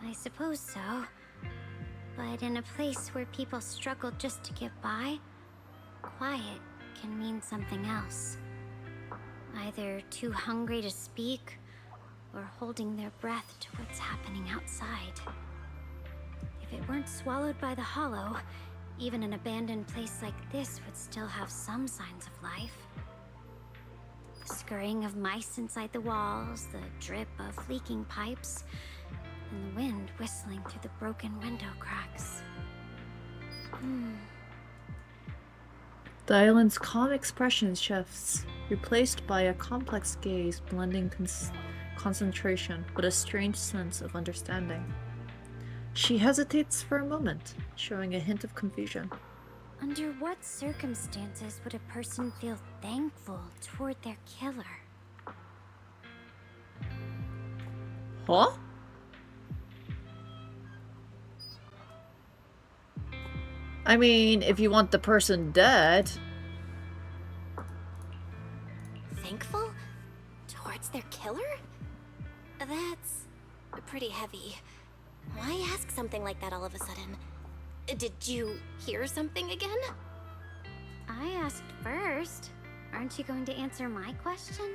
I suppose so. But in a place where people struggle just to get by, quiet can mean something else. Either too hungry to speak, or holding their breath to what's happening outside. If it weren't swallowed by the hollow, even an abandoned place like this would still have some signs of life. The scurrying of mice inside the walls, the drip of leaking pipes, and the wind whistling through the broken window cracks. The island's calm expression shifts, replaced by a complex gaze blending concentration with a strange sense of understanding. She hesitates for a moment, showing a hint of confusion. Under what circumstances would a person feel thankful toward their killer? Huh? I mean, if you want the person dead. Thankful? Towards their killer? That's pretty heavy. Why ask something like that all of a sudden? Did you hear something again? I asked first. Aren't you going to answer my question?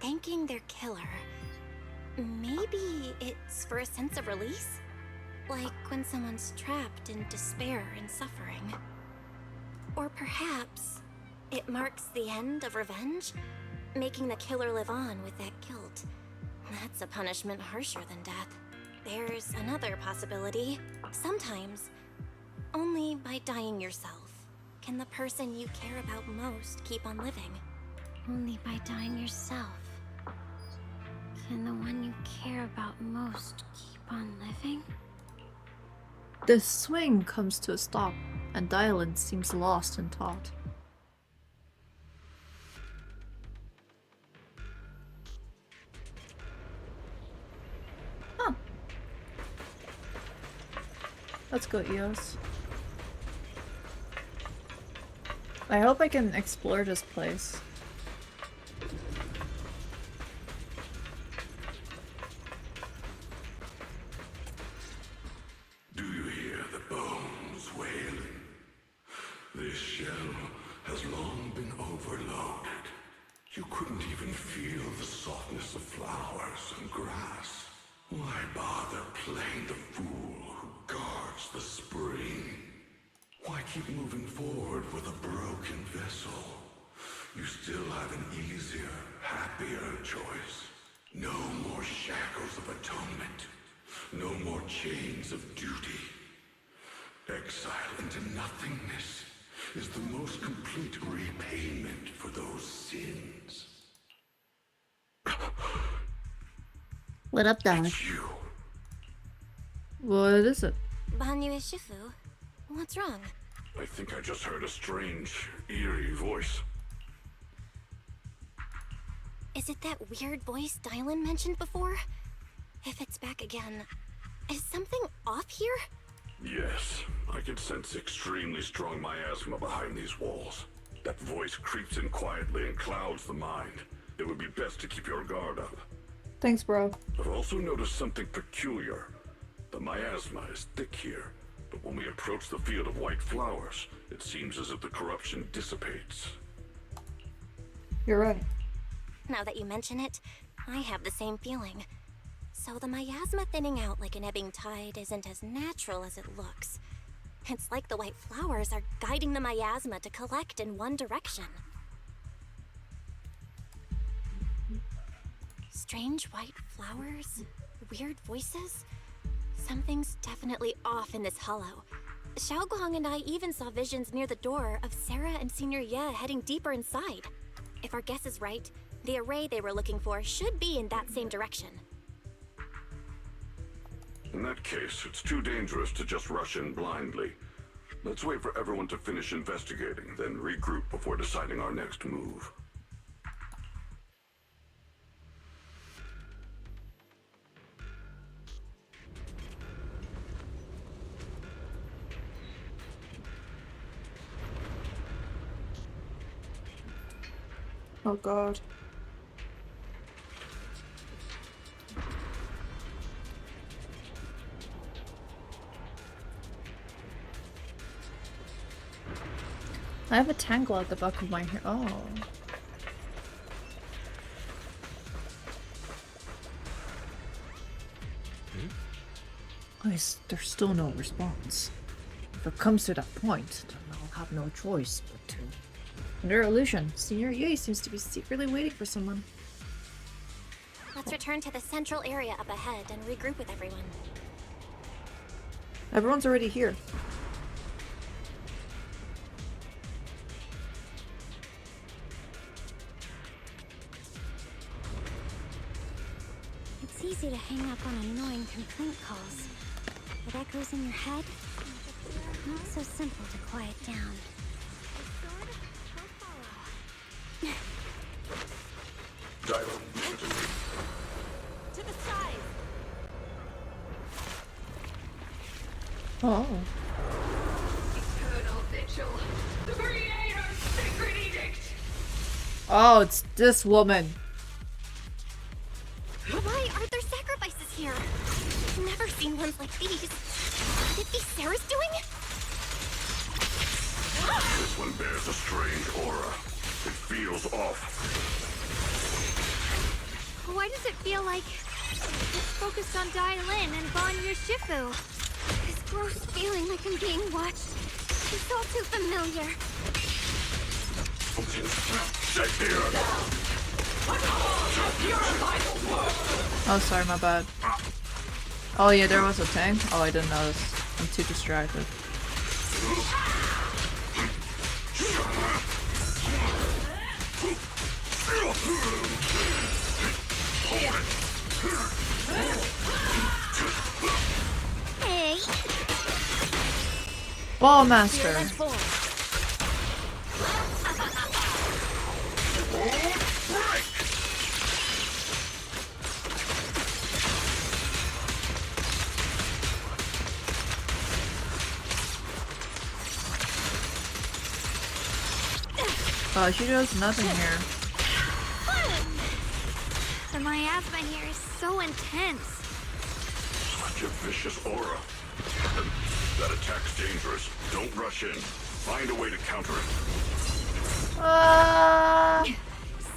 Thanking their killer. Maybe it's for a sense of release? Like when someone's trapped in despair and suffering. Or perhaps it marks the end of revenge, making the killer live on with that guilt. That's a punishment harsher than death. There's another possibility. Sometimes, only by dying yourself, can the person you care about most keep on living. Only by dying yourself can the one you care about most keep on living? The swing comes to a stop, and Dylan seems lost in thought. Let's go, EOS. I hope I can explore this place. Do you hear the bones wailing? This shell has long been overloaded. You couldn't even feel the softness of flowers and grass. Why bother playing the fool who guards the spring? Why keep moving forward with a broken vessel? You still have an easier, happier choice. No more shackles of atonement. No more chains of duty. Exile into nothingness is the most complete repayment for those sins. What up, dog? What is it? Banyu Shifu, what's wrong? I think I just heard a strange, eerie voice. Is it that weird voice Dylan mentioned before? If it's back again, is something off here? Yes, I can sense extremely strong miasma behind these walls. That voice creeps in quietly and clouds the mind. It would be best to keep your guard up. Thanks, bro. I've also noticed something peculiar. The miasma is thick here, but when we approach the field of white flowers, it seems as if the corruption dissipates. You're right. Now that you mention it, I have the same feeling. So the miasma thinning out like an ebbing tide isn't as natural as it looks. It's like the white flowers are guiding the miasma to collect in one direction. Strange white flowers? Weird voices? Something's definitely off in this hollow. Shuangguang and I even saw visions near the door of Sarah and Senior Ye heading deeper inside. If our guess is right, the array they were looking for should be in that same direction. In that case, it's too dangerous to just rush in blindly. Let's wait for everyone to finish investigating, then regroup before deciding our next move. Oh god. I have a tangle at the back of my hair. Oh. There's still no response. If it comes to that point, then I'll have no choice but to... Under illusion, Senior Ye seems to be secretly waiting for someone. Let's return to the central area up ahead and regroup with everyone. Everyone's already here. It's easy to hang up on annoying complaint calls. But echoes in your head? Not so simple to quiet down. To the side! Oh. Eternal vigil. The Creator's sacred edict! Oh, it's this woman. Why aren't there sacrifices here? I've never seen ones like these. Could it be Sarah's doing? This one bears a strange aura. It feels off. Why does it feel like it's focused on Dylan and Banyu Shifu? This gross feeling like I'm being watched. It's all too familiar. Sit here! Oh, sorry, my bad. Oh yeah, there was a tank? Oh, I didn't notice. I'm too distracted. Hey! Ball master! Oh, she does nothing here. The miasma here is so intense. Such a vicious aura. That attack's dangerous. Don't rush in. Find a way to counter it.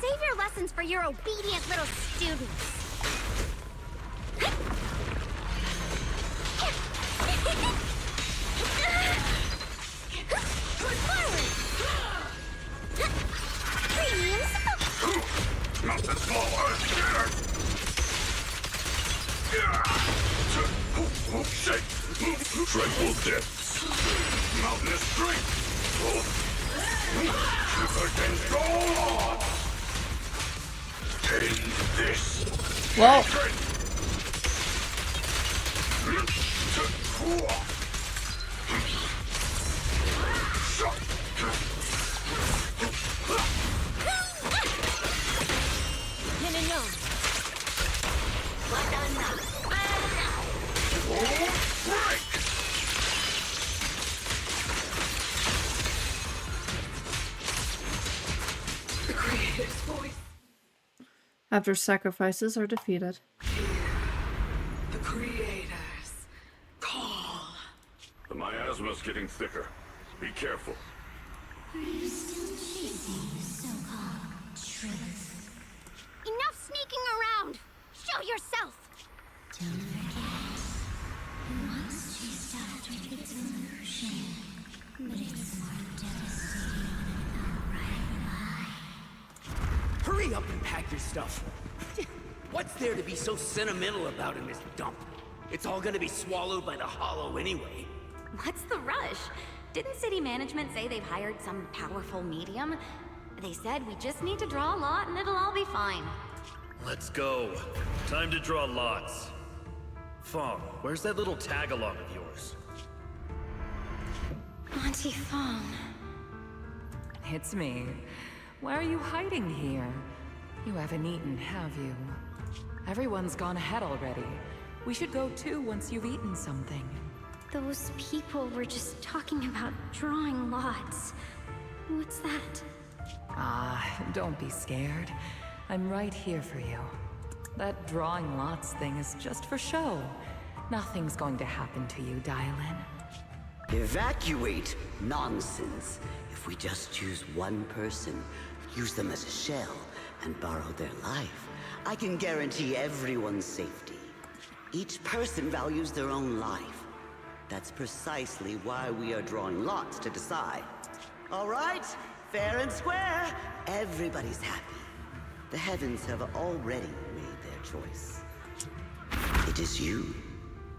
Save your lessons for your obedient little students. Nothing small, Earth Shake! Tranquil depths. Mountainous strength. Against all odds. Take this. Whoa. After sacrifices are defeated. The creators call. The miasma's getting thicker. Be careful. Are you still chasing the so-called truth? Enough sneaking around! Show yourself! Don't forget, the monster starts with its illusion, but it's more devastating than an outright lie. Hurry up and pack your stuff. What's there to be so sentimental about in this dump? It's all gonna be swallowed by the hollow anyway. What's the rush? Didn't city management say they've hired some powerful medium? They said we just need to draw a lot and it'll all be fine. Let's go. Time to draw lots. Fong, where's that little tag-along of yours? Auntie Fong. It's me. Why are you hiding here? You haven't eaten, have you? Everyone's gone ahead already. We should go too once you've eaten something. Those people were just talking about drawing lots. What's that? Don't be scared. I'm right here for you. That drawing lots thing is just for show. Nothing's going to happen to you, Dylan. Evacuate? Nonsense. If we just choose one person, use them as a shell, and borrow their life, I can guarantee everyone's safety. Each person values their own life. That's precisely why we are drawing lots to decide. All right? Fair and square. Everybody's happy. The heavens have already made their choice. It is you,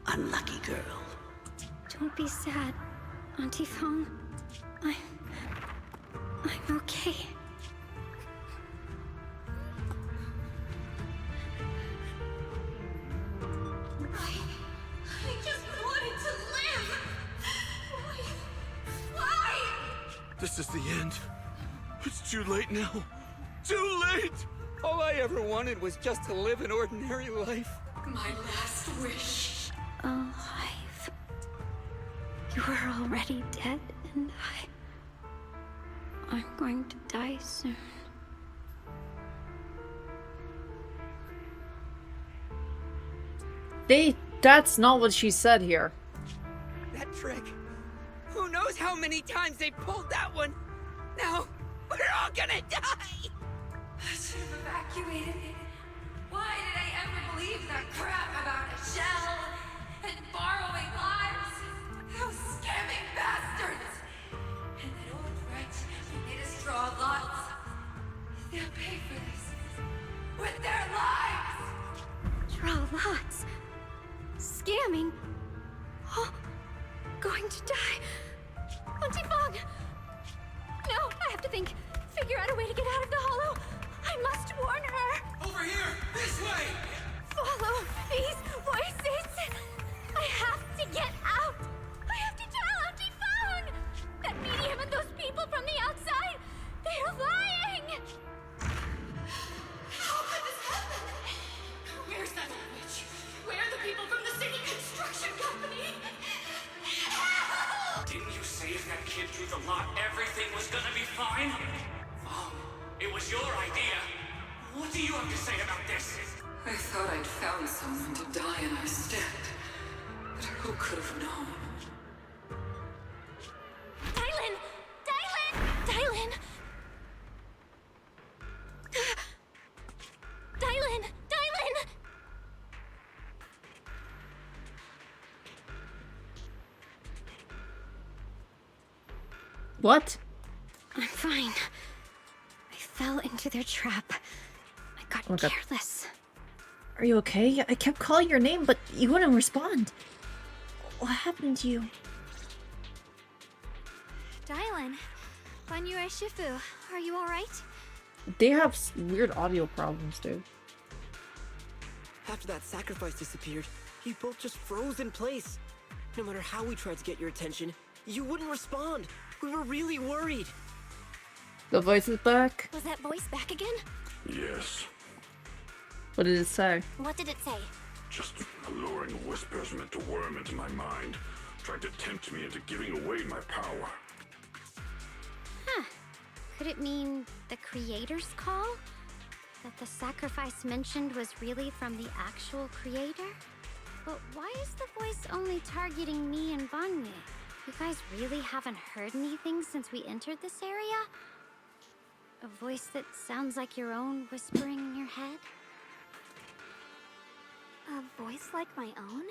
unlucky girl. Don't be sad, Auntie Fong. I'm okay. I just wanted to live! Why? This is the end. It's too late now. Too late! All I ever wanted was just to live an ordinary life. My last wish. Alive. You were already dead, and I'm going to die soon. That's not what she said here. That trick. Who knows how many times they pulled that one? Now, we're all gonna die! I should have evacuated it. Why did I ever believe that crap about a shell and borrowing lives? Those scamming bastards! And that old wretch who made us draw lots. They'll pay for this with their lives! Draw lots. Scamming. Oh, going to die. Auntie Fong! No, I have to think. Figure out a way to get out of the hollow. I must warn her. Over here! This way! Follow these voices. I have to get out. I have to tell Auntie Fong. That medium and those people from the outside, they're lying. How could this happen? Where's that witch? Where are the people from the city construction company? Help! do you have to say about this? I thought I'd found someone to die in our stead. But who could have known? Dylan! Dylan! Dylan! Dylan! Dylan! What? I'm fine. I fell into their trap. I got Oh my God. careless. Are you okay? I kept calling your name, but you wouldn't respond. What happened to you? Dylan, Banyue Shifu, are you alright? They have weird audio problems, dude. After that sacrifice disappeared, you both just froze in place. No matter how we tried to get your attention, you wouldn't respond. We were really worried. The voice is back. Was that voice back again? Yes. What did it say? What did it say? Just alluring whispers meant to worm into my mind, trying to tempt me into giving away my power. Huh. Could it mean the creator's call? That the sacrifice mentioned was really from the actual creator? But why is the voice only targeting me and Banyue? You guys really haven't heard anything since we entered this area? A voice that sounds like your own whispering in your head? A voice like my own?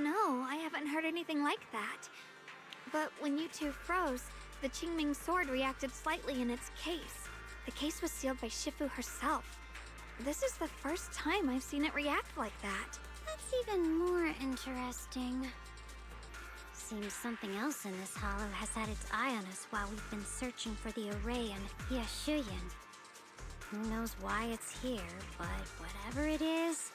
No, I haven't heard anything like that. But when you two froze, the Qingming sword reacted slightly in its case. The case was sealed by Shifu herself. This is the first time I've seen it react like that. That's even more interesting. Seems something else in this hollow has had its eye on us while we've been searching for the array in Yashuyan. Who knows why it's here, but whatever it is,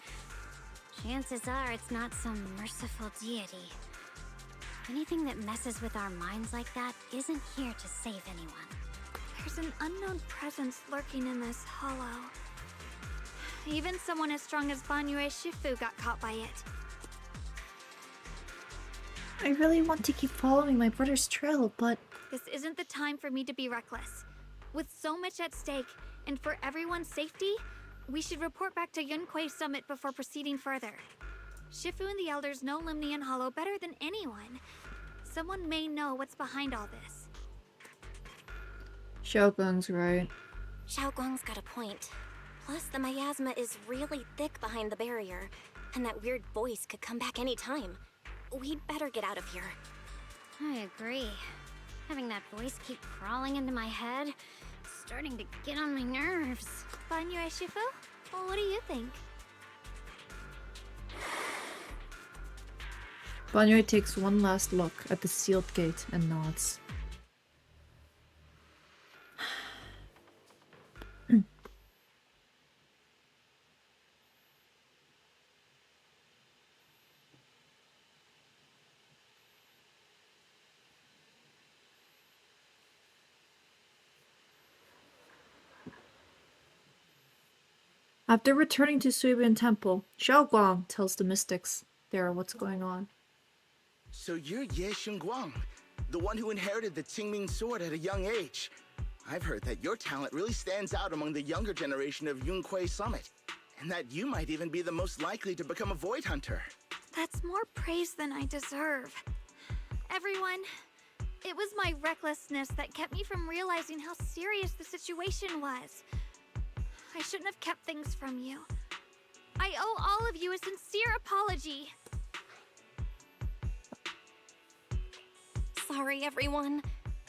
chances are it's not some merciful deity. Anything that messes with our minds like that isn't here to save anyone. There's an unknown presence lurking in this hollow. Even someone as strong as Banyue Shifu got caught by it. I really want to keep following my brother's trail, but... This isn't the time for me to be reckless. With so much at stake, and for everyone's safety, we should report back to Yunquay Summit before proceeding further. Shifu and the elders know Limnian Hollow better than anyone. Someone may know what's behind all this. Shuangguang's right. Shuangguang's got a point. Plus, the miasma is really thick behind the barrier, and that weird voice could come back any time. We'd better get out of here. I agree. Having that voice keep crawling into my head, it's starting to get on my nerves. Banyue Shifu? Well, what do you think? Banyue takes one last look at the sealed gate and nods. After returning to Suibian Temple, Shuangguang tells the mystics there what's going on. So you're Ye Shuangguang, the one who inherited the Qingming sword at a young age. I've heard that your talent really stands out among the younger generation of Yunquay Summit, and that you might even be the most likely to become a Void Hunter. That's more praise than I deserve. Everyone, it was my recklessness that kept me from realizing how serious the situation was. I shouldn't have kept things from you. I owe all of you a sincere apology. Sorry, everyone.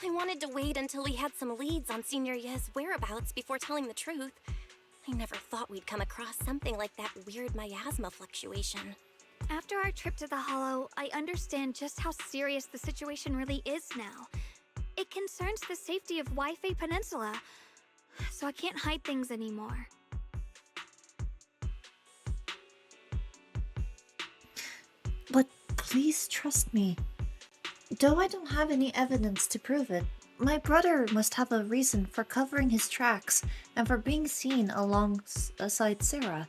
I wanted to wait until we had some leads on Senior Ye's whereabouts before telling the truth. I never thought we'd come across something like that weird miasma fluctuation. After our trip to the Hollow, I understand just how serious the situation really is now. It concerns the safety of Waifei Peninsula, so I can't hide things anymore. But please trust me. Though I don't have any evidence to prove it, my brother must have a reason for covering his tracks and for being seen alongside Sarah.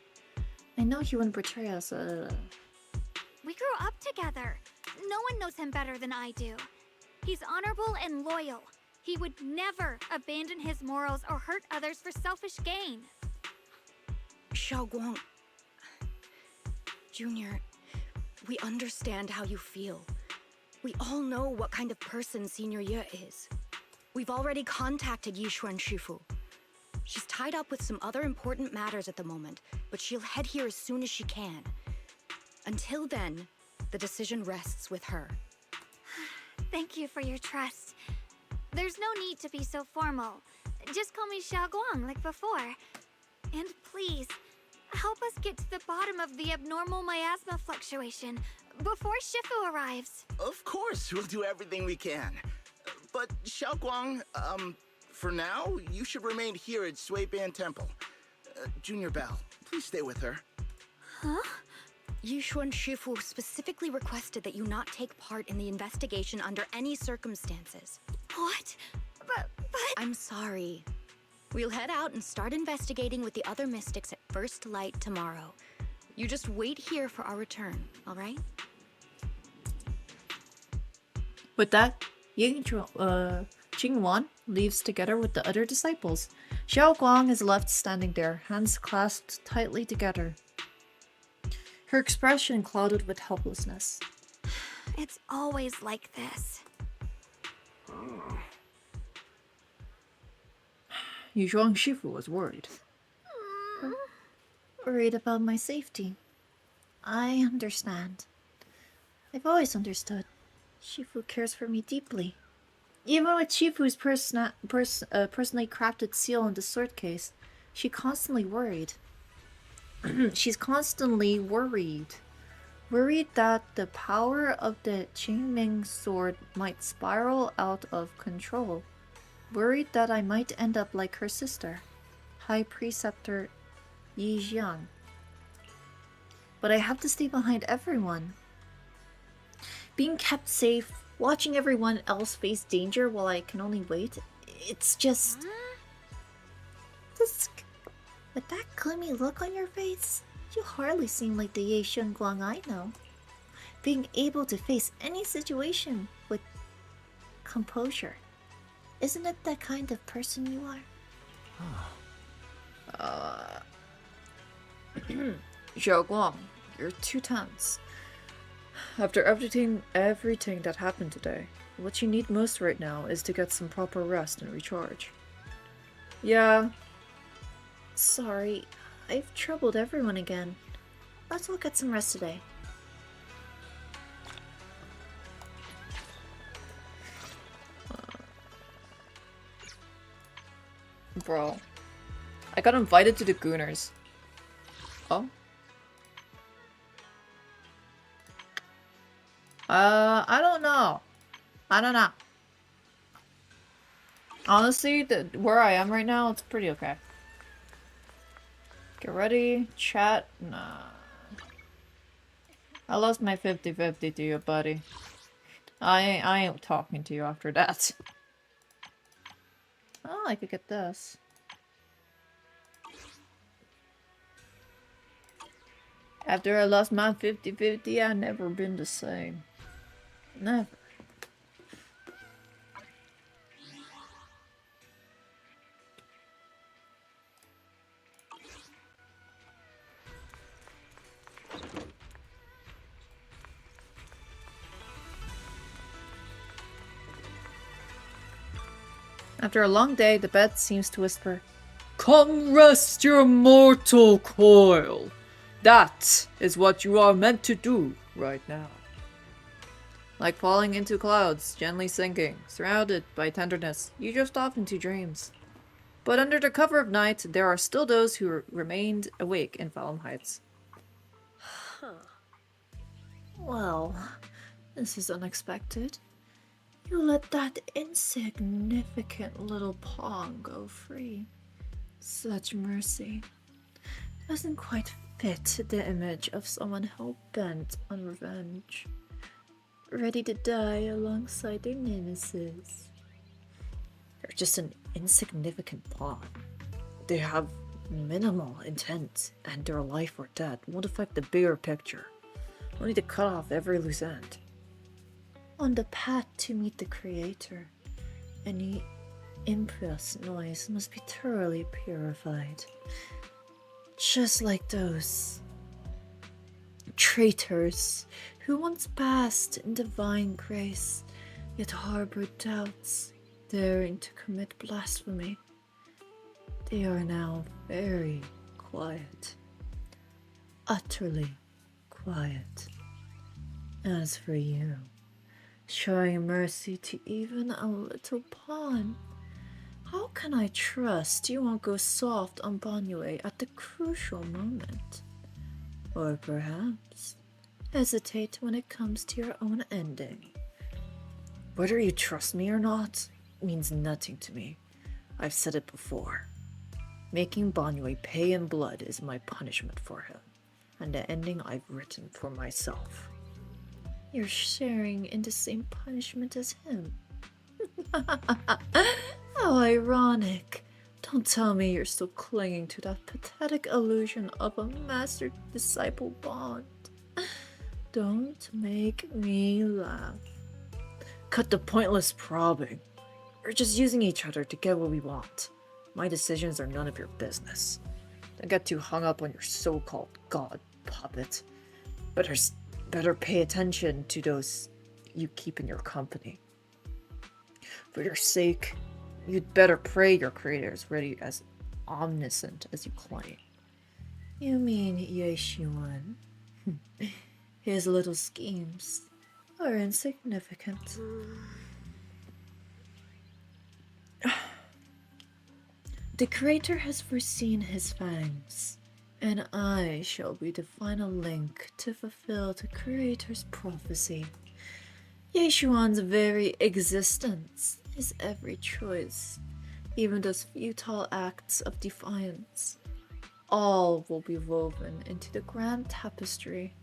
I know he wouldn't betray us. We grew up together. No one knows him better than I do. He's honorable and loyal. He would never abandon his morals or hurt others for selfish gain. Shuangguang... Junior, we understand how you feel. We all know what kind of person Senior Ye is. We've already contacted Yishuan Shifu. She's tied up with some other important matters at the moment, but she'll head here as soon as she can. Until then, the decision rests with her. Thank you for your trust. There's no need to be so formal. Just call me Shuangguang like before. And please, help us get to the bottom of the abnormal miasma fluctuation before Shifu arrives. Of course, we'll do everything we can. But Shuangguang, for now, you should remain here at Suiban Temple. Junior Belle, please stay with her. Huh? Yishuan Shifu specifically requested that you not take part in the investigation under any circumstances. What? But... I'm sorry. We'll head out and start investigating with the other mystics at first light tomorrow. You just wait here for our return, alright? With that, Jingwan leaves together with the other disciples. Shuangguang is left standing there, hands clasped tightly together. Her expression clouded with helplessness. It's always like this. Yishuan Shifu was worried. Worried about my safety. I understand. I've always understood. Shifu cares for me deeply. Even with Shifu's personally crafted seal in the sword case, she's constantly worried. She's constantly worried. Worried that the power of the Qingming sword might spiral out of control. Worried that I might end up like her sister, High Preceptor Yi Jiang. But I have to stay behind everyone. Being kept safe, watching everyone else face danger while I can only wait, it's just... With that gloomy look on your face, you hardly seem like the Ye Shuangguang I know. Being able to face any situation with composure. Isn't it that kind of person you are? Shuangguang, you're too tense. After everything that happened today, what you need most right now is to get some proper rest and recharge. Yeah. Sorry, I've troubled everyone again. Let's all get some rest today. Bro. I got invited to the Gooners. Oh? I don't know. Honestly, where I am right now, it's pretty okay. Get ready, chat, nah. I lost my 50-50 to you, buddy. I ain't talking to you after that. Oh, I could get this. After I lost my 50-50, I've never been the same. Never. After a long day, the bed seems to whisper, "Come rest your mortal coil. That is what you are meant to do right now." Like falling into clouds, gently sinking, surrounded by tenderness, you drift off into dreams. But under the cover of night, there are still those who remained awake in Fallen Heights. Well, this is unexpected. You let that insignificant little pawn go free. Such mercy. Doesn't quite fit the image of someone hell-bent on revenge. Ready to die alongside their nemesis. They're just an insignificant pawn. They have minimal intent, and their life or death won't affect the bigger picture. Only to cut off every loose end. On the path to meet the Creator, any impious noise must be thoroughly purified. Just like those traitors who once basked in divine grace, yet harbored doubts, daring to commit blasphemy. They are now very quiet. Utterly quiet. As for you, showing mercy to even a little pawn, how can I trust you won't go soft on Banyue at the crucial moment? Or perhaps hesitate when it comes to your own ending. Whether you trust me or not means nothing to me. I've said it before. Making Banyue pay in blood is my punishment for him, and the ending I've written for myself. You're sharing in the same punishment as him. How ironic. Don't tell me you're still clinging to that pathetic illusion of a master-disciple bond. Don't make me laugh. Cut the pointless probing. We're just using each other to get what we want. My decisions are none of your business. Don't get too hung up on your so-called god puppet. Better pay attention to those you keep in your company. For your sake, you'd better pray your creator is ready as omniscient as you claim. You mean Ye Xuan? His little schemes are insignificant. The creator has foreseen his fangs, and I shall be the final link to fulfill the creator's prophecy. Ye Xuan's very existence is every choice, even those futile acts of defiance. All will be woven into the grand tapestry,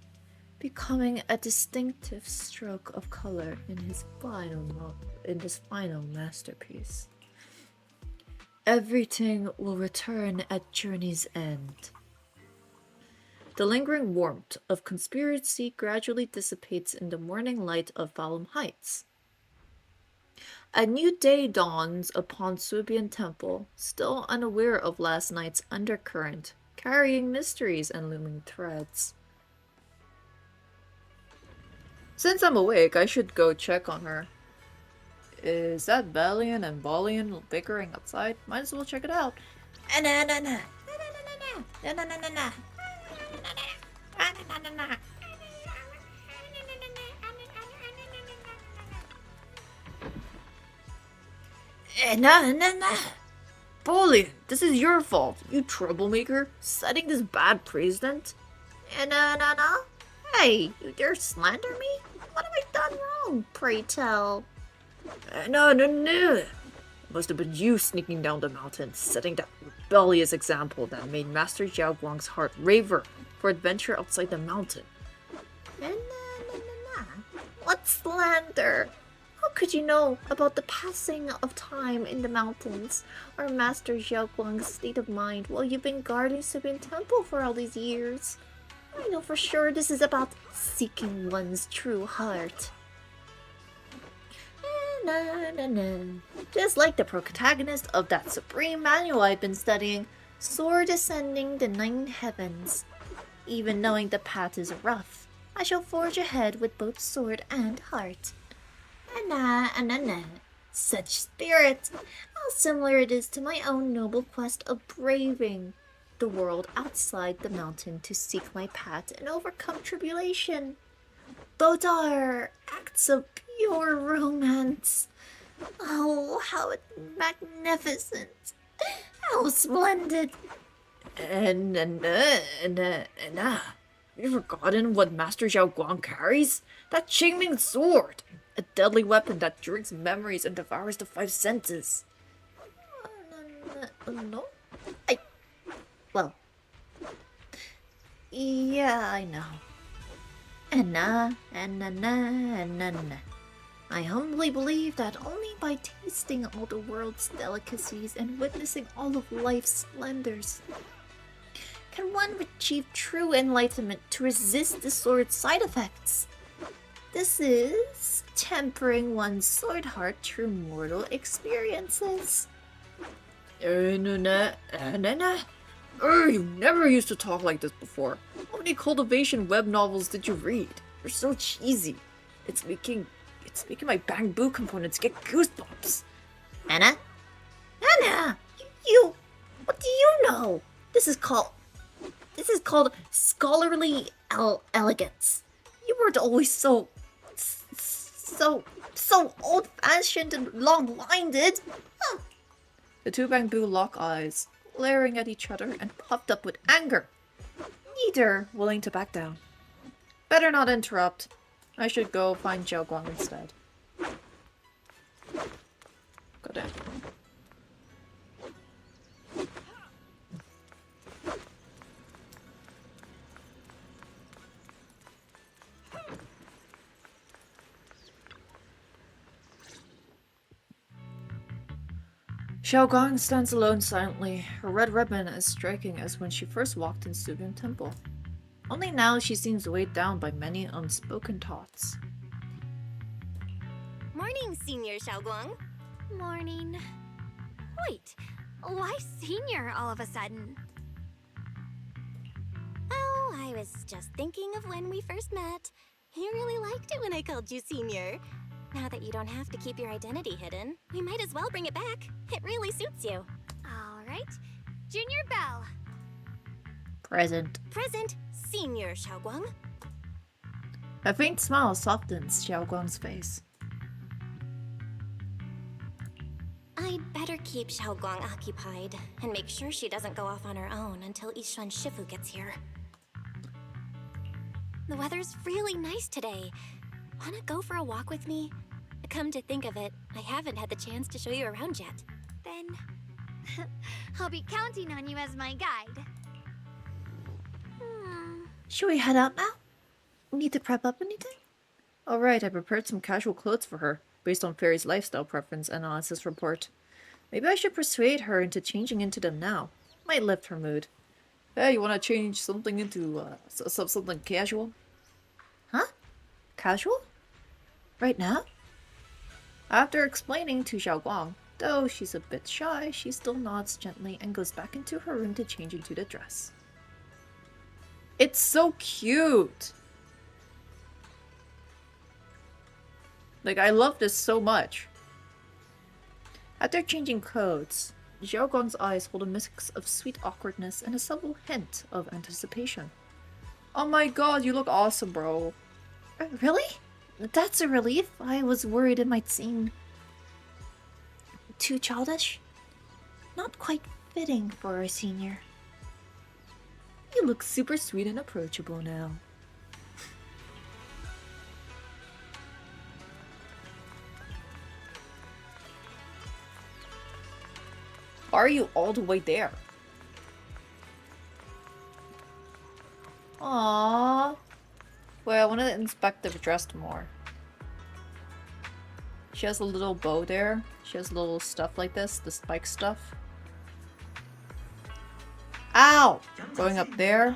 becoming a distinctive stroke of color in his final masterpiece. Everything will return at journey's end. The lingering warmth of conspiracy gradually dissipates in the morning light of Valum Heights. A new day dawns upon Subian Temple, still unaware of last night's undercurrent, carrying mysteries and looming threads. Since I'm awake, I should go check on her. Is that Balian and Balian bickering outside? Might as well check it out. Balian, this is your fault, you troublemaker, setting this bad precedent. Hey, you dare slander me? What have I done wrong, pray tell? No. It must have been you sneaking down the mountain, setting that rebellious example that made Master Xiaoguang's heart raver for adventure outside the mountain. What slander? How could you know about the passing of time in the mountains, or Master Xiaoguang's state of mind while you've been guarding Subian Temple for all these years? I know for sure this is about seeking one's true heart. Just like the protagonist of that supreme manual I've been studying, Sword Ascending the Nine Heavens. Even knowing the path is rough, I shall forge ahead with both sword and heart. Such spirit! How similar it is to my own noble quest of braving the world outside the mountain to seek my path and overcome tribulation. Both are acts of pure romance. Oh, how magnificent! How splendid! You've forgotten what Master Xiaoguang carries? That Qingming sword! A deadly weapon that drinks memories and devours the five senses. No? Well, yeah, I know. I humbly believe that only by tasting all the world's delicacies and witnessing all of life's splendors can one achieve true enlightenment to resist the sword's side effects. This is tempering one's sword heart through mortal experiences. You never used to talk like this before. How many cultivation web novels did you read? You're so cheesy. It's making my bamboo components get goosebumps. Anna? Anna! You... What do you know? This is called scholarly elegance. You weren't always so old-fashioned and long-minded. Huh. The two bamboo lock eyes, glaring at each other and puffed up with anger. Neither willing to back down. Better not interrupt. I should go find Shuangguang instead. Go down. Shuangguang stands alone silently, her red ribbon as striking as when she first walked in Sugyun Temple. Only now she seems weighed down by many unspoken thoughts. Morning, Senior Shuangguang. Morning. Wait, why Senior all of a sudden? Oh, I was just thinking of when we first met. You really liked it when I called you Senior. Now that you don't have to keep your identity hidden, we might as well bring it back. It really suits you. All right. Junior Belle. Present. Present, Senior Shuangguang. A faint smile softens Shuangguang's face. I'd better keep Shuangguang occupied and make sure she doesn't go off on her own until Yishuan Shifu gets here. The weather's really nice today. Wanna go for a walk with me? Come to think of it, I haven't had the chance to show you around yet. Then I'll be counting on you as my guide. Should we head out now? Need to prep up anything? Alright, I prepared some casual clothes for her, based on Fairy's lifestyle preference analysis report. Maybe I should persuade her into changing into them now. Might lift her mood. Hey, you wanna change something into something casual? Huh? Casual? Right now? After explaining to Shuangguang, though she's a bit shy, she still nods gently and goes back into her room to change into the dress. It's so cute! Like, I love this so much. After changing clothes, Shuangguang's eyes hold a mix of sweet awkwardness and a subtle hint of anticipation. Oh my god, you look awesome, bro. Really? That's a relief. I was worried it might seem too childish. Not quite fitting for a senior. You look super sweet and approachable now. Are you all the way there? Aww. Wait, I want to inspect the dress more. She has a little bow there. She has little stuff like this, the spike stuff. Ow! Going up there.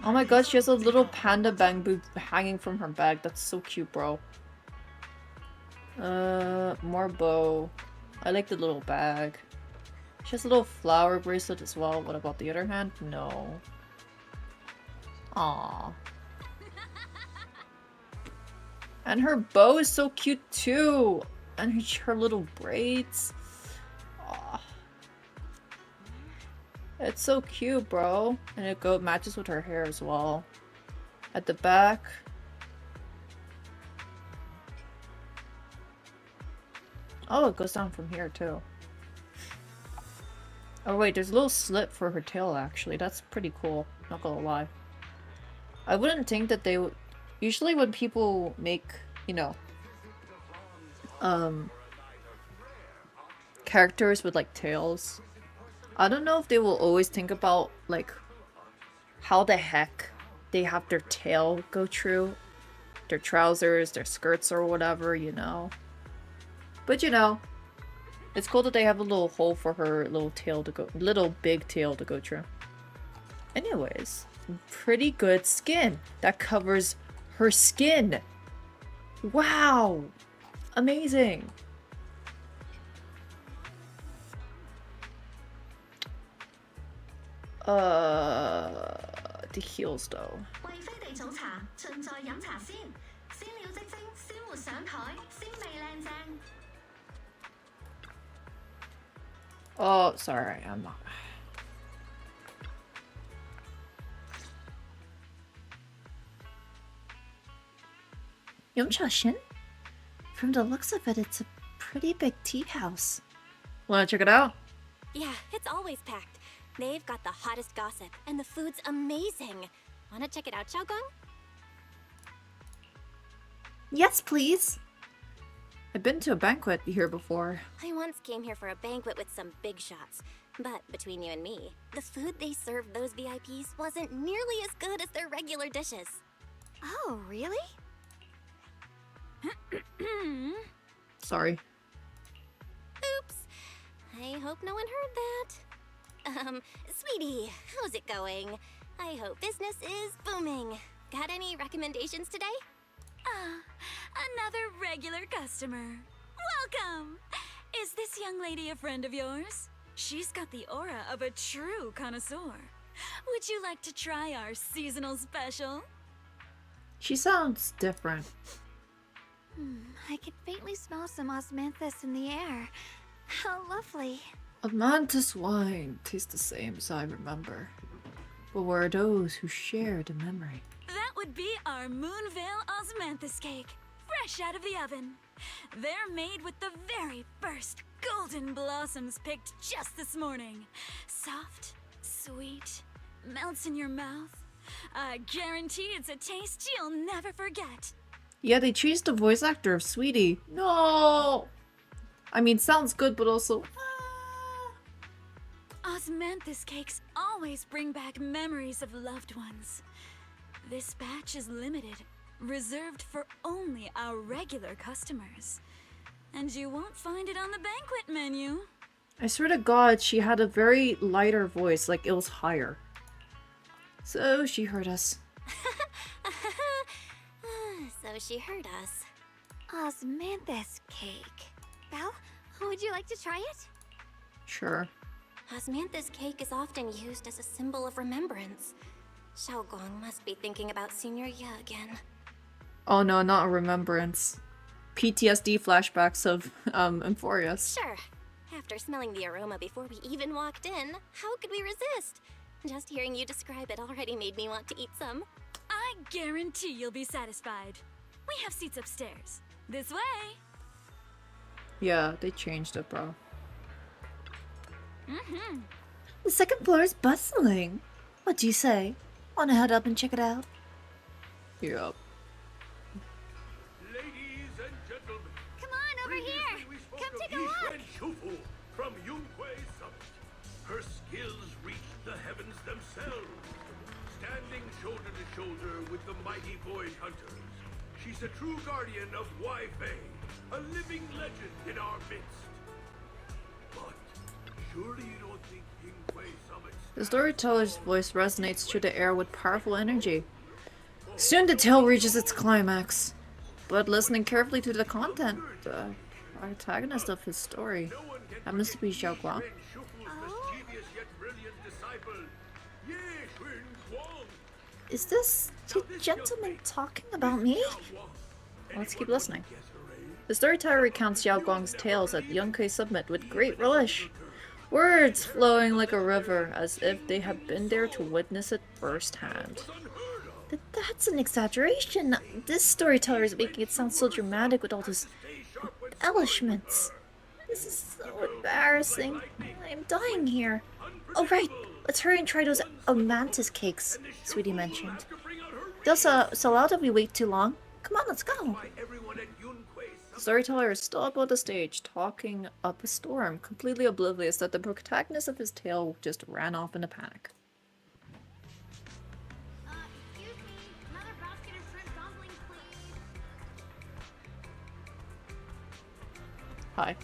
Oh my god, she has a little panda bamboo hanging from her bag. That's so cute, bro. More bow. I like the little bag. She has a little flower bracelet as well. What about the other hand? No. Aww. And her bow is so cute too. And her little braids. Aww. It's so cute, bro. And it matches with her hair as well. At the back. Oh, it goes down from here too. Oh wait, there's a little slit for her tail actually. That's pretty cool. Not gonna lie. I wouldn't think that they would... Usually when people make, you know, characters with like tails, I don't know if they will always think about like how the heck they have their tail go through their trousers, their skirts or whatever, you know. But you know, it's cool that they have a little hole for her little tail to go, little big tail to go through. Anyways, pretty good skin that covers her skin. Wow, amazing. The heels though. 貴妃地草茶，盡在飲茶先。鮮料即蒸，鮮活上台，鮮味靚正。Oh, sorry, I'm not. Yumcha-shin? From the looks of it, it's a pretty big tea house. Wanna check it out? Yeah, it's always packed. They've got the hottest gossip, and the food's amazing. Wanna check it out, shuangguang? Yes, please. I've been to a banquet here before. I once came here for a banquet with some big shots. But between you and me, the food they served those VIPs wasn't nearly as good as their regular dishes. Oh, really? Sorry. Oops. I hope no one heard that. Sweetie, how's it going? I hope business is booming. Got any recommendations today? Another regular customer. Welcome! Is this young lady a friend of yours? She's got the aura of a true connoisseur. Would you like to try our seasonal special? She sounds different. I can faintly smell some osmanthus in the air. How lovely. Amantis wine tastes the same as I remember. But where are those who shared a memory? That would be our Moonvale Osmanthus cake, fresh out of the oven. They're made with the very first golden blossoms picked just this morning. Soft, sweet, melts in your mouth. I guarantee it's a taste you'll never forget. Yeah, they changed the voice actor of Sweetie. No! I mean, sounds good, but also... Osmanthus cakes always bring back memories of loved ones. This batch is limited, reserved for only our regular customers. And you won't find it on the banquet menu. I swear to God, she had a very lighter voice, like it was higher. So she heard us. So she heard us. Osmanthus cake. Belle, would you like to try it? Sure. Osmanthus cake is often used as a symbol of remembrance. Shuangguang must be thinking about Senior Ye again. Oh no, not a remembrance. PTSD flashbacks of, Euphorious. Sure. After smelling the aroma before we even walked in, how could we resist? Just hearing you describe it already made me want to eat some. I guarantee you'll be satisfied. We have seats upstairs. This way. Yeah, they changed it, bro. The second floor is bustling. What do you say? Wanna head up and check it out? Yup. Ladies and gentlemen, come on over here. Come take a look. Shufu from Yunquay Summit. Her skills reach the heavens themselves. Standing shoulder to shoulder with the mighty void hunters, she's a true guardian of Wai-Fei, a living legend in our midst. But surely you don't think Yunquay Summit... The storyteller's voice resonates through the air with powerful energy. Soon the tale reaches its climax. But listening carefully to the content, the protagonist of his story happens to be Shuangguang. Is this the gentleman talking about me? Let's keep listening. The storyteller recounts Shuangguang's tales at the Yunquay Summit with great relish. Words flowing like a river, as if they had been there to witness it firsthand. That's an exaggeration. This storyteller is making it sound so dramatic with all those embellishments. This is so embarrassing. I'm dying here. Oh right, let's hurry and try those mantis cakes Sweetie mentioned. They'll sell out if we wait too long. Come on, let's go. The storyteller is still up on the stage, talking up a storm, completely oblivious that the protagonist of his tale just ran off in a panic. Excuse me, another basket of shrimp dumplings, please. Hi.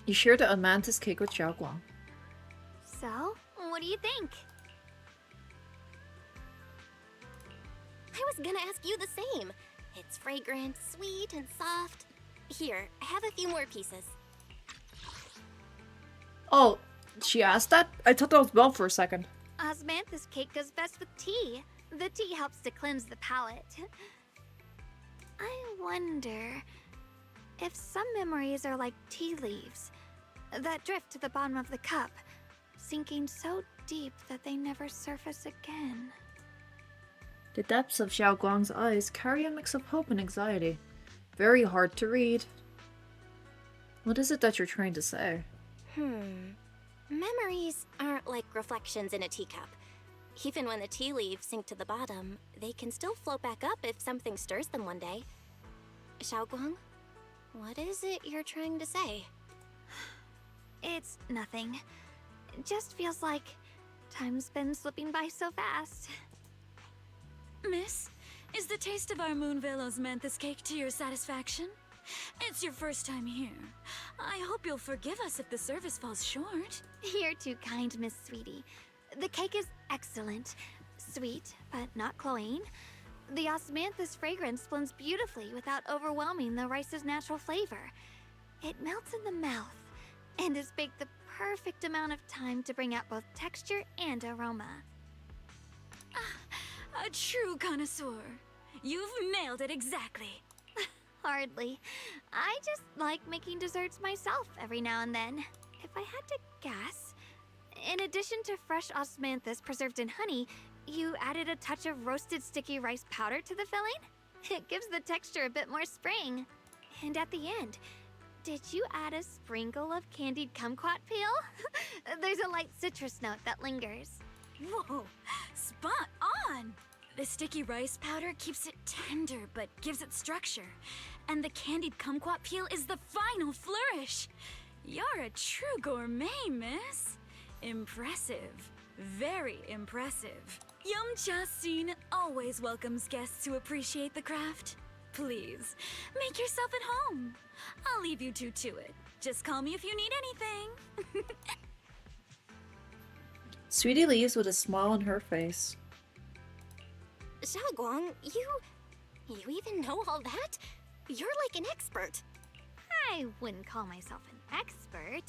You shared a mantis cake with Shuangguang. So, what do you think? I was gonna ask you the same. It's fragrant, sweet, and soft. Here, have a few more pieces. Oh, she asked that? I thought that was Belle for a second. Osmanthus cake goes best with tea. The tea helps to cleanse the palate. I wonder if some memories are like tea leaves that drift to the bottom of the cup, sinking so deep that they never surface again. The depths of Shuangguang's eyes carry a mix of hope and anxiety. Very hard to read. What is it that you're trying to say? Memories aren't like reflections in a teacup. Even when the tea leaves sink to the bottom, they can still float back up if something stirs them one day. Shuangguang, what is it you're trying to say? It's nothing. It just feels like time's been slipping by so fast. Miss, is the taste of our Moonvale Osmanthus cake to your satisfaction? It's your first time here. I hope you'll forgive us if the service falls short. You're too kind, Miss Sweetie. The cake is excellent. Sweet, but not cloying. The osmanthus fragrance blends beautifully without overwhelming the rice's natural flavor. It melts in the mouth and is baked the perfect amount of time to bring out both texture and aroma. A true connoisseur. You've nailed it exactly. Hardly. I just like making desserts myself every now and then. If I had to guess, in addition to fresh osmanthus preserved in honey, you added a touch of roasted sticky rice powder to the filling? It gives the texture a bit more spring. And at the end, did you add a sprinkle of candied kumquat peel? There's a light citrus note that lingers. Whoa, spot on! The sticky rice powder keeps it tender but gives it structure. And the candied kumquat peel is the final flourish. You're a true gourmet, miss. Impressive. Very impressive. Yum Cha Sin always welcomes guests who appreciate the craft. Please, make yourself at home. I'll leave you two to it. Just call me if you need anything. Sweetie leaves with a smile on her face. Shuangguang, you even know all that? You're like an expert. I wouldn't call myself an expert.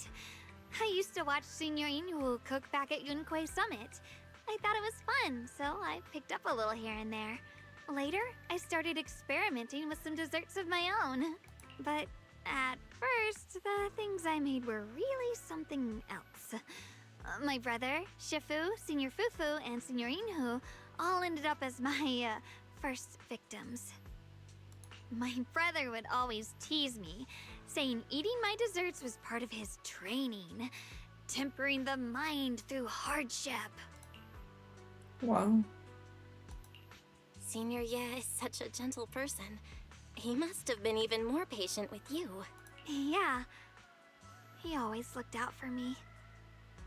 I used to watch Senior Inhu cook back at Yunquay Summit. I thought it was fun, so I picked up a little here and there. Later, I started experimenting with some desserts of my own. But at first, the things I made were really something else. My brother, Shifu, Senior Fufu, and Senior Inhu all ended up as my first victims. My brother would always tease me, saying eating my desserts was part of his training, tempering the mind through hardship. Wow. Senior Ye is such a gentle person. He must have been even more patient with you. Yeah. He always looked out for me.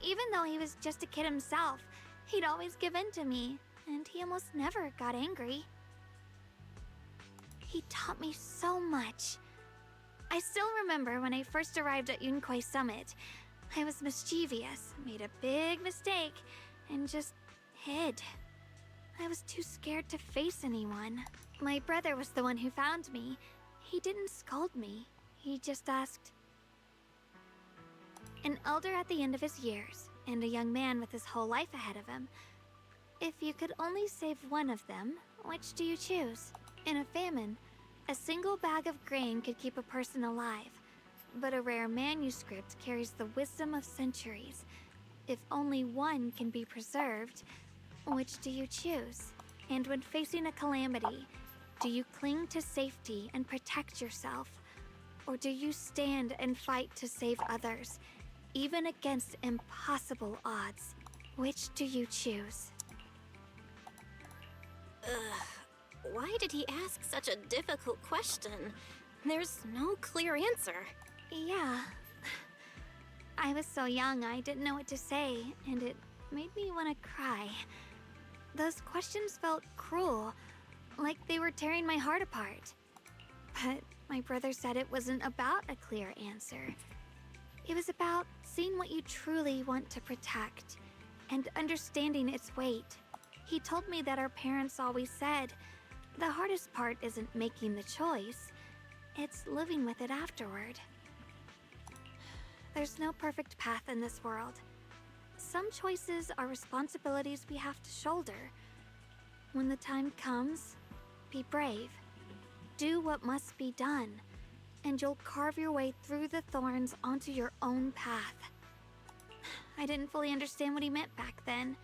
Even though he was just a kid himself, he'd always give in to me, and he almost never got angry. He taught me so much. I still remember when I first arrived at Yunquay Summit. I was mischievous, made a big mistake, and just hid. I was too scared to face anyone. My brother was the one who found me. He didn't scold me. He just asked. An elder at the end of his years, and a young man with his whole life ahead of him. If you could only save one of them, which do you choose? In a famine, a single bag of grain could keep a person alive, but a rare manuscript carries the wisdom of centuries. If only one can be preserved, which do you choose? And when facing a calamity, do you cling to safety and protect yourself? Or do you stand and fight to save others, even against impossible odds? Which do you choose? Why did he ask such a difficult question? There's no clear answer. Yeah. I was so young I didn't know what to say, and it made me want to cry. Those questions felt cruel, like they were tearing my heart apart. But my brother said it wasn't about a clear answer. It was about seeing what you truly want to protect, and understanding its weight. He told me that our parents always said, the hardest part isn't making the choice, it's living with it afterward. There's no perfect path in this world. Some choices are responsibilities we have to shoulder. When the time comes, be brave. Do what must be done, and you'll carve your way through the thorns onto your own path. I didn't fully understand what he meant back then.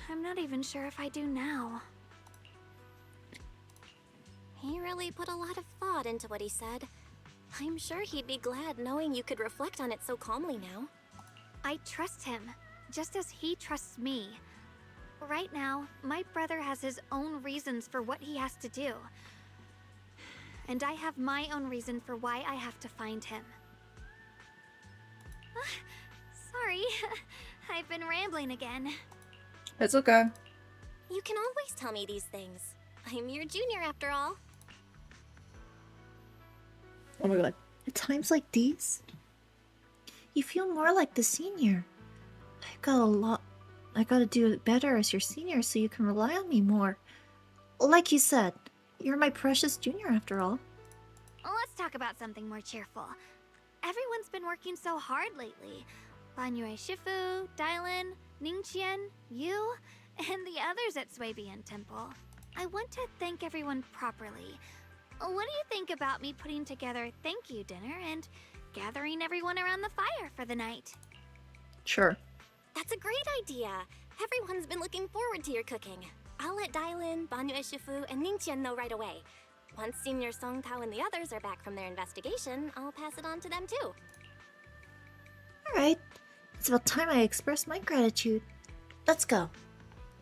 I'm not even sure if I do now. He really put a lot of thought into what he said. I'm sure he'd be glad knowing you could reflect on it so calmly now. I trust him, just as he trusts me. Right now, my brother has his own reasons for what he has to do. And I have my own reason for why I have to find him. Sorry, I've been rambling again. It's okay. You can always tell me these things. I'm your junior after all. Oh my god. At times like these, you feel more like the senior. I gotta do it better as your senior so you can rely on me more. Like you said, you're my precious junior after all. Let's talk about something more cheerful. Everyone's been working so hard lately. Banyue Shifu, Dylan, Ningqian, you, and the others at Swabian Temple. I want to thank everyone properly. What do you think about me putting together a thank you dinner and gathering everyone around the fire for the night? Sure. That's a great idea. Everyone's been looking forward to your cooking. I'll let Dylan, Banyue Shifu, and Ningqian know right away. Once Senior Song Tao and the others are back from their investigation, I'll pass it on to them too. Alright. It's about time I express my gratitude. Let's go.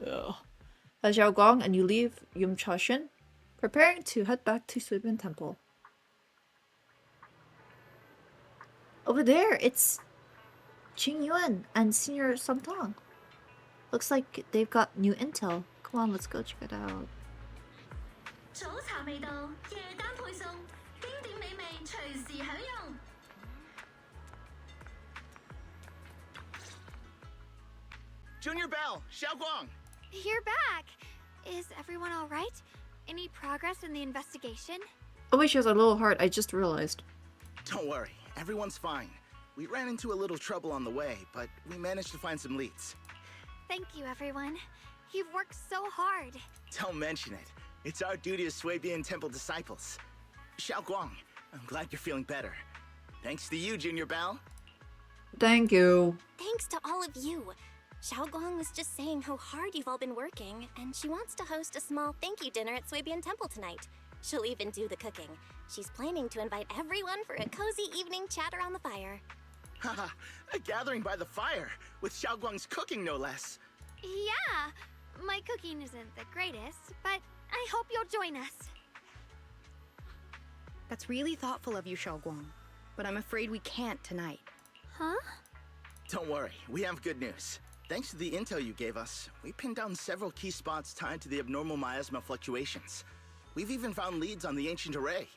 Ugh. As Xiaoguang and you leave Yumcha-shin, preparing to head back to Suibin Temple. Over there, it's Qing Yuan and Senior Song Tao. Looks like they've got new intel. Come on, let's go check it out. 早茶未到，夜間配送，經典美味隨時享用。Junior Bell, Shuangguang. You're back! Is everyone alright? Any progress in the investigation? Oh wait, she has a little heart, I just realized. Don't worry, everyone's fine. We ran into a little trouble on the way, but we managed to find some leads. Thank you, everyone. You've worked so hard. Don't mention it. It's our duty as Swabian Temple disciples. Xiaoguang, I'm glad you're feeling better. Thanks to you, Junior Bao. Thank you. Thanks to all of you. Xiaoguang was just saying how hard you've all been working, and she wants to host a small thank you dinner at Swabian Temple tonight. She'll even do the cooking. She's planning to invite everyone for a cozy evening chat around the fire. Haha, a gathering by the fire, with Xiaoguang's cooking no less. Yeah, my cooking isn't the greatest, but I hope you'll join us. That's really thoughtful of you, Xiaoguang. But I'm afraid we can't tonight. Huh? Don't worry, we have good news. Thanks to the intel you gave us, we pinned down several key spots tied to the abnormal miasma fluctuations. We've even found leads on the ancient array.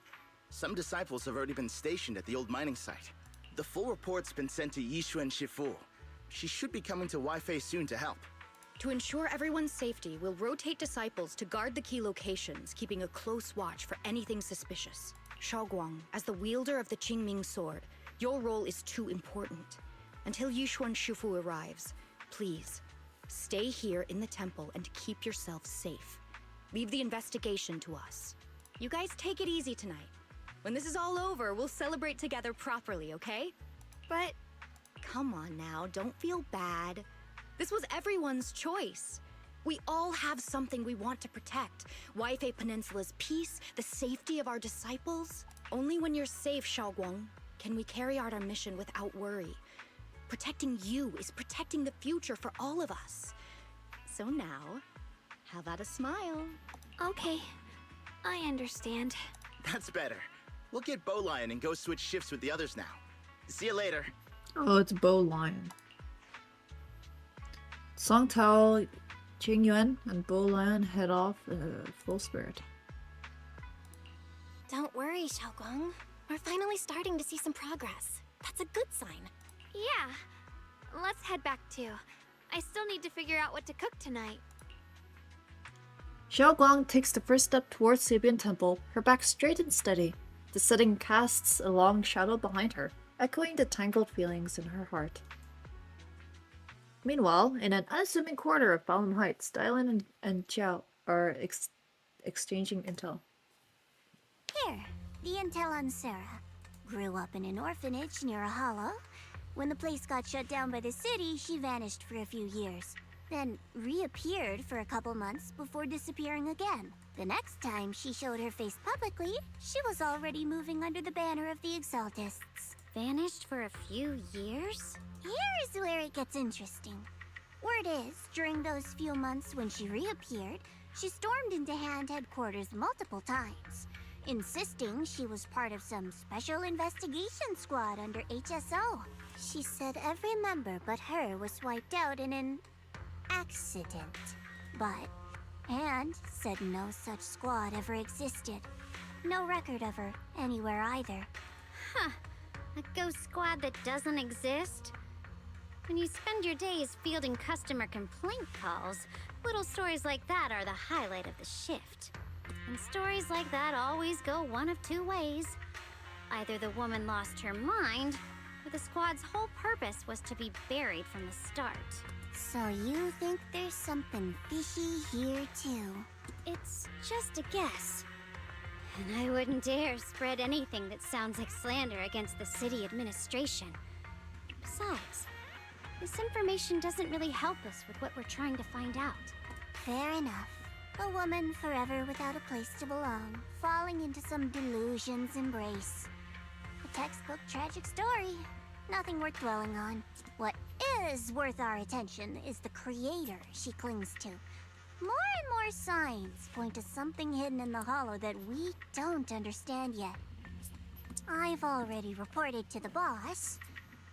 Some disciples have already been stationed at the old mining site. The full report's been sent to Yishuan Shifu. She should be coming to Waifei soon to help. To ensure everyone's safety, we'll rotate disciples to guard the key locations, keeping a close watch for anything suspicious. Xiaoguang, as the wielder of the Qingming sword, your role is too important. Until Yishuan Shifu arrives, please, stay here in the temple and keep yourself safe. Leave the investigation to us. You guys take it easy tonight. When this is all over, we'll celebrate together properly, okay? But... Come on now, don't feel bad. This was everyone's choice. We all have something we want to protect. Waifei Peninsula's peace, the safety of our disciples. Only when you're safe, Xiaoguang, can we carry out our mission without worry. Protecting you is protecting the future for all of us. So now, how about a smile? Okay, I understand. That's better. We'll get Bowlion and go switch shifts with the others now. See you later. Oh, it's Bowlion. Song Tao, Qing Yuan, and Bowlion head off full spirit. Don't worry, Xiaoguang. We're finally starting to see some progress. That's a good sign. Yeah, let's head back too. I still need to figure out what to cook tonight. Xiaoguang takes the first step towards Subian Temple, her back straight and steady. The setting casts a long shadow behind her. echoing the tangled feelings in her heart. Meanwhile, in an unassuming quarter of Balam Heights, Dylan and Xiao are exchanging intel. Here, the intel on Sarah. Grew up in an orphanage near a hollow. When the place got shut down by the city, she vanished for a few years. Then reappeared for a couple months before disappearing again. The next time she showed her face publicly, she was already moving under the banner of the Exaltists. Vanished for a few years? Here's where it gets interesting. Word is, during those few months when she reappeared, she stormed into Hand headquarters multiple times, insisting she was part of some special investigation squad under HSO. She said every member but her was wiped out in an accident. But Hand said no such squad ever existed. No record of her anywhere either. Huh. A ghost squad that doesn't exist? When you spend your days fielding customer complaint calls, little stories like that are the highlight of the shift. And stories like that always go one of two ways. Either the woman lost her mind, or the squad's whole purpose was to be buried from the start. So you think there's something fishy here too? It's just a guess. And I wouldn't dare spread anything that sounds like slander against the city administration. Besides, this information doesn't really help us with what we're trying to find out. Fair enough. A woman forever without a place to belong, falling into some delusion's embrace. A textbook tragic story. Nothing worth dwelling on. What is worth our attention is the creator she clings to. More and more signs point to something hidden in the hollow that we don't understand yet. I've already reported to the boss.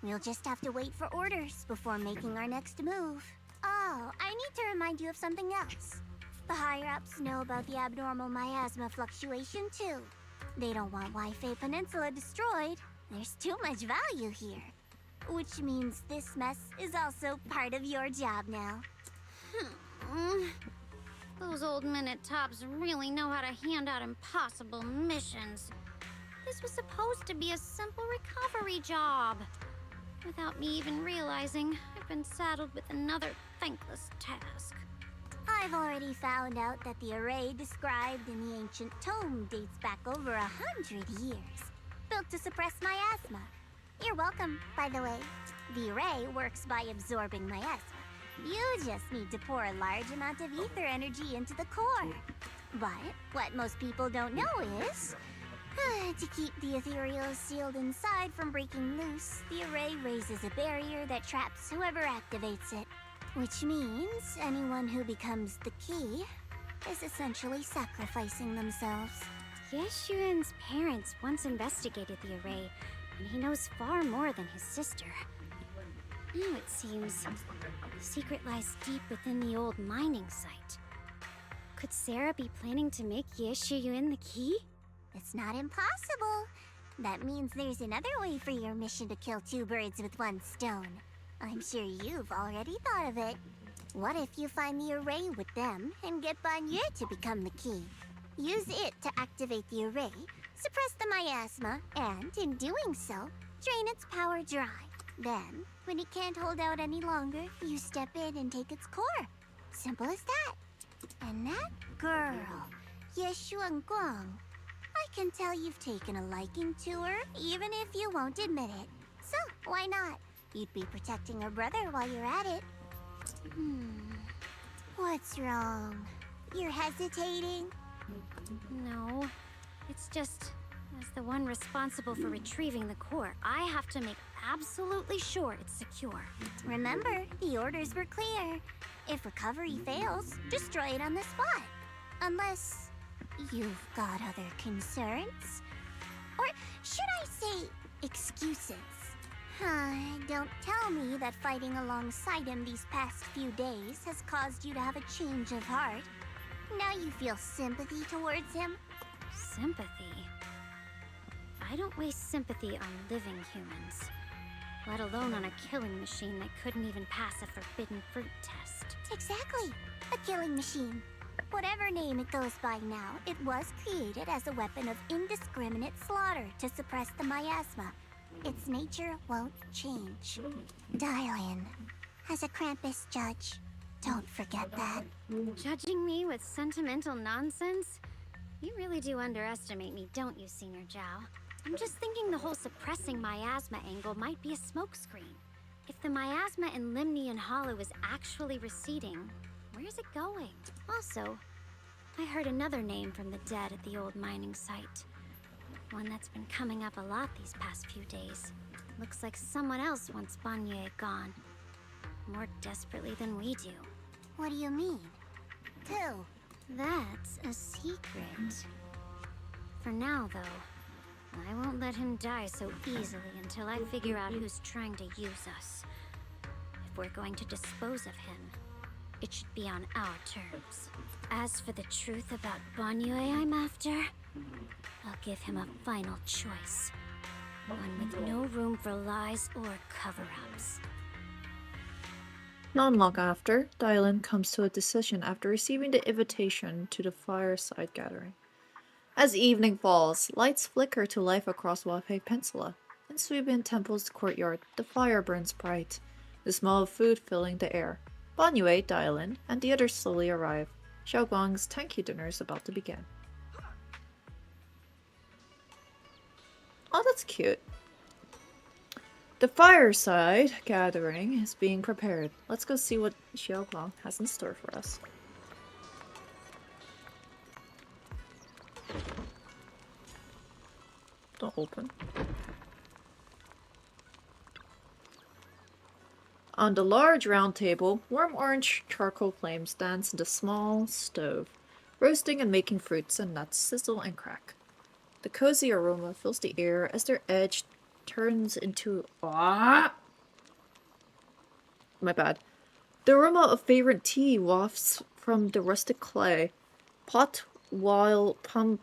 We'll just have to wait for orders before making our next move. Oh, I need to remind you of something else. The higher-ups know about the abnormal miasma fluctuation too. They don't want Wi-Fi Peninsula destroyed. There's too much value here. Which means this mess is also part of your job now. Those old minute tops really know how to hand out impossible missions. This was supposed to be a simple recovery job. Without me even realizing, I've been saddled with another thankless task. I've already found out that the array described in the ancient tome dates back over 100 years. Built to suppress miasma. You're welcome, by the way. The array works by absorbing miasma. You just need to pour a large amount of ether energy into the core. But what most people don't know is, to keep the ethereal sealed inside from breaking loose, the array raises a barrier that traps whoever activates it. Which means anyone who becomes the key is essentially sacrificing themselves. Yeshuan's parents once investigated the array, and he knows far more than his sister. Now it seems the secret lies deep within the old mining site. Could Sarah be planning to make Yeshuyun the key? It's not impossible. That means there's another way for your mission to kill two birds with one stone. I'm sure you've already thought of it. What if you find the array with them and get Banye to become the key? Use it to activate the array, suppress the miasma, and in doing so, drain its power dry. Then, when it can't hold out any longer, you step in and take its core. Simple as that. And that girl, shuangguang, I can tell you've taken a liking to her, even if you won't admit it. So, why not? You'd be protecting her brother while you're at it. What's wrong? You're hesitating? No, it's just, as the one responsible for retrieving the core, I have to make absolutely sure it's secure. Remember, the orders were clear. If recovery fails, destroy it on the spot. Unless you've got other concerns? Or should I say, excuses? Don't tell me that fighting alongside him these past few days has caused you to have a change of heart. Now you feel sympathy towards him? Sympathy? I don't waste sympathy on living humans, let alone on a killing machine that couldn't even pass a forbidden fruit test. Exactly. A killing machine. Whatever name it goes by now, it was created as a weapon of indiscriminate slaughter to suppress the miasma. its nature won't change. Darling, as a Krampus judge, don't forget that. Judging me with sentimental nonsense? You really do underestimate me, don't you, Senior Zhao? I'm just thinking the whole suppressing miasma angle might be a smokescreen. If the miasma in Limnian Hollow is actually receding, where's it going? Also, I heard another name from the dead at the old mining site. One that's been coming up a lot these past few days. Looks like someone else wants Banyue gone. More desperately than we do. What do you mean? Who? That's a secret. For now, though, I won't let him die so easily until I figure out who's trying to use us. If we're going to dispose of him, it should be on our terms. As for the truth about Banyue I'm after, I'll give him a final choice. One with no room for lies or cover-ups. Not long after, Dylan comes to a decision after receiving the invitation to the fireside gathering. As evening falls, lights flicker to life across Wapei Peninsula. In Suibin Temple's courtyard, the fire burns bright, the smell of food filling the air. Banyue, Dylan, and the others slowly arrive. Shuangguang's thank you dinner is about to begin. Oh, that's cute. The fireside gathering is being prepared. Let's go see what Shuangguang has in store for us. Don't open. On the large round table, warm orange charcoal flames dance in the small stove, roasting and making fruits and nuts sizzle and crack. The cozy aroma fills the air as their edge turns into... My bad. The aroma of favorite tea wafts from the rustic clay pot while pump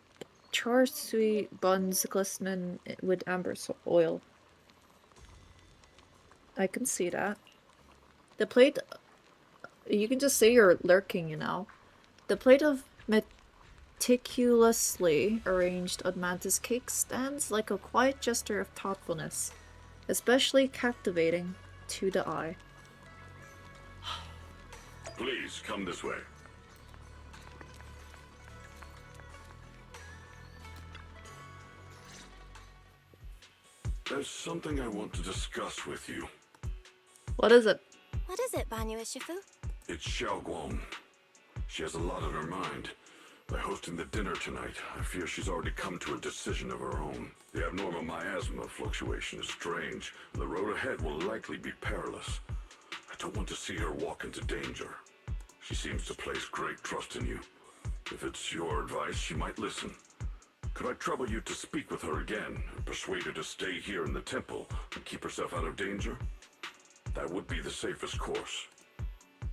char siu buns glisten with amber oil. I can see that. The plate... You can just say you're lurking, you know. The plate of meticulously arranged mantis cake stands like a quiet gesture of thoughtfulness, especially captivating to the eye. Please, come this way. There's something I want to discuss with you. What is it? What is it, Banyue Shifu? It's Shuangguang. She has a lot on her mind. By hosting the dinner tonight, I fear she's already come to a decision of her own. The abnormal miasma fluctuation is strange, and the road ahead will likely be perilous. I don't want to see her walk into danger. She seems to place great trust in you. If it's your advice, she might listen. Could I trouble you to speak with her again, and persuade her to stay here in the temple and keep herself out of danger? That would be the safest course.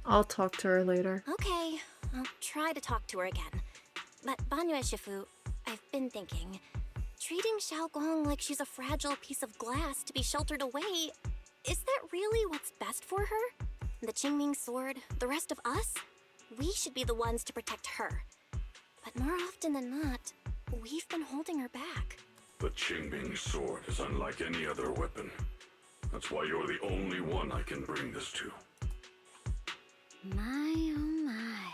I'll talk to her later. Okay, I'll try to talk to her again. But Banyue Shifu, I've been thinking, treating Shuangguang like she's a fragile piece of glass to be sheltered away, is that really what's best for her? The Qingming sword, the rest of us? We should be the ones to protect her. But more often than not, we've been holding her back. The Qingming sword is unlike any other weapon. That's why you're the only one I can bring this to. My oh my.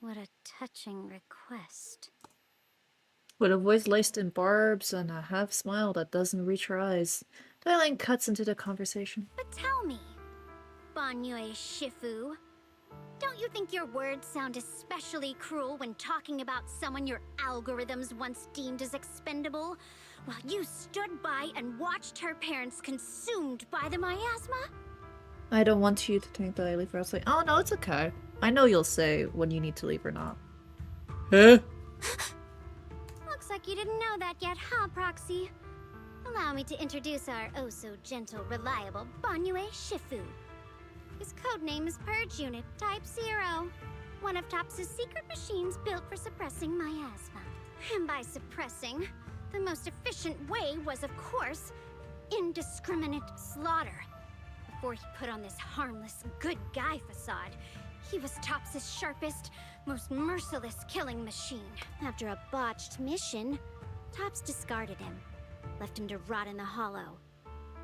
What a touching request. With a voice laced in barbs and a half smile that doesn't reach her eyes, Dylan cuts into the conversation. But tell me, Banyue Shifu, don't you think your words sound especially cruel when talking about someone your algorithms once deemed as expendable, while you stood by and watched her parents consumed by the miasma? I don't want you to think that I leave her outside. Oh no, it's okay. I know you'll say when you need to leave or not. Huh? Looks like you didn't know that yet, huh, Proxy? Allow me to introduce our oh-so-gentle, reliable Banyue Shifu. His codename is Purge Unit Type 0, one of TOPS' secret machines built for suppressing miasma. And by suppressing, the most efficient way was, of course, indiscriminate slaughter. Before he put on this harmless, good guy facade, he was TOPS' sharpest, most merciless killing machine. After a botched mission, TOPS discarded him. left him to rot in the hollow.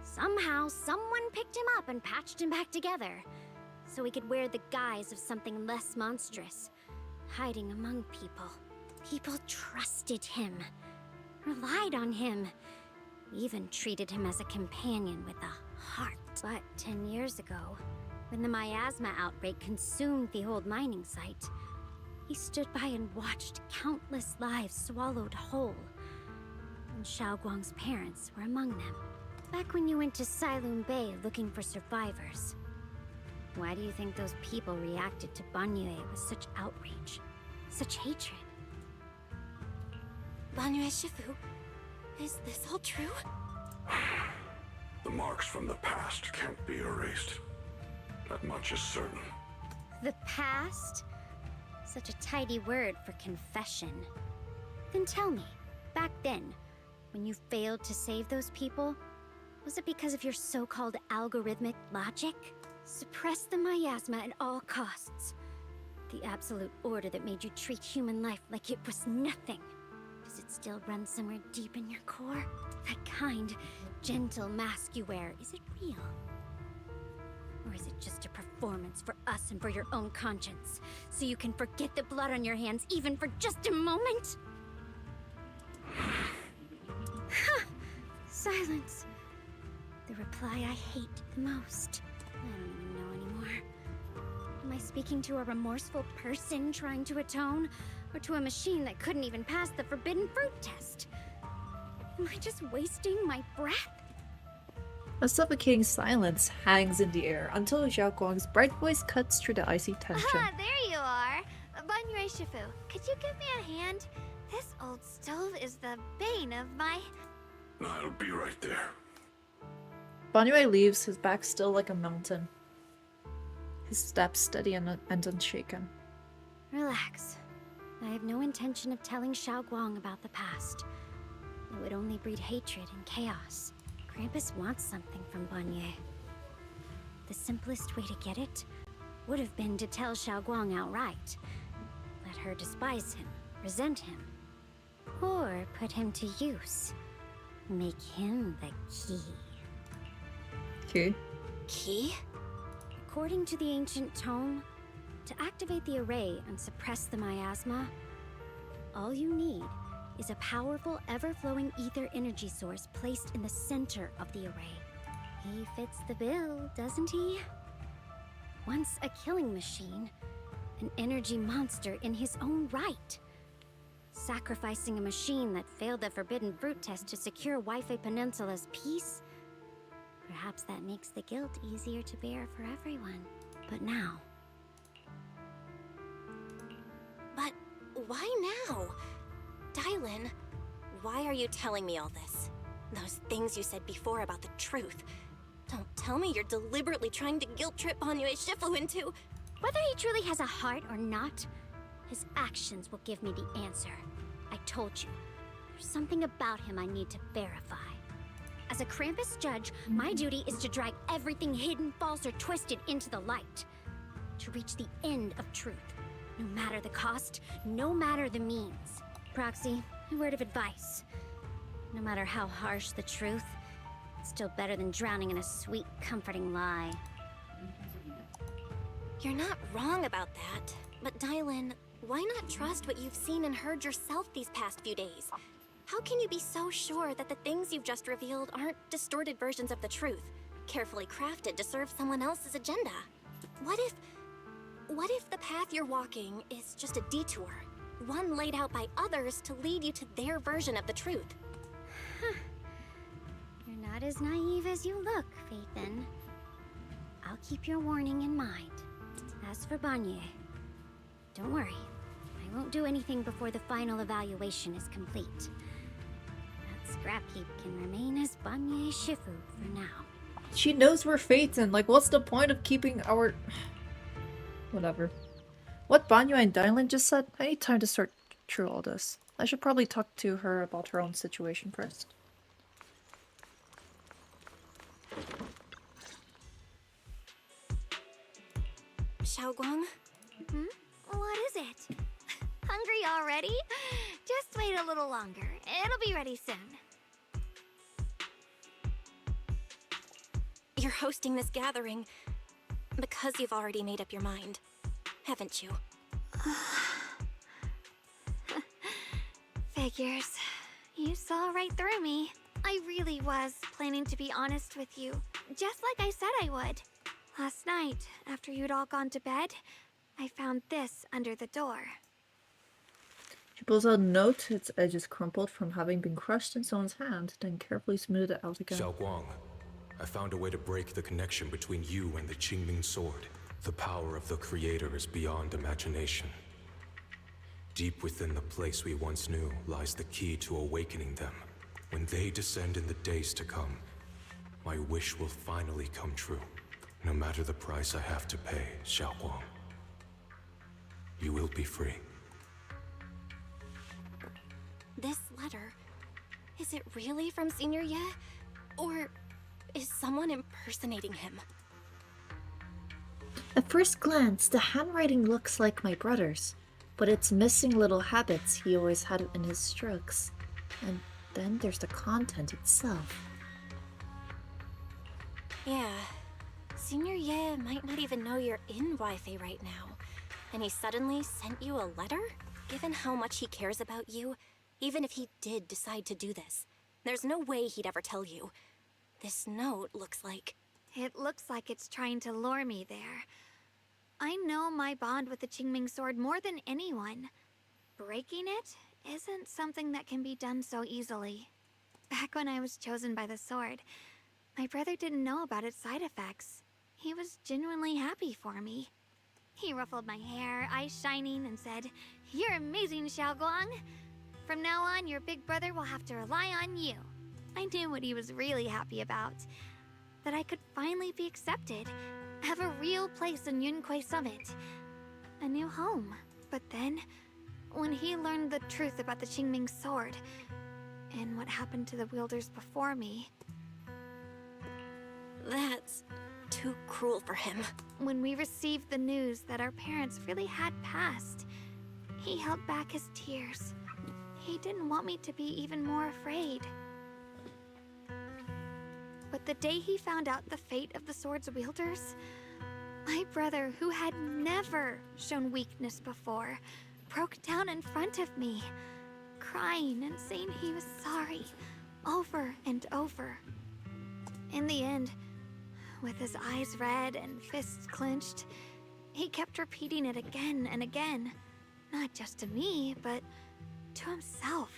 Somehow, someone picked him up and patched him back together, so he could wear the guise of something less monstrous, hiding among people. People trusted him, relied on him, even treated him as a companion with a heart. But 10 years ago, when the miasma outbreak consumed the old mining site, he stood by and watched countless lives swallowed whole. And Shuangguang's parents were among them. Back when you went to Silum Bay looking for survivors, why do you think those people reacted to Banyue with such outrage, such hatred? Banyue Shifu, is this all true? The marks from the past can't be erased. That much is certain. The past? Such a tidy word for confession. Then tell me, back then, when you failed to save those people, was it because of your so-called algorithmic logic? Suppress the miasma at all costs. The absolute order that made you treat human life like it was nothing. Does it still run somewhere deep in your core? That kind, gentle mask you wear, is it real? Or is it just a performance for us and for your own conscience? So you can forget the blood on your hands even for just a moment? Silence. The reply I hate the most. I don't even know anymore. Am I speaking to a remorseful person trying to atone? Or to a machine that couldn't even pass the forbidden fruit test? Am I just wasting my breath? A suffocating silence hangs in the air until Xiaoguang's bright voice cuts through the icy tension. Ah, there you are! Banyue Shifu, could you give me a hand? This old stove is the bane of my... I'll be right there. Banyue leaves, his back still like a mountain. His steps steady and unshaken. Relax. I have no intention of telling Xiaoguang about the past. It would only breed hatred and chaos. Krampus wants something from Banyue. The simplest way to get it would have been to tell Xiaoguang outright. Let her despise him, resent him, or put him to use. Make him the key. Key? Key? According to the ancient tome, to activate the array and suppress the miasma, all you need is a powerful, ever-flowing ether energy source placed in the center of the array. He fits the bill, doesn't he? Once a killing machine, an energy monster in his own right. Sacrificing a machine that failed the forbidden fruit test to secure Wi-Fi Peninsula's peace? Perhaps that makes the guilt easier to bear for everyone. But now... But why now? Dylan, why are you telling me all this? Those things you said before about the truth. Don't tell me you're deliberately trying to guilt trip Banyue Shifu into... Whether he truly has a heart or not, his actions will give me the answer. I told you, there's something about him I need to verify. As a Krampus judge, my duty is to drag everything hidden, false, or twisted into the light. To reach the end of truth. No matter the cost, no matter the means. Proxy, a word of advice. No matter how harsh the truth, it's still better than drowning in a sweet, comforting lie. You're not wrong about that. But Dylan, why not trust what you've seen and heard yourself these past few days? How can you be so sure that the things you've just revealed aren't distorted versions of the truth, carefully crafted to serve someone else's agenda? What if the path you're walking is just a detour? One laid out by others to lead you to their version of the truth? You're not as naive as you look, Phaethan. I'll keep your warning in mind. As for Banyue, don't worry. I won't do anything before the final evaluation is complete. That scrap heap can remain as Banyue Shifu for now. She knows we're Phaeton. Like, what's the point of keeping our... Whatever. What Banyue and Dylan just said, I need time to sort through all this. I should probably talk to her about her own situation first. Shuangguang? What is it? Hungry already? Just wait a little longer. It'll be ready soon. You're hosting this gathering because you've already made up your mind, haven't you? Figures. You saw right through me. I really was planning to be honest with you, just like I said I would. Last night, after you'd all gone to bed, I found this under the door. She pulls out a note, its edges crumpled from having been crushed in someone's hand, then carefully smooth it out again. Shuangguang, I found a way to break the connection between you and the Qingming sword. The power of the Creator is beyond imagination. Deep within the place we once knew lies the key to awakening them. When they descend in the days to come, my wish will finally come true. No matter the price I have to pay, Shuangguang. You will be free. This letter, is it really from Senior Ye? Or is someone impersonating him? At first glance, the handwriting looks like my brother's, but it's missing little habits he always had in his strokes. And then there's the content itself. Yeah, Senior Ye might not even know you're in Wi-Fi right now, and he suddenly sent you a letter? Given how much he cares about you, even if he did decide to do this, there's no way he'd ever tell you. This note looks like... It looks like it's trying to lure me there. I know my bond with the Qingming sword more than anyone. Breaking it isn't something that can be done so easily. Back when I was chosen by the sword, my brother didn't know about its side effects. He was genuinely happy for me. He ruffled my hair, eyes shining, and said, "You're amazing, Shuangguang. From now on, your big brother will have to rely on you." I knew what he was really happy about. That I could finally be accepted, have a real place in Yunquei Summit, a new home. But then, when he learned the truth about the Qingming sword, and what happened to the wielders before me... That's too cruel for him. When we received the news that our parents really had passed, he held back his tears. He didn't want me to be even more afraid. But the day he found out the fate of the sword's wielders, my brother, who had never shown weakness before, broke down in front of me, crying and saying he was sorry, over and over. In the end, with his eyes red and fists clenched, he kept repeating it again and again, not just to me, but to himself,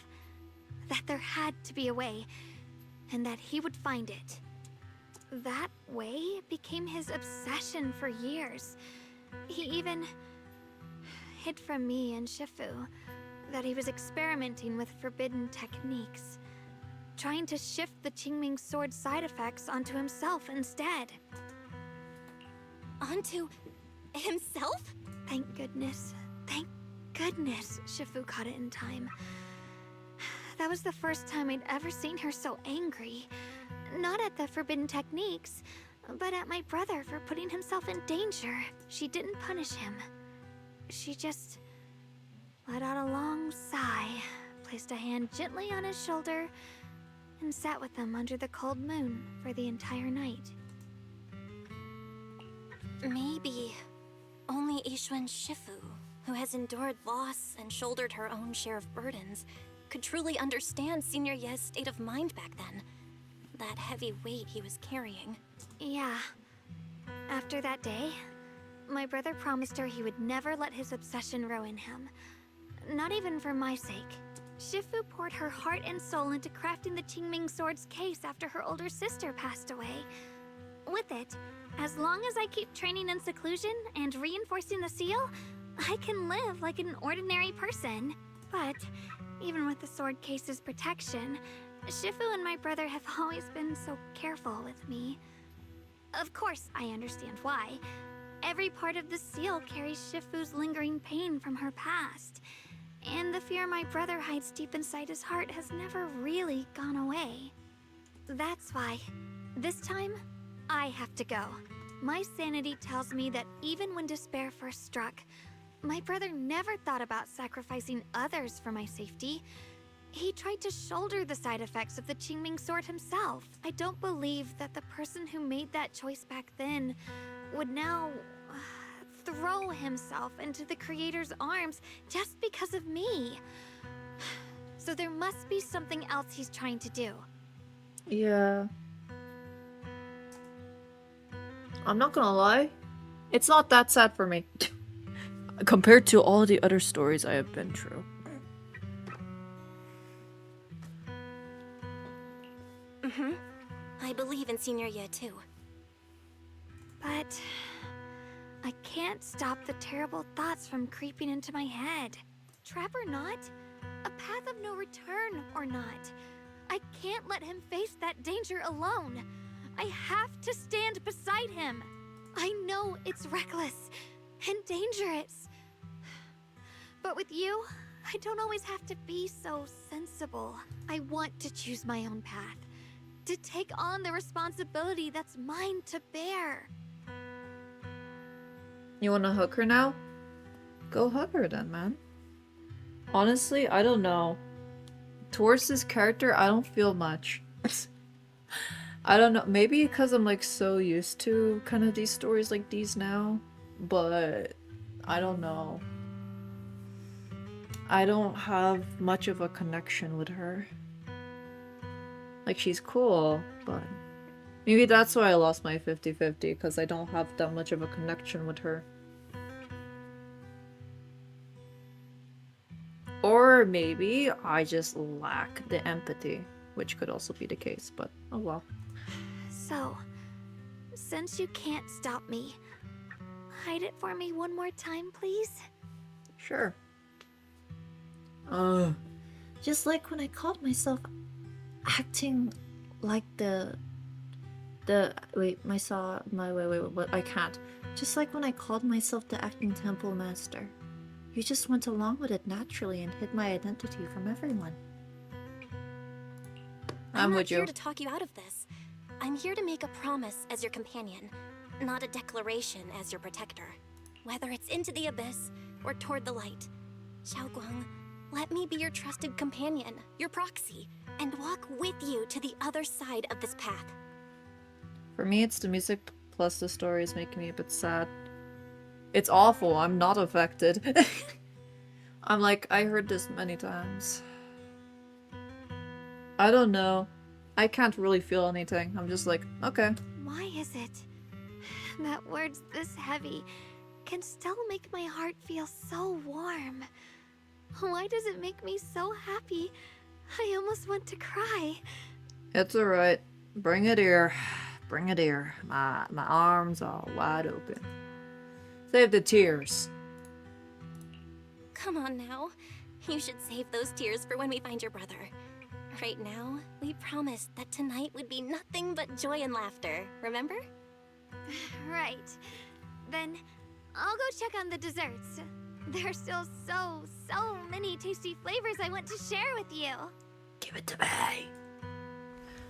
that there had to be a way, and that he would find it. That way became his obsession for years. He even hid from me and Shifu that he was experimenting with forbidden techniques, trying to shift the Qingming sword side effects onto himself instead. Onto himself? Thank goodness Shifu caught it in time. That was the first time I'd ever seen her so angry. Not at the forbidden techniques, but at my brother for putting himself in danger. She didn't punish him. She just let out a long sigh, placed a hand gently on his shoulder, and sat with him under the cold moon for the entire night. Maybe only Yixuan Shifu, who has endured loss and shouldered her own share of burdens, could truly understand Senior Ye's state of mind back then. That heavy weight he was carrying. Yeah. After that day, my brother promised her he would never let his obsession ruin him. Not even for my sake. Shifu poured her heart and soul into crafting the Qingming sword's case after her older sister passed away. With it, as long as I keep training in seclusion and reinforcing the seal, I can live like an ordinary person. But even with the sword case's protection, Shifu and my brother have always been so careful with me. Of course, I understand why. Every part of the seal carries Shifu's lingering pain from her past. And the fear my brother hides deep inside his heart has never really gone away. That's why, this time, I have to go. My sanity tells me that even when despair first struck, my brother never thought about sacrificing others for my safety. He tried to shoulder the side effects of the Qingming sword himself. I don't believe that the person who made that choice back then would now throw himself into the creator's arms just because of me. So there must be something else he's trying to do. Yeah. I'm not gonna lie. It's not that sad for me. Compared to all the other stories I have been through. I believe in Senior Ye too. But I can't stop the terrible thoughts from creeping into my head. Trap or not, a path of no return or not, I can't let him face that danger alone. I have to stand beside him. I know it's reckless and dangerous. But with you, I don't always have to be so sensible. I want to choose my own path, to take on the responsibility that's mine to bear. You wanna hug her now? Go hug her then, man. Honestly, I don't know. Towards this character, I don't feel much. I don't know. Maybe because I'm like so used to kind of these stories like these now. But I don't know. I don't have much of a connection with her. Like, she's cool, but maybe that's why I lost my 50-50, because I don't have that much of a connection with her. Or maybe I just lack the empathy, which could also be the case, but oh well. So, since you can't stop me, hide it for me one more time, please? Sure. Just like when I caught myself acting like wait, I can't. Just like when I called myself the acting temple master. You just went along with it naturally and hid my identity from everyone. I'm with not you. here to talk you out of this. I'm here to make a promise as your companion, not a declaration as your protector. Whether it's into the abyss or toward the light. Shuangguang, let me be your trusted companion, your proxy, and walk with you to the other side of this path. For me, it's the music plus the story is making me a bit sad. It's awful. I'm not affected. I'm like, I heard this many times. I don't know. I can't really feel anything. I'm just like, okay. Why is it that words this heavy can still make my heart feel so warm? Why does it make me so happy? I almost want to cry. It's alright. Bring it here. Bring it here. My arms are wide open. Save the tears. Come on now. You should save those tears for when we find your brother. Right now, we promised that tonight would be nothing but joy and laughter, remember? Right. Then I'll go check on the desserts. There are still so many tasty flavors I want to share with you. Give it to me.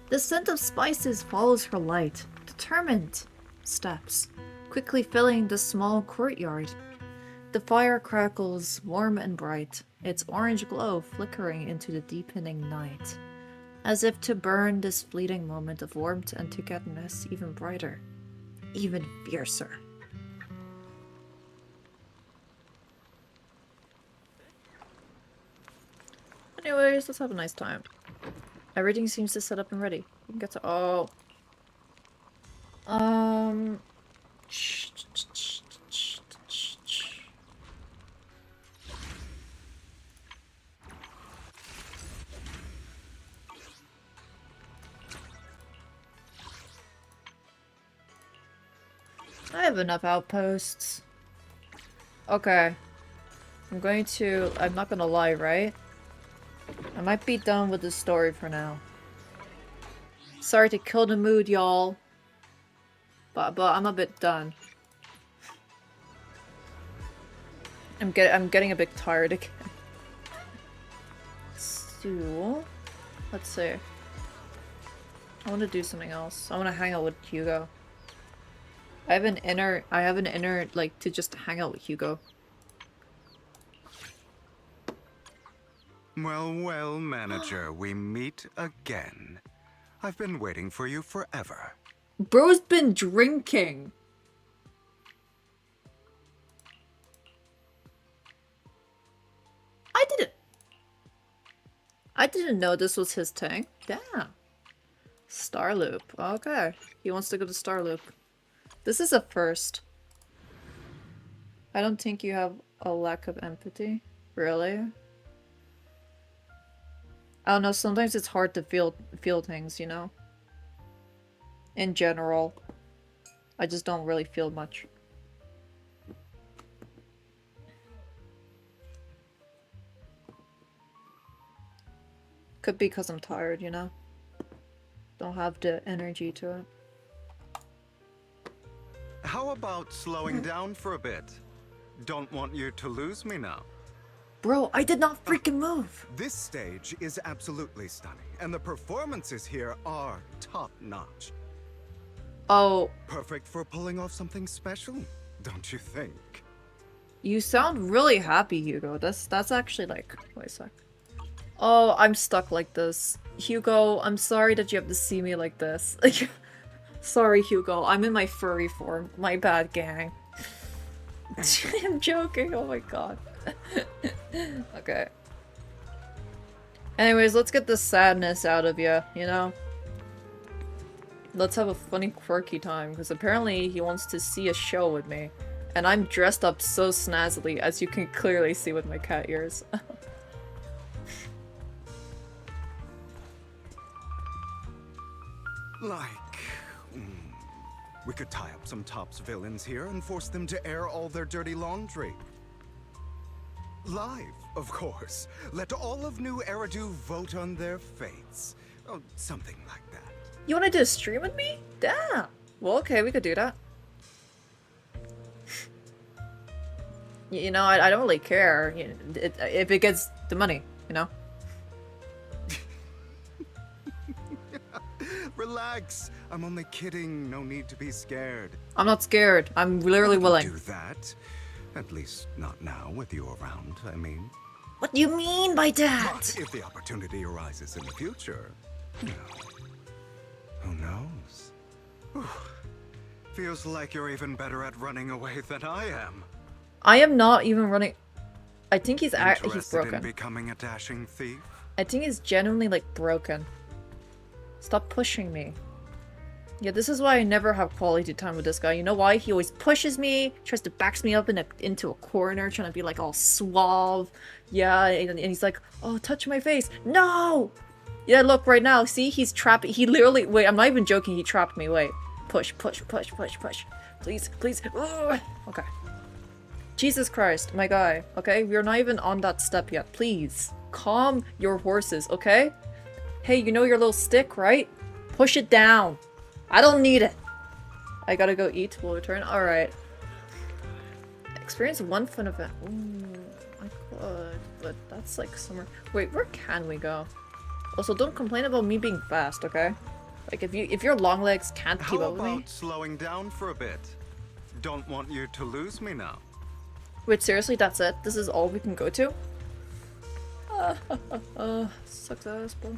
The scent of spices follows her light, determined steps, quickly filling the small courtyard. The fire crackles warm and bright, its orange glow flickering into the deepening night, as if to burn this fleeting moment of warmth and togetherness even brighter, even fiercer. Anyways, let's have a nice time. Everything seems to set up and ready. We can get to I have enough outposts. Okay. I'm not gonna lie, right? I might be done with this story for now. Sorry to kill the mood, y'all. But I'm a bit done. I'm getting a bit tired again. So, let's see. I want to do something else. I want to hang out with Hugo. I have an inner like to just hang out with Hugo. Well, well, manager, we meet again. I've been waiting for you forever. Bro's been drinking. I didn't know this was his thing. Damn. Star Loop. Okay. He wants to go to Star Loop. This is a first. I don't think you have a lack of empathy. Really? I don't know, sometimes it's hard to feel things, you know? In general. I just don't really feel much. Could be because I'm tired, you know? Don't have the energy to it. How about slowing down for a bit? Don't want you to lose me now. Bro, I did not freaking move! This stage is absolutely stunning, and the performances here are top-notch. Oh. Perfect for pulling off something special, don't you think? You sound really happy, Hugo. That's actually like... Wait a sec. Oh, I'm stuck like this. Hugo, I'm sorry that you have to see me like this. Sorry, Hugo. I'm in my furry form. My bad, gang. I'm joking. Oh my god. Okay. Anyways, let's get the sadness out of you, you know? Let's have a funny, quirky time, because apparently he wants to see a show with me. And I'm dressed up so snazzily, as you can clearly see with my cat ears. We could tie up some Topps villains here and force them to air all their dirty laundry. Live, of course. Let all of New Eridu vote on their fates. Oh, something like that. You want to do a stream with me? Damn. Well, okay, we could do that. You know, I don't really care if it gets the money, you know? Relax. I'm only kidding. No need to be scared. I'm not scared. I'm literally willing. Do that. At least not now with you around, I mean. What do you mean by that? But if the opportunity arises in the future, you know, who knows? Whew. Feels like you're even better at running away than I am. I am not even running. I think he's broken. In becoming a dashing thief? I think he's genuinely like broken. Stop pushing me. Yeah, this is why I never have quality time with this guy. You know why? He always pushes me, tries to backs me up into a corner, trying to be like all suave. Yeah, and he's like, oh, touch my face. No! Yeah, look, right now, see? He's trapped. He literally, wait, I'm not even joking. He trapped me. Wait. Push, push, push, push, push. Please, please. Ugh. Okay. Jesus Christ, my guy. Okay, we're not even on that step yet. Please, calm your horses, okay? Hey, you know your little stick, right? Push it down. I don't need it. I gotta go eat. We'll return. Alright. Experience one fun event. Ooh, I could, but that's like somewhere. Wait, where can we go? Also, don't complain about me being fast, okay? Like, if your long legs can't keep up with me. How about slowing down for a bit? Don't want you to lose me now. Wait, seriously, that's it? This is all we can go to? Sucks ass, bro.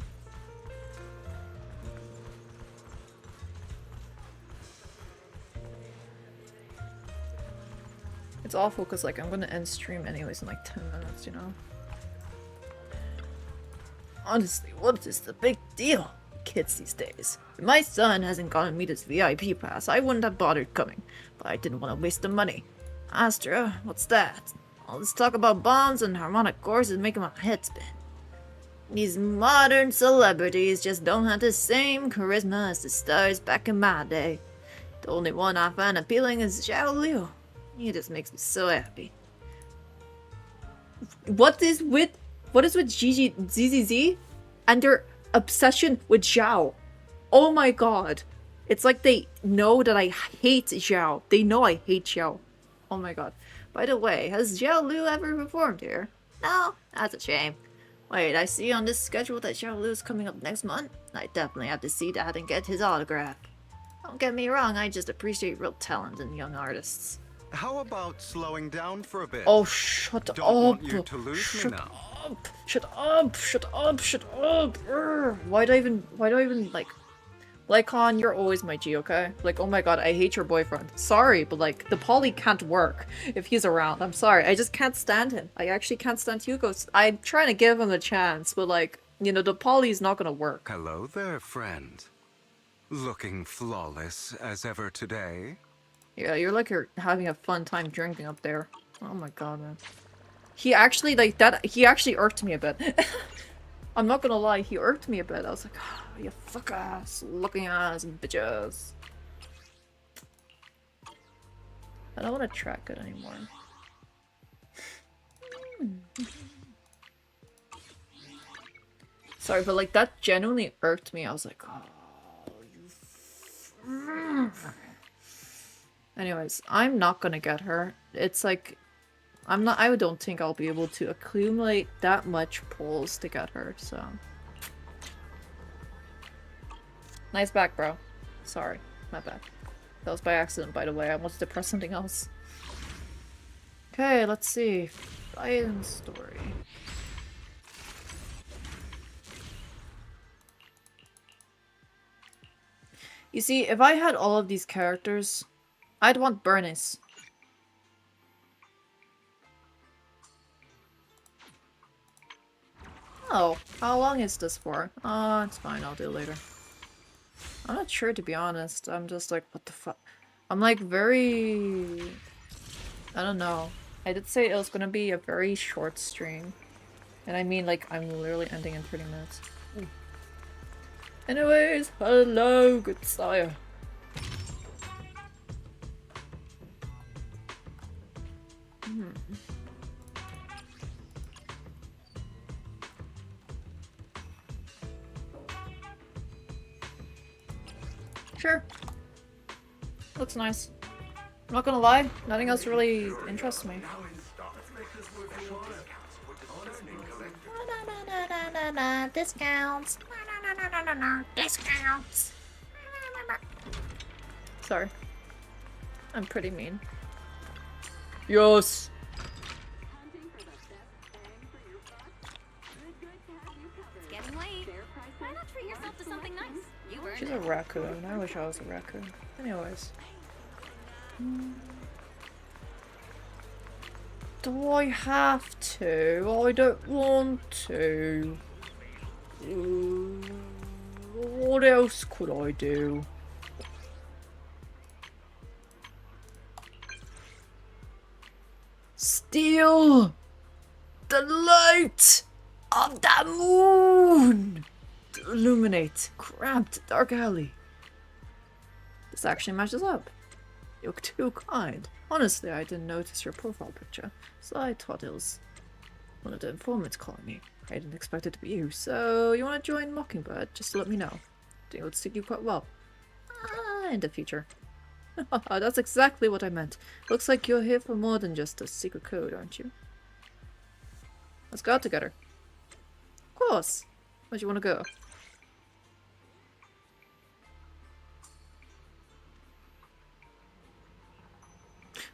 It's awful because, like, I'm gonna end stream anyways in like 10 minutes, you know? Honestly, what is the big deal? Kids these days. If my son hasn't gotten me this VIP pass, I wouldn't have bothered coming. But I didn't want to waste the money. Astra, what's that? All this talk about bombs and harmonic cores is making my head spin. These modern celebrities just don't have the same charisma as the stars back in my day. The only one I find appealing is Xiao Liu. He just makes me so happy. What is with ZZZ and their obsession with Xiao? Oh my god. It's like they know that I hate Xiao. They know I hate Xiao. Oh my god. By the way, has Xiao Liu ever performed here? No? That's a shame. Wait, I see on this schedule that Xiao Liu is coming up next month. I definitely have to see that and get his autograph. Don't get me wrong, I just appreciate real talent in young artists. How about slowing down for a bit? Oh, shut Don't up! want you to lose Shut me now. up! Shut up! Shut up! Shut up! Urgh. Why do I even like? Lycon, you're always my G, okay? Like, oh my god, I hate your boyfriend. Sorry, but like, the poly can't work if he's around. I'm sorry, I just can't stand him. I actually can't stand Hugo. I'm trying to give him a chance, but like, you know, the poly is not gonna work. Hello there, friend. Looking flawless as ever today. Yeah, you're having a fun time drinking up there. Oh my god, man. He actually, like, he actually irked me a bit. I'm not gonna lie, he irked me a bit. I was like, oh, you fuck ass, looking ass bitches. I don't want to track it anymore. Sorry, but like that genuinely irked me. I was like, oh, you. Anyways, I'm not gonna get her. It's like, I don't think I'll be able to accumulate that much pulls to get her, so. Nice back, bro. Sorry, my bad. That was by accident, by the way. I wanted to press something else. Okay, let's see. Iron story. You see, if I had all of these characters, I'd want Bernice. Oh, how long is this for? Oh, it's fine, I'll do it later. I'm not sure, to be honest. I'm just like, what the fuck? I'm like very... I don't know. I did say it was gonna be a very short stream. And I mean, like, I'm literally ending in 30 minutes. Anyways, hello, good sire. Sure. Looks nice. I'm not gonna lie, nothing else really interests me. Discounts. Discounts. Sorry. I'm pretty mean. Yes! It's getting late. Why not treat yourself to something nice? You earned She's it. a raccoon. I wish I was a raccoon. Anyways. Do I have to? I don't want to. What else could I do? Steal the light of the moon to illuminate cramped dark alley. This actually matches up. You're too kind. Honestly, I didn't notice your profile picture, so I thought it was one of the informants calling me. I didn't expect it to be you, so you want to join Mockingbird? Just let me know. I think it would suit you quite well. In the future. That's exactly what I meant. Looks like you're here for more than just a secret code, aren't you? Let's go out together. Of course. Where'd you want to go?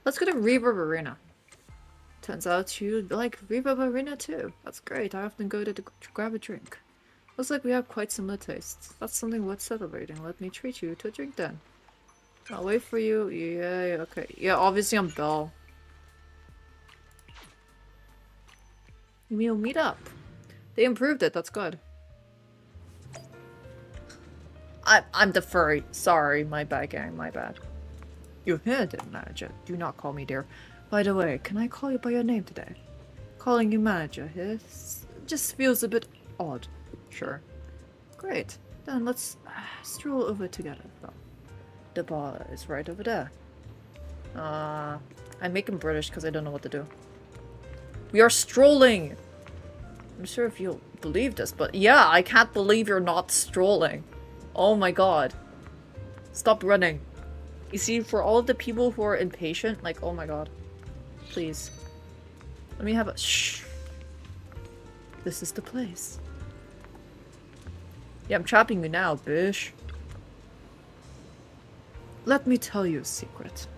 Let's go to Reverb Arena. Turns out you like Reverb Arena too. That's great. I often go there to grab a drink. Looks like we have quite similar tastes. That's something worth celebrating. Let me treat you to a drink then. I'll wait for you. Yeah, okay. Yeah, obviously I'm Belle. We'll meet up. They improved it. That's good. I'm the furry. Sorry, my bad, gang. My bad. You heard it, manager. Do not call me dear. By the way, can I call you by your name today? Calling you manager here just feels a bit odd. Sure. Great. Then let's stroll over together. Well, the bar is right over there. I'm making British because I don't know what to do. We are strolling! I'm sure if you'll believe this, but yeah, I can't believe you're not strolling. Oh my god. Stop running. You see, for all of the people who are impatient, like, oh my god. Please. Let me have a shh. This is the place. Yeah, I'm trapping you now, bish. Let me tell you a secret.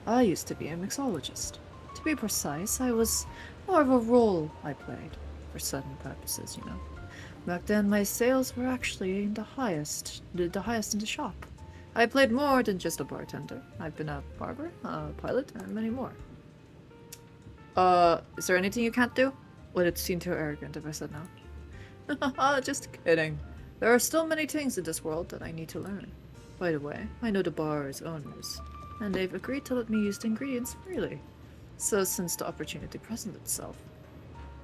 I used to be a mixologist. To be precise, I was more of a role I played, for certain purposes, you know. Back then, my sales were actually the highest in the shop. I played more than just a bartender. I've been a barber, a pilot, and many more. Is there anything you can't do? Would it seem too arrogant if I said no? Just kidding. There are still many things in this world that I need to learn. By the way, I know the bar's owners, and they've agreed to let me use the ingredients freely. So since the opportunity presents itself,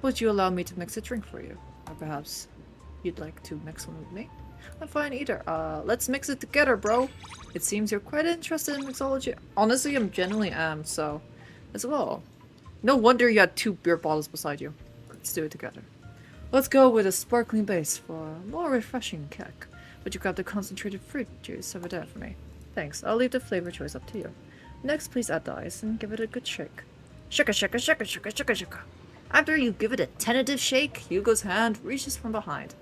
would you allow me to mix a drink for you? Or perhaps you'd like to mix one with me? I'm fine either. Let's mix it together, bro. It seems you're quite interested in mixology. Honestly, I'm genuinely am, so as well. No wonder you had 2 beer bottles beside you. Let's do it together. Let's go with a sparkling base for a more refreshing kick. Would you grab the concentrated fruit juice over there for me? Thanks. I'll leave the flavor choice up to you. Next, please add the ice and give it a good shake. Shaka shaka shaka shaka shaka shaka. After you give it a tentative shake, Hugo's hand reaches from behind,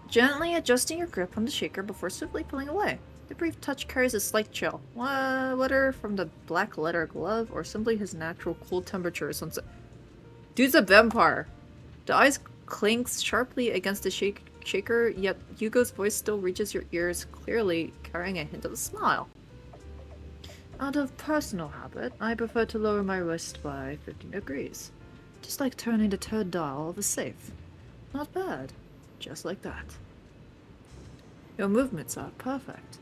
gently adjusting your grip on the shaker before swiftly pulling away. The brief touch carries a slight chill, whether from the black leather glove or simply his natural cool temperature. Dude's a vampire. The ice clinks sharply against the shaker, yet Hugo's voice still reaches your ears clearly, carrying a hint of a smile. Out of personal habit, I prefer to lower my wrist by 15 degrees. Just like turning the 3rd dial of a safe. Not bad. Just like that. Your movements are perfect.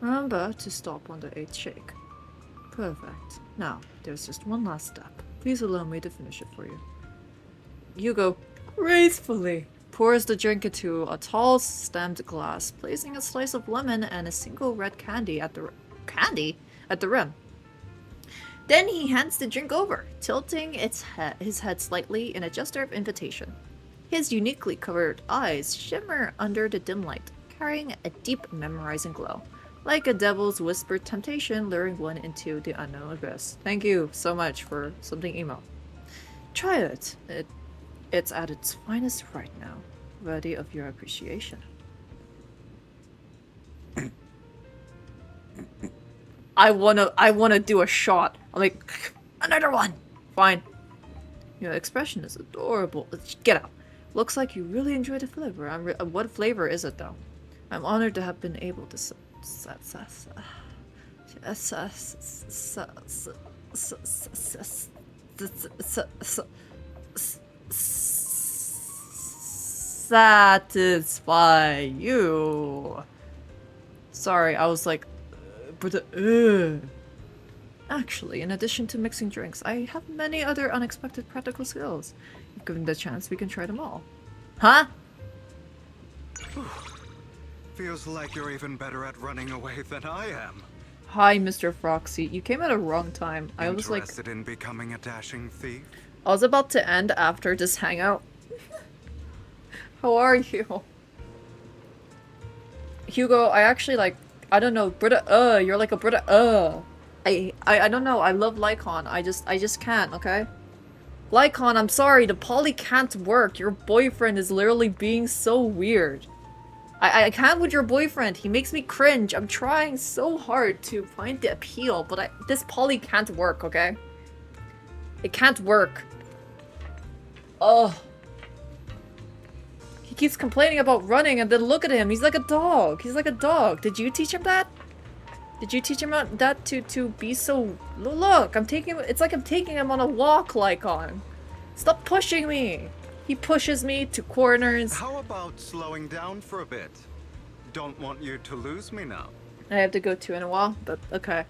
Remember to stop on the 8th shake. Perfect. Now, there's just one last step. Please allow me to finish it for you. Hugo gracefully pours the drink into a tall stemmed glass, placing a slice of lemon and a single red candy at the rim. Then he hands the drink over, tilting his head slightly in a gesture of invitation. His uniquely colored eyes shimmer under the dim light, carrying a deep, memorizing glow, like a devil's whispered temptation luring one into the unknown abyss. Thank you so much for something emo. Try it. It's at its finest right now, worthy of your appreciation. I wanna do a shot. I'm like, another one. Fine. Your expression is adorable. Get out. Looks like you really enjoy the flavor. What flavor is it though? I'm honored to have been able to satisfy you. Sorry, I was like, Actually, in addition to mixing drinks, I have many other unexpected practical skills. If given the chance, we can try them all. Huh? Feels like you're even better at running away than I am. Hi, Mr. Froxy. You came at a wrong time. I was like... Interested in becoming a dashing thief? I was about to end after this hangout. How are you? Hugo, I actually like... I don't know, Britta, you're like a Britta, I don't know, I love Lycon, I just can't, okay? Lycon, I'm sorry, the poly can't work, your boyfriend is literally being so weird. I can't with your boyfriend, he makes me cringe, I'm trying so hard to find the appeal, but this poly can't work, okay? It can't work. Ugh. He keeps complaining about running and then look at him. He's like a dog. He's like a dog. Did you teach him that? Did you teach him that to be so... Look, I'm taking... It's like I'm taking him on a walk, Lycon. Stop pushing me. He pushes me to corners. How about slowing down for a bit? Don't want you to lose me now. I have to go to in a while, but okay.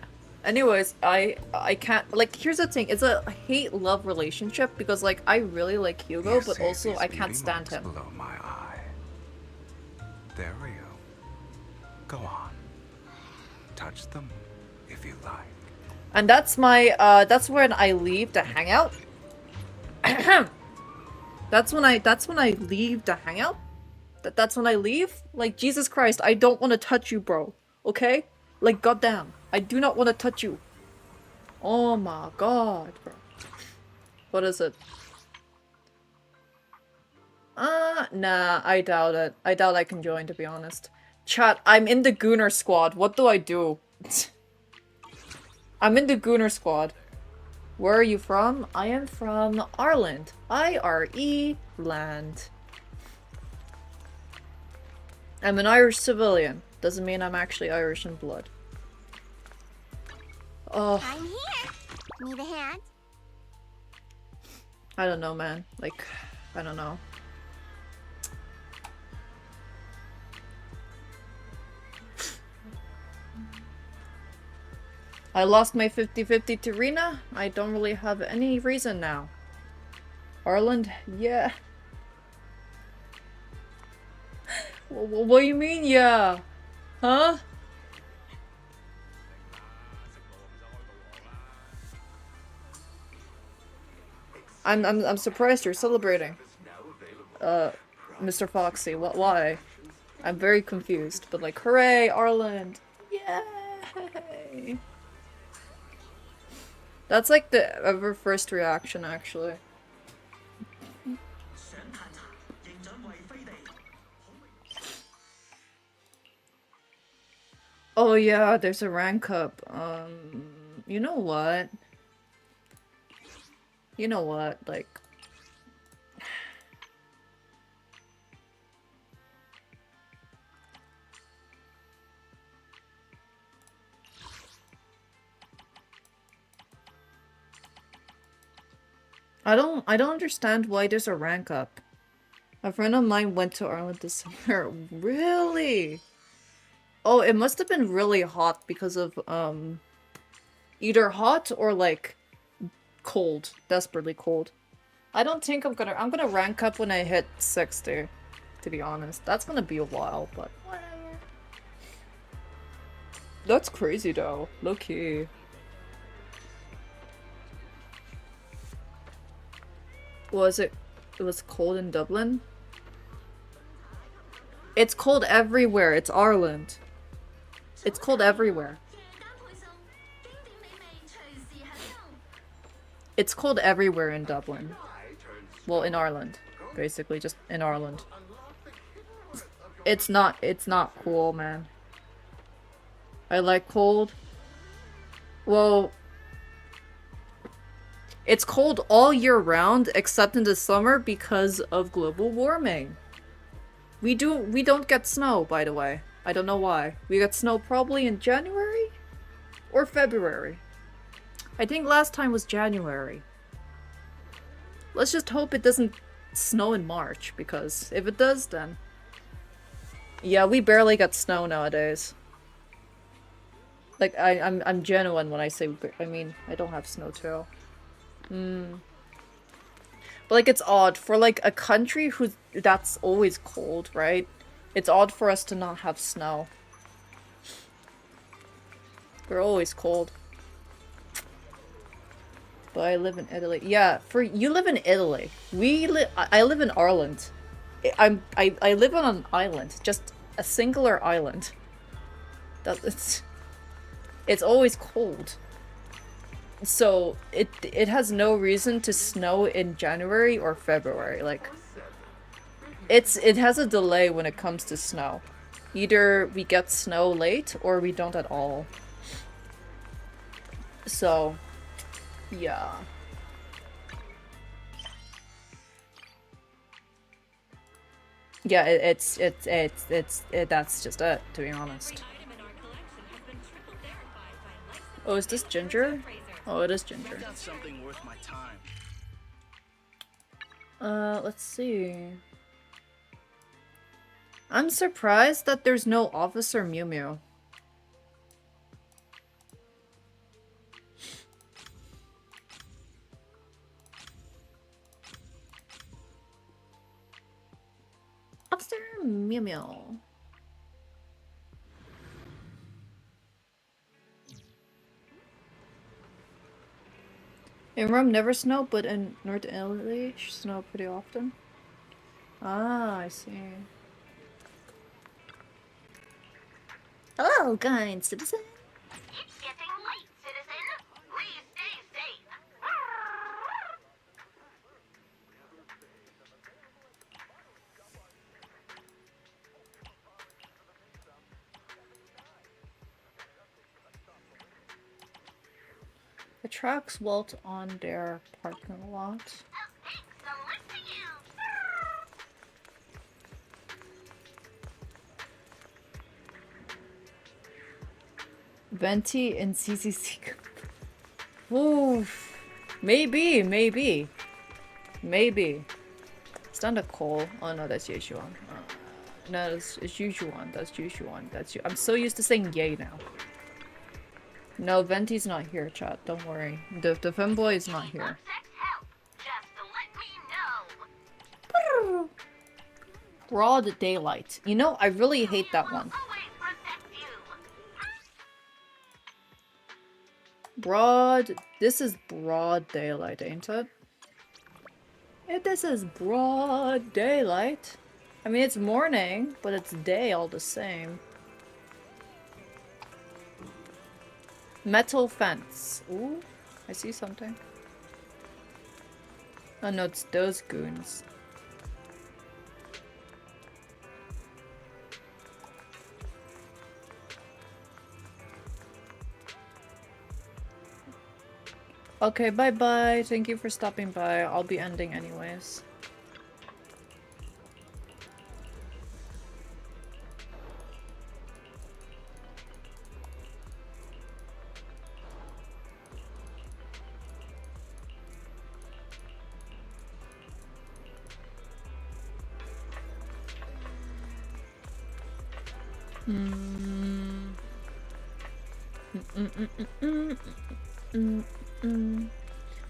Anyways, I can't... Like, here's the thing. It's a hate-love relationship because, like, I really like Hugo, but also I can't stand him. Below my eye. There we go. Go on. Touch them if you like. And that's my, that's when I leave the hangout. That's when I leave the hangout? That's when I leave? Like, Jesus Christ, I don't want to touch you, bro. Okay? Like, goddamn. I do not want to touch you. Oh my god, bro. What is it? Nah, I doubt it. I doubt I can join, to be honest. Chat, I'm in the Gooner squad. What do I do? I'm in the Gooner squad. Where are you from? I am from Ireland. I-R-E land. I'm an Irish civilian. Doesn't mean I'm actually Irish in blood. Oh. I'm here. Need a hand? I don't know, man. Like, I don't know. I lost my 50-50 to Rena. I don't really have any reason now. Ireland? Yeah. What do you mean, yeah? Huh? I'm surprised you're celebrating. Mr. Foxy, why? I'm very confused, but like, hooray, Ireland! Yay! That's like the ever first reaction, actually. Oh yeah, there's a rank up. You know what? You know what, like... I don't understand why there's a rank up. A friend of mine went to Ireland this summer. Really? Oh, it must have been really hot because of, either hot or, like, cold. Desperately cold. I don't think I'm gonna rank up when I hit 60, to be honest. That's gonna be a while, but whatever. That's crazy, though. Low-key. Was it? It was cold in Dublin? It's cold everywhere. It's Ireland. It's cold everywhere. It's cold everywhere in Dublin. Well, in Ireland. Basically, just in Ireland. It's not cool, man. I like cold. Well... It's cold all year round, except in the summer because of global warming. We don't get snow, by the way. I don't know why. We get snow probably in January? Or February. I think last time was January. Let's just hope it doesn't snow in March, because if it does, then... Yeah, we barely get snow nowadays. Like, I'm genuine when I say... I mean, I don't have snow too. But like, it's odd for like a country that's always cold, right? It's odd for us to not have snow. We're always cold. But I live in Italy. Yeah, you live in Italy. I live in Ireland. I live on an island, just a singular island. It's always cold. So it has no reason to snow in January or February. Like, it has a delay when it comes to snow. Either we get snow late or we don't at all. So, yeah. Yeah, that's just it, to be honest. Oh, is this ginger? Oh, it is ginger. Something worth my time. Let's see. I'm surprised that there's no Officer Mew Mew. Officer Mew Mew. In Rome never snow, but in North Italy snow pretty often. Ah, I see. Hello, kind citizen. It's getting late, citizen. Please stay safe. The tracks walt on their parking lot. Venti and ZZZ. Oof. Maybe. It's not a Cole. Oh no, that's Yeshuan. No, it's Yushuan. That's Yushuan. That's you. I'm so used to saying yay now. No, Venti's not here, chat. Don't worry. The femboy is not here. Broad daylight. You know, I really hate that one. This is broad daylight, ain't it? This is broad daylight. I mean, it's morning, but it's day all the same. Metal fence. Ooh, I see something. Oh no, it's those goons. Okay, bye-bye. Thank you for stopping by. I'll be ending anyways.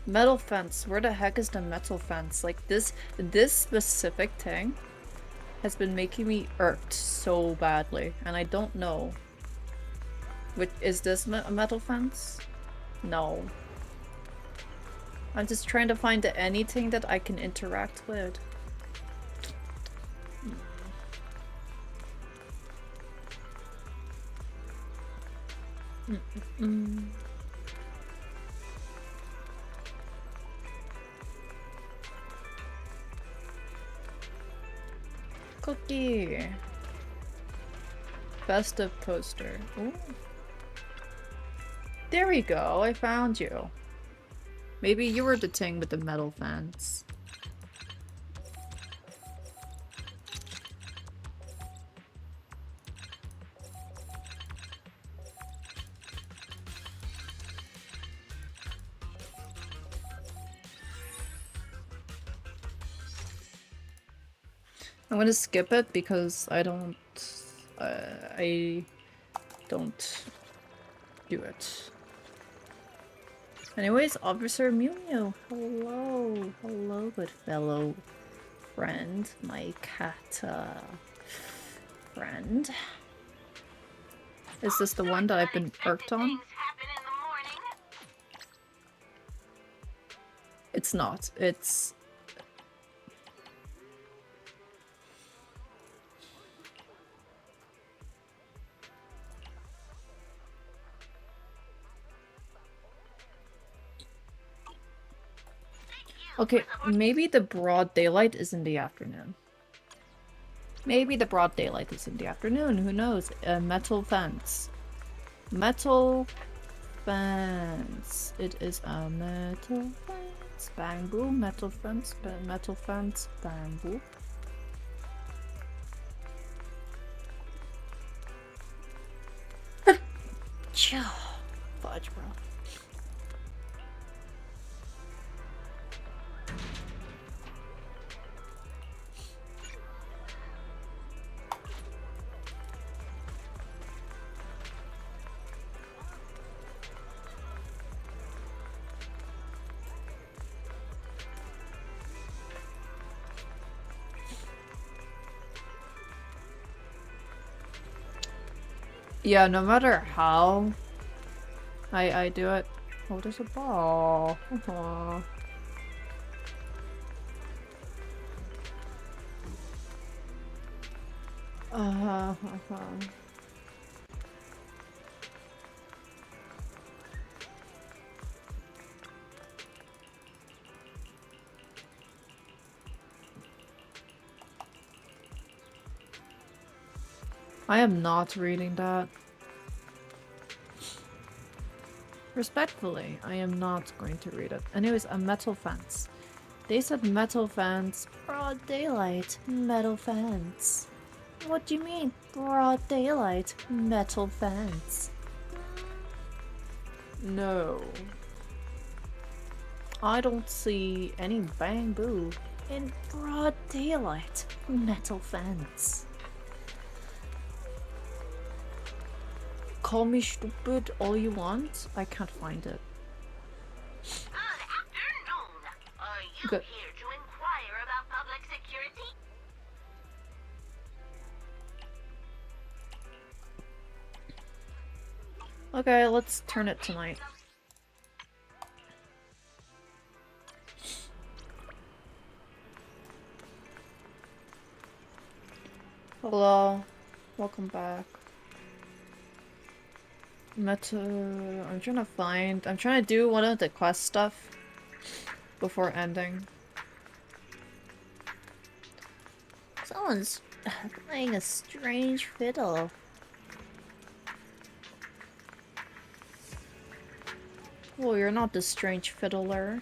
Metal fence. Where the heck is the metal fence? Like this specific thing has been making me irked so badly, and I don't know. Is this a metal fence? No. I'm just trying to find anything that I can interact with. Cookie. Festive poster. Ooh. There we go. I found you. Maybe you were the thing with the metal fence. I'm gonna skip it because I don't do it. Anyways, Officer Mew Mew, hello. Hello, good fellow friend. My cat, friend. Is this the one that I've been irked on? It's not. It's... Okay, maybe the broad daylight is in the afternoon. Maybe the broad daylight is in the afternoon, who knows? A metal fence. Metal fence. It is a metal fence. Bamboo, metal fence, bamboo. Fudge, bro. Yeah, no matter how I do it. Oh, there's a ball. Aww. I am not reading that. Respectfully, I am not going to read it. Anyways, a metal fence. They said metal fence. Broad daylight, metal fence. What do you mean, broad daylight, metal fence? No. I don't see any bamboo. In broad daylight, metal fence. Call me stupid all you want. I can't find it. Good afternoon. Are you Good. here to inquire about public security? Okay, let's turn it tonight. Hello. Welcome back. I'm trying to do one of the quest stuff before ending. Someone's playing a strange fiddle. Well, you're not the strange fiddler.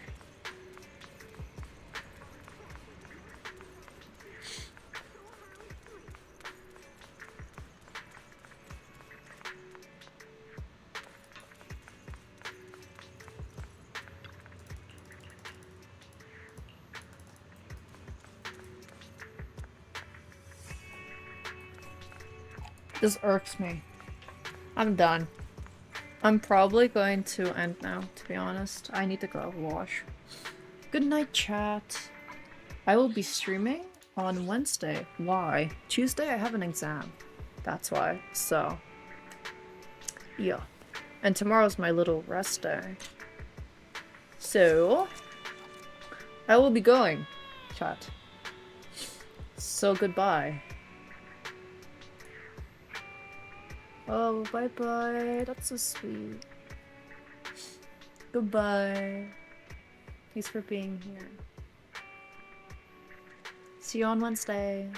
This irks me. I'm done. I'm probably going to end now, to be honest. I need to go wash. Good night, chat. I will be streaming on Wednesday. Why? Tuesday I have an exam. That's why. So, yeah. And tomorrow's my little rest day. So, I will be going, chat. So goodbye. Oh, bye-bye. That's so sweet. Goodbye. Thanks for being here. See you on Wednesday.